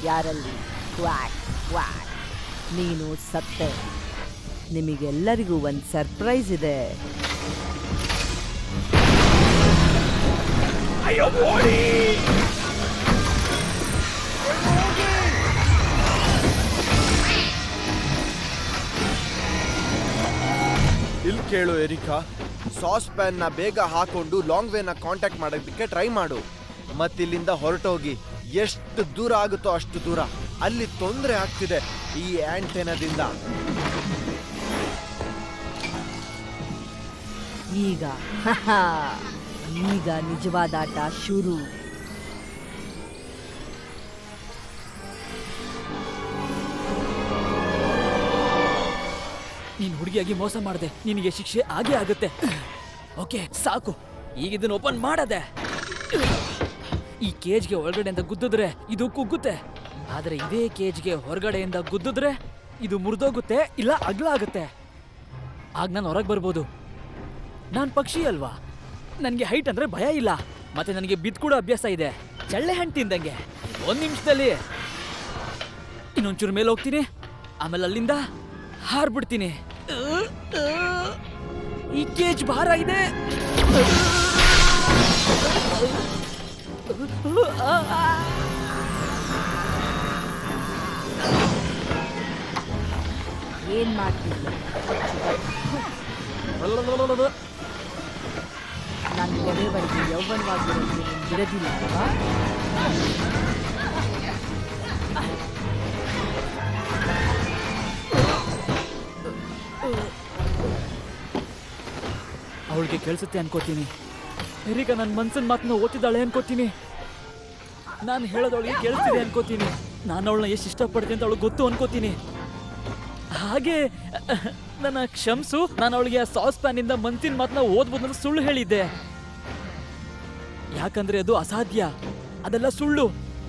ಯಾರಲ್ಲಿ ಕ್ವಾಕ್. ಸ್ಕ್ವಾಡ್. ನೀನು ಸತ್ತೆ. ನಿಮಗೆಲ್ಲರಿಗೂ ಒಂದು ಸರ್ಪ್ರೈಸ್ ಇದೆ. ಇಲ್ಲಿ ಕೇಳು ಎರಿಕಾ, ಸಾಸ್ ಪ್ಯಾನ್ನ ಬೇಗ ಹಾಕೊಂಡು ಲಾಂಗ್ ವೇನ ಕಾಂಟ್ಯಾಕ್ಟ್ ಮಾಡೋದಕ್ಕೆ ಟ್ರೈ ಮಾಡು. ಮತ್ತಿಲ್ಲಿಂದ ಹೊರಟೋಗಿ ಎಷ್ಟು ದೂರ ಆಗುತ್ತೋ ಅಷ್ಟು ದೂರ. ಅಲ್ಲಿ ತೊಂದರೆ ಆಗ್ತಿದೆ ಈ ಆಂಟೆನಾದಿಂದ. ಈಗ ನಿಜವಾದ ಆಟ ಶುರು. ನೀನ್ ಹುಡುಗಿಯಾಗಿ ಮೋಸ ಮಾಡಿದೆ, ನಿನಗೆ ಶಿಕ್ಷೆ ಆಗೇ ಆಗುತ್ತೆ. ಓಕೆ ಸಾಕು, ಈಗ ಇದನ್ನ ಓಪನ್ ಮಾಡದೆ. ಈ ಕೇಜ್ಗೆ ಒಳಗಡೆಯಿಂದ ಗುದ್ದಿದ್ರೆ ಇದು ಕುಗ್ಗುತ್ತೆ, ಆದ್ರೆ ಇದೇ ಕೇಜ್ಗೆ ಹೊರಗಡೆಯಿಂದ ಗುದ್ದಿದ್ರೆ ಇದು ಮುರಿದೋಗುತ್ತೆ, ಇಲ್ಲ ಅಗ್ಲ ಆಗುತ್ತೆ. ಆಗ ನಾನು ಹೊರಗೆ ಬರ್ಬೋದು. ನಾನು ಪಕ್ಷಿ ಅಲ್ವಾ, ನನಗೆ ಹೈಟ್ ಅಂದ್ರೆ ಭಯ ಇಲ್ಲ. ಮತ್ತೆ ನನಗೆ ಬಿದ್ದು ಕೂಡ ಅಭ್ಯಾಸ ಇದೆ, ಚಳ್ಳೆ ಹಣ್ಣು ತಿಂದಂಗೆ. 1 ನಿಮಿಷದಲ್ಲಿ ಇನ್ನೊಂಚೂರು ಮೇಲೆ ಹೋಗ್ತೀನಿ, ಆಮೇಲೆ ಅಲ್ಲಿಂದ ಹಾರ್ಬಿಡ್ತೀನಿ. ಈ ಕೇಜ್ ಭಾರ ಇದೆ. ಏನ್ ಮಾಡ್ತಿದ್ದೆ? ನಾನು ಕೊನೆವರೆಗೆ ಯೌವನವಾಗಿರೋದು ಬಿಡದಿಲ್ಲ ಅಲ್ವಾ? ಅವಳಿಗೆ ಕೇಳಿಸುತ್ತೆ ಅನ್ಕೋತೀನಿ. ಎರಿಕಾ ನನ್ನ ಮನ್ಸಿನ ಮಾತನ್ನ ಓದ್ತಿದ್ದಾಳೆ ಅನ್ಕೋತೀನಿ. ನಾನು ಹೇಳೋದವಳಿಗೆ ಕೇಳಿಸ್ತಿದೆ ಅನ್ಕೋತೀನಿ. ನಾನು ಅವಳನ್ನ ಎಷ್ಟು ಇಷ್ಟಪಡ್ತೀನಿ ಅಂತ ಅವಳಿಗೆ ಗೊತ್ತು ಅನ್ಕೋತೀನಿ. ಹಾಗೆ ನನ್ನ ಕ್ಷಮಿಸು, ನಾನು ಅವಳಿಗೆ ಆ ಸಾಸ್ ಪ್ಯಾನಿಂದ ಮನ್ಸಿನ ಮಾತನ್ನ ಓದ್ಬೋದು ಅಂತ ಸುಳ್ಳು ಹೇಳಿದ್ದೆ. ಯಾಕಂದ್ರೆ ಅದು ಅಸಾಧ್ಯ, ಅದೆಲ್ಲ ಸುಳ್ಳು.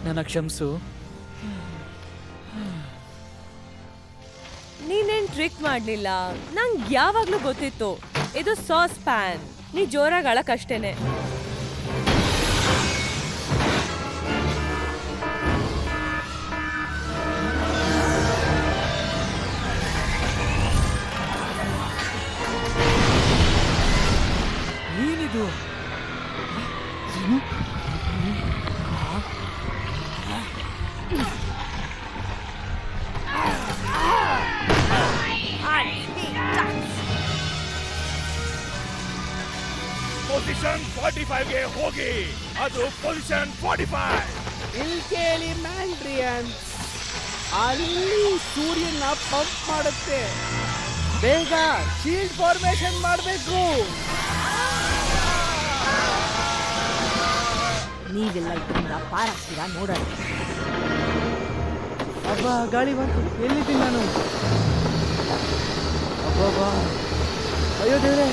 ನನ್ನ ಕ್ಷಮಿಸು. ನೀನೇನ್ ಟ್ರಿಕ್ ಮಾಡ್ಲಿಲ್ಲ, ನಂಗೆ ಯಾವಾಗ್ಲೂ ಗೊತ್ತಿತ್ತು ಇದು ಸಾಸ್ ಪ್ಯಾನ್. ನೀ ಜೋರಾಗಿ ಅಳಕಷ್ಟೇನೆ. ಏನಿದು? ಪೊಸಿಷನ್ 45ಗೆ ಹೋಗಿ. ಅದು ಪೊಸಿಷನ್ 45. ಇಲ್ಲಿ ಕೇಳಿ ಮ್ಯಾಂಡ್ರಿಯನ್, ಅಲ್ಲಿ ಸೂರ್ಯನ ಪಂಪ್ ಮಾಡುತ್ತೆ. ಬೇಗ ಶೀಲ್ಡ್ ಫಾರ್ಮೇಶನ್ ಮಾಡಬೇಕು. ನೀವೆಲ್ಲ ಇದರಿಂದ ಪಾರಾಗ್ತೀರಾ ನೋಡೋಣ. ಅಬ್ಬಾ ಗಾಳಿ ಬಂತು, ಎಲ್ಲಿದ್ದೀನಿ ನಾನು? ಅಬ್ಬಾ, ಅಯ್ಯೋ ದೇವ್ರೆ.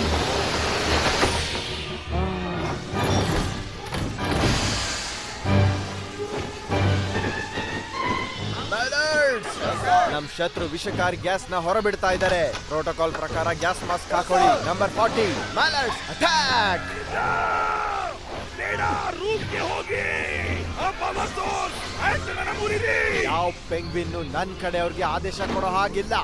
ನಮ್ ಶತ್ರು ವಿಷಕಾರಿ ಗ್ಯಾಸ್ ನ ಹೊರಬಿಡ್ತಾ ಇದ್ದಾರೆ. ಪ್ರೋಟೋಕಾಲ್ ಪ್ರಕಾರ ಗ್ಯಾಸ್ ಮಾಸ್ಕ್ ಹಾಕೊಳ್ಳಿ. Number 40 mallards attack. ಯಾವ ಪೆಂಗ್ವಿನ್ ನನ್ ಕಡೆಯವ್ರಿಗೆ ಆದೇಶ ಕೊಡೋ ಹಾಗಿಲ್ಲ.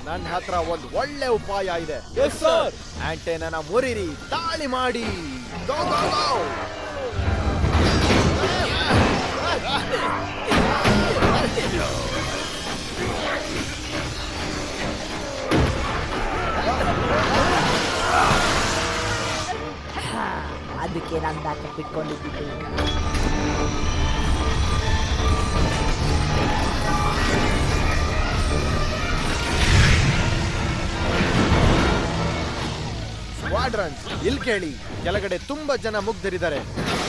ನನ್ನ ಹತ್ರ ಒಂದು ಒಳ್ಳೆ ಉಪಾಯ ಇದೆ. ಆಂಟೆನಾನ ಮುರಿರಿ, ದಾಳಿ ಮಾಡಿ. ಗೋ ಗೋ ಗೋ. ಅದಕ್ಕೆ ನಾನು ಬ್ಯಾಕಪ್ ಇಟ್ಕೊಂಡಿದ್ದೆ. ಸ್ಕ್ವಾಡ್ರನ್ಸ್, ಇಲ್ಲಿ ಕೇಳಿ. ಕೆಳಗಡೆ ತುಂಬಾ ಜನ ಮುಗ್ಧರಿದ್ದಾರೆ.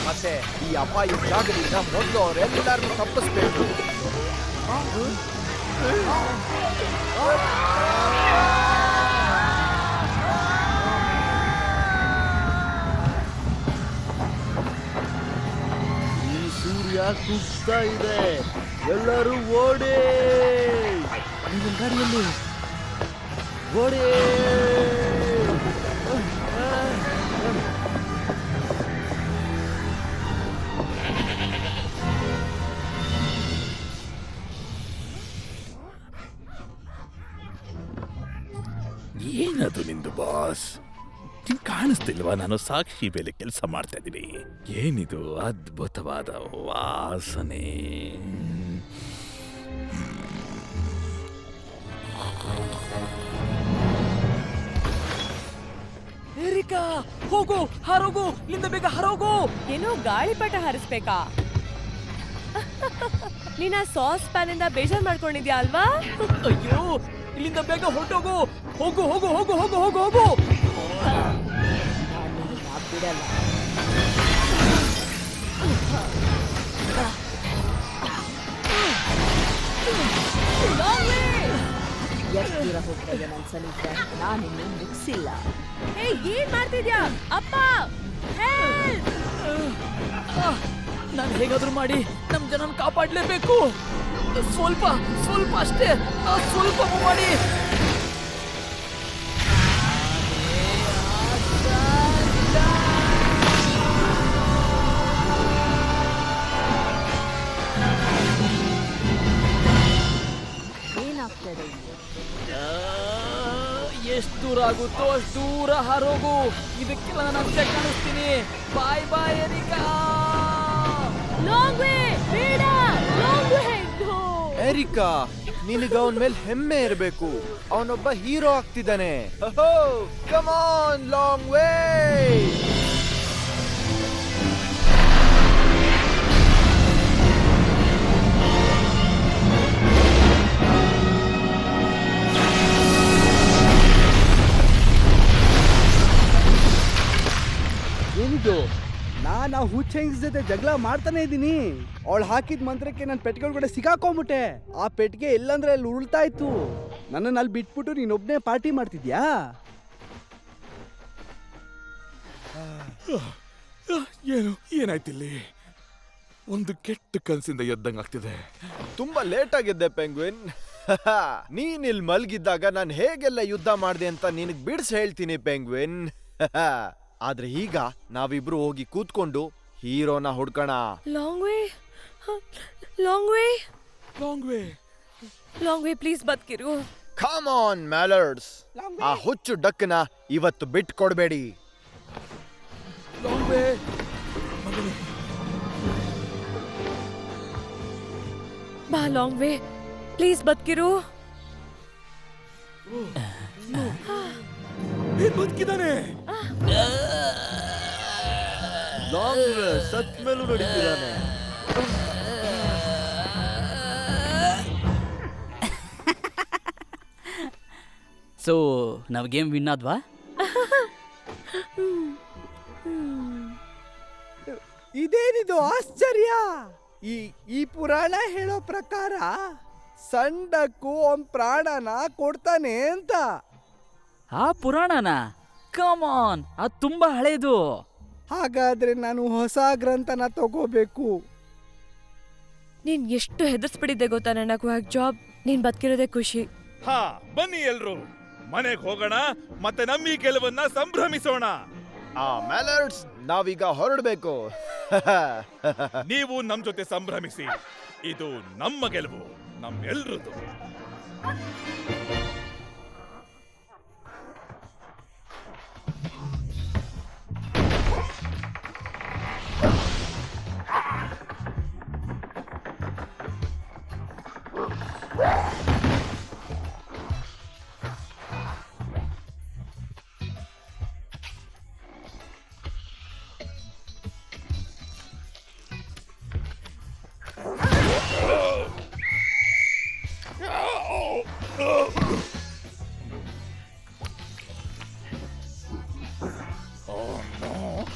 ಮತ್ತೆ ಈ ಅಪಾಯ ಜಾಗದಿಂದ ಮೊದಲು ಅವರೆಲ್ಲರನ್ನು ತಪ್ಪಿಸ್ಬೇಕು. ಈ ಸೂರ್ಯ ಕುಗ್ತಾ ಇದೆ, ಎಲ್ಲರೂ ಓಡಿ. ಗಾಡಿಯಲ್ಲಿ ಓಡಿ. ಏನದು ನಿಂದು ಬಾಸ್? ನಿಂಗೆ ಕಾಣಿಸ್ತಿಲ್ವಾ ನಾನು ಸಾಕ್ಷಿ ಮೇಲೆ ಕೆಲಸ ಮಾಡ್ತಾ ಇದ್ದೀನಿ? ಏನಿದು ಅದ್ಭುತವಾದ ವಾಸನೆ? ಏರಿಕಾ, ಹೋಗು, ಹಾರೋಗು, ಇಲ್ಲಿಂದ ಬೇಗ ಹಾರೋಗು. ಏನೋ ಗಾಳಿಪಟ ಹಾರಿಸ್ಬೇಕಾ? ನೀನ್ ಆ ಸಾಸ್ ಪ್ಯಾನ್ ಇಂದ ಬೇಜಾರ್ ಮಾಡ್ಕೊಂಡಿದ್ಯಾ ಅಲ್ವಾ? ಅಯ್ಯೋ, ಇಲ್ಲಿಂದ ಬೇಗ ಹೊರಟೋಗು. ಹೋಗು ಹೋಗು ಹೋಗು ಹೋಗು ಹೋಗು ಹೋಗು. ನಾನಿನ್ನ ಬಿಡಲ್ಲ. ಎಷ್ಟು ದೂರ ಹೋಗ್ತಾ ಇದೆ ನನ್ ಸಲೀಕೆ? ನಾನಿನ್ನು ಮುಗಿಸಿಲ್ಲ. ಏನ್ ಮಾಡ್ತಿದ್ಯಾ ಅಪ್ಪ? ನಾನು ಹೇಗಾದ್ರೂ ಮಾಡಿ ನಮ್ ಜನನ್ ಕಾಪಾಡ್ಲೇಬೇಕು. ಸ್ವಲ್ಪ ಸ್ವಲ್ಪ ಅಷ್ಟೇ, ಸ್ವಲ್ಪ ಮಾಡಿ. ಏನಾಗ್ತದೆ ಇಲ್ಲಿ? ಎಷ್ಟು ದೂರ ಆಗುತ್ತೋ ಅಷ್ಟು ದೂರ ಹಾರೋಗು. ಇದಕ್ಕೆಲ್ಲ ನಾನು ಅಂತೆ ಕಾಣಿಸ್ತೀನಿ. Bye bye Erica. Long way ಬೇಡ, ಲಾಂಗ್ ವೇ. ಎರಿಕಾ, ನಿನಗ ಅವನ ಮೇಲೆ ಹೆಮ್ಮೆ ಇರಬೇಕು. ಅವನೊಬ್ಬ ಹೀರೋ ಆಗ್ತಿದ್ದಾನೆ. Come on, long way. ಏನಿದು? ನಾನು ಆ ಹುಚ್ಚೆಂಗ್ಸ್ ಜೊತೆ ಜಗಳ ಮಾಡ್ತಾನೆ ಇದ್ದೀನಿ. ಅವಳು ಹಾಕಿದ ಮಂತ್ರಕ್ಕೆ ನನ್ನ ಪೆಟ್ಟಿಗೆ ಕೂಡ ಸಿಕ್ಕಾಕೊಂಡ್ಬಿಟ್ಟೆ. ಆ ಪೆಟ್ಟಿಗೆ ಎಲ್ಲಂದ್ರೆ ಅಲ್ಲಿ ಉರುಳ್ತಾ ಇತ್ತು. ನನ್ನನ್ನು ಅಲ್ಲಿ ಬಿಟ್ಬಿಟ್ಟು ನೀನೊಬ್ನೇ ಪಾರ್ಟಿ ಮಾಡ್ತಿದ್ಯಾ? ಏನು ಏನಾಯ್ತಿಲ್ಲಿ? ಒಂದು ಕೆಟ್ಟ ಕನಸಿಂದ ಎದ್ದಂಗಾಗ್ತಿದೆ. ತುಂಬಾ ಲೇಟ್ ಆಗಿದ್ದೆ ಪೆಂಗ್ವಿನ್. ನೀನ್ ಇಲ್ಲಿ ಮಲ್ಗಿದ್ದಾಗ ನಾನು ಹೇಗೆಲ್ಲ ಯುದ್ಧ ಮಾಡ್ದೆ ಅಂತ ನಿನಗ್ ಬಿಡ್ಸ್ ಹೇಳ್ತೀನಿ ಪೆಂಗ್ವಿನ್. ಆದ್ರೆ ಈಗ ನಾವಿಬ್ರು ಹೋಗಿ ಕೂತ್ಕೊಂಡು ಹೀರೋನ ಹುಡ್ಕೋಣ. Long way, long way, long way, long way, please ಬದುಕಿರು. ಕಮ್ ಆನ್ ಮ್ಯಾಲರ್ಡ್ಸ್, ಆ ಹುಚ್ಚು ಡಕ್ಕನ ಇವತ್ತು ಬಿಟ್ ಕೊಡ್ಬೇಡಿ. Long way. ಬಾ ಲಾಂಗ್ ವೇ, ಪ್ಲೀಸ್ ಬದುಕಿರು. ಬದುಕಿದಾನೆ. ಲಾಂಗ್ ಸತ್ ಮೇಲೂ ನಡೀತಿದ್ದಾನೆ. ಸೊ ನಾವು ಗೇಮ್ ವಿನ್ ಆದ್ವಾ? ಇದೇನಿದು ಆಶ್ಚರ್ಯ! ಈ ಪುರಾಣ ಹೇಳೋ ಪ್ರಕಾರ ಸಂಡಕ್ಕೂ ಒಂದ್ ಪ್ರಾಣನ ಕೊಡ್ತಾನೆ ಅಂತ. ಆ ಪುರಾಣನ? ಕಮ್ ಆನ್, ಅದು ತುಂಬಾ ಹಳೇದು. ಹಾಗಾದ್ರೆ ನಾನು ಹೊಸ ಗ್ರಂಥನ ತಗೋಬೇಕು. ನೀನ್ ಎಷ್ಟು ಹೆದರ್ಸ್ಬಿಟ್ಟಿದ್ದೆ ಗೊತ್ತಾ ನನ್ನ ಕ್ವಾಕ್ ಜಾಬ್. ನೀನ್ ಬದುಕಿರೋದೇ ಖುಷಿ. ಹಾ, ಬನ್ನಿ ಎಲ್ರು ಮನೆಗೆ ಹೋಗೋಣ, ಮತ್ತೆ ನಮ್ಮ ಈ ಗೆಲುವನ್ನ ಸಂಭ್ರಮಿಸೋಣ. ಮ್ಯಾಲರ್ಡ್ಸ್, ನಾವೀಗ ಹೊರಡ್ಬೇಕು. ನೀವು ನಮ್ ಜೊತೆ ಸಂಭ್ರಮಿಸಿ. ಇದು ನಮ್ಮ ಗೆಲುವು, ನಮ್ಮೆಲ್ರದು.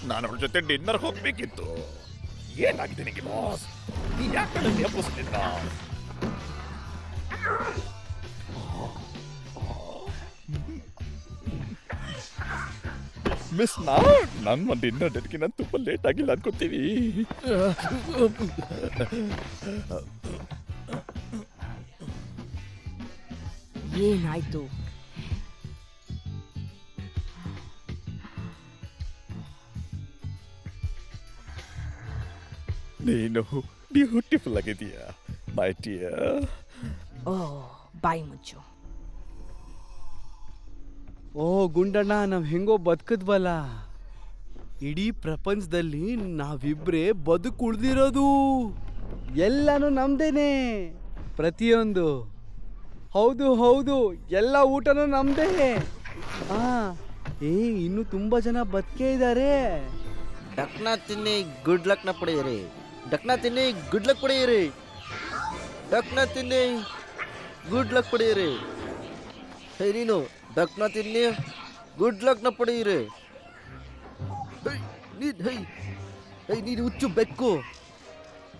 ನಾನು ಅವಳ ಜೊತೆ ಡಿನ್ನರ್ ಹೋಗ್ಬೇಕಿತ್ತು. ಏನಾಗಿದೆ ನಿಮಗೆ ಬಾಸ್? ಯಾಕೆ ಎಬ್ಬಿಸ್ತಿಲ್ಲ? ಮಿಸ್ ನನ್ನ ಡಿನ್ನರ್ ಡೇಟ್ಗೆ ನಾನು ತುಂಬಾ ಲೇಟ್ ಆಗಿಲ್ಲ ಅನ್ಕೋತೀವಿ. ಏನಾಯ್ತು? ನೀನು ಬ್ಯೂಟಿಫುಲ್ ಆಗಿದೀಯಾ ಮೈ ಡಿಯರ್. ಓ, ಬಾಯಿ ಮುಚ್ಚು. ಓ ಗುಂಡಣ್ಣ ನಾವ್ ಹೆಂಗೋ ಬದುಕದ್ವಲ್ಲ. ಇಡೀ ಪ್ರಪಂಚದಲ್ಲಿ ನಾವಿಬ್ರೇ ಬದುಕುಳಿದಿರೋದು. ಎಲ್ಲಾನು ನಮ್ದೇನೆ, ಪ್ರತಿಯೊಂದು. ಹೌದು ಹೌದು, ಎಲ್ಲ ಊಟನೂ ನಮ್ದೇ. ಹಾ, ಇನ್ನು ತುಂಬಾ ಜನ ಬದುಕೇ ಇದ್ದಾರೆ. ಡಕ್ನ ತಿನ್ನಿ ಗುಡ್ ಲಕ್ನ ಪಡೆಯಿರಿ. ಡಕ್ನ ತಿನ್ನಿ ಗುಡ್ ಲಕ್ ಪಡೆಯಿರಿ. ಡಕ್ನ ತಿನ್ನಿ ಗುಡ್ ಲಕ್ ಪಡೆಯಿರಿ. ಹೇ ನೀನು ಡಕ್ನ ತಿನ್ನಿ ಗುಡ್ ಲಕ್ನ ಪಡೆಯಿರಿ. ನೀನು ಹುಚ್ಚು ಬೆಕ್ಕು.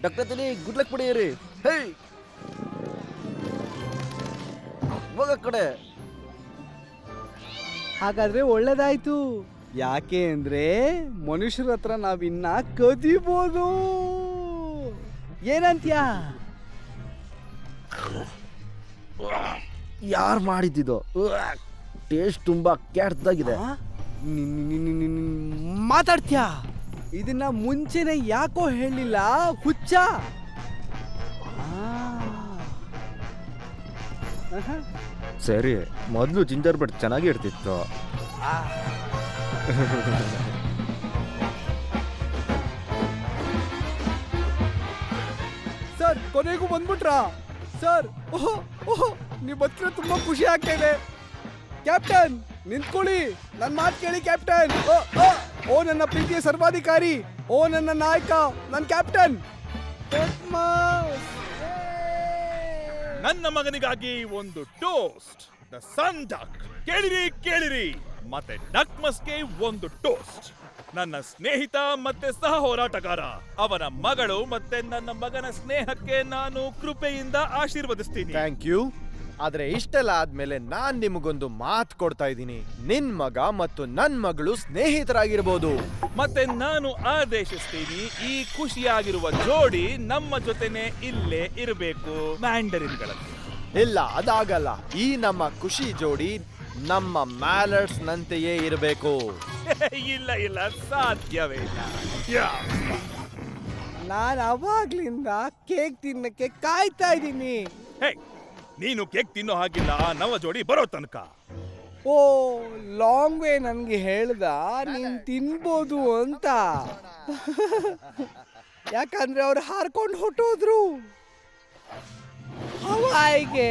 ಡಕ್ನ ತಿನ್ನಿ ಗುಡ್ ಲಕ್ ಪಡೆಯಿರಿ. ಹೇ ಹೋಗ ಕಡೆ. ಹಾಗಾದ್ರೆ ಒಳ್ಳೇದಾಯ್ತು. ಯಾಕೆ ಅಂದ್ರೆ ಮನುಷ್ಯರ ಹತ್ರ ನಾವಿನ್ನ ಕದಿಬೋದು. ಏನಂತ್ಯಾ? ಯಾರು ಮಾಡಿದ್ದಿದ್ದು? ಟೇಸ್ಟ್ ತುಂಬಾ ಕೆಟ್ಟದಾಗಿದೆ. ಮಾತಾಡ್ತ್ಯಾ? ಇದನ್ನ ಮುಂಚೆನೆ ಯಾಕೋ ಹೇಳಿಲ್ಲ ಹುಚ್ಚ? ಸರಿ, ಮೊದಲು ಜಿಂಜರ್ ಬ್ರೆಡ್ ಚೆನ್ನಾಗಿ ಇರ್ತಿತ್ತು. ಸರ್ ಕೊನೆಗೂ ಬಂದ್ಬಿಟ್ರಾ ಸರ್? ಓಹೋ ಓಹೋ, ನೀವು ಬದುಕಿರೋ ತುಂಬಾ ಖುಷಿ ಆಗ್ತಾ ಇದೆ. ಕ್ಯಾಪ್ಟನ್ ನಿಂತ್ಕೊಳ್ಳಿ, ನನ್ನ ಮಾತು ಕೇಳಿ ಕ್ಯಾಪ್ಟನ್. ಓ ನನ್ನ ಪ್ರೀತಿಯ ಸರ್ವಾಧಿಕಾರಿ, ಓ ನನ್ನ ನಾಯಕ, ನನ್ನ ಕ್ಯಾಪ್ಟನ್. ನನ್ನ ಮಗನಿಗಾಗಿ ಒಂದು ಟೋಸ್ಟ್. The sun duck. ಕೇಳಿರಿ ಕೇಳಿರಿ. ಮತ್ತೆ ಡಕ್ ಮಸ್ಗೆ ಒಂದು ಟೋಸ್ಟ್. ನನ್ನ ಸ್ನೇಹಿತ ಮತ್ತೆ ಸಹ ಹೋರಾಟಗಾರ, ಅವನ ಮಗಳು ಮತ್ತೆ ನನ್ನ ಮಗನ ಸ್ನೇಹಕ್ಕೆ ನಾನು ಕೃಪೆಯಿಂದ ಆಶೀರ್ವದಿಸ್ತೀನಿ. Thank you. ಆದ್ರೆ ಇಷ್ಟೆಲ್ಲ ಆದ್ಮೇಲೆ ನಾನ್ ನಿಮಗೊಂದು ಮಾತು ಕೊಡ್ತಾ ಇದ್ದೀನಿ. ನಿನ್ ಮಗ ಮತ್ತು ನನ್ ಮಗಳು ಸ್ನೇಹಿತರಾಗಿರ್ಬೋದು. ಮತ್ತೆ ನಾನು ಆದೇಶಿಸ್ತೀನಿ, ಈ ಖುಷಿಯಾಗಿರುವ ಜೋಡಿ ನಮ್ಮ ಜೊತೆನೆ ಇಲ್ಲೇ ಇರಬೇಕು ಮ್ಯಾಂಡರಿನ್ಗಳಲ್ಲಿ. ಇಲ್ಲ, ಅದಾಗಲ್ಲ. ಈ ನಮ್ಮ ಖುಷಿ ಜೋಡಿ ನಮ್ಮ ಮ್ಯಾಲರ್ಸ್ ನಂತೆಯೇ ಇರಬೇಕು. ಇಲ್ಲ ಇಲ್ಲ, ಸಾಧ್ಯವೇ ಇಲ್ಲ. ನಾನು ಅವಾಗ್ಲಿಂದ ಕೇಕ್ ತಿನ್ನಕ್ಕೆ ಕಾಯ್ತಾ ಇದ್ದೀನಿ. ಹೇ, ನೀನು ಕೇಕ್ ತಿನ್ನೋ ಹಾಗಿಲ್ಲ ಆ ನವ ಜೋಡಿ ಬರೋ ತನಕ. ಓ, ಲಾಂಗ್ ವೇ ನನ್ಗೆ ಹೇಳ್ದ ನೀನ್ ತಿನ್ಬೋದು ಅಂತ. ಯಾಕಂದ್ರೆ ಅವ್ರು ಹಾರ್ಕೊಂಡು ಹೊಟ್ಟೋದ್ರು ಹವಾಯಿಗೆ.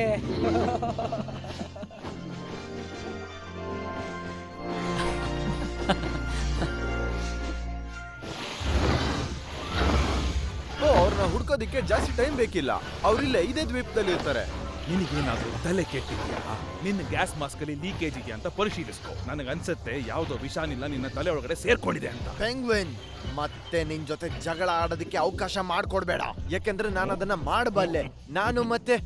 ಅವ್ರನ್ನ ಹುಡ್ಕೋದಿಕ್ಕೆ ಜಾಸ್ತಿ ಟೈಮ್ ಬೇಕಿಲ್ಲ. ಅವ್ರಿಲ್ಲ ಇದೇ ದ್ವೀಪದಲ್ಲಿ ಇರ್ತಾರೆ. ನಿನಗೇನಾದ್ರೂ ತಲೆ ಕೆಟ್ಟಿದ್ಯಾ? ನಿನ್ನ ಗ್ಯಾಸ್ ಮಾಸ್ಕ್ ಅಲ್ಲಿ ಲೀಕೇಜ್ ಇದೆಯಾ ಅಂತ ಪರಿಶೀಲಿಸ್ಕೊ. ನನಗನ್ಸತ್ತೆ ಯಾವುದೋ ವಿಷಾನಿಲ್ಲ ನಿನ್ನ ತಲೆ ಒಳಗಡೆ ಸೇರ್ಕೊಂಡಿದೆ ಅಂತ. ಪೆಂಗ್ವಿನ್, ಮತ್ತೆ ನಿನ್ ಜೊತೆ ಜಗಳ ಆಡೋದಕ್ಕೆ ಅವಕಾಶ ಮಾಡ್ಕೊಡ್ಬೇಡ. ಯಾಕಂದ್ರೆ ನಾನು ಅದನ್ನ ಮಾಡಬಲ್ಲೆ. ನಾನು ಮತ್ತೆ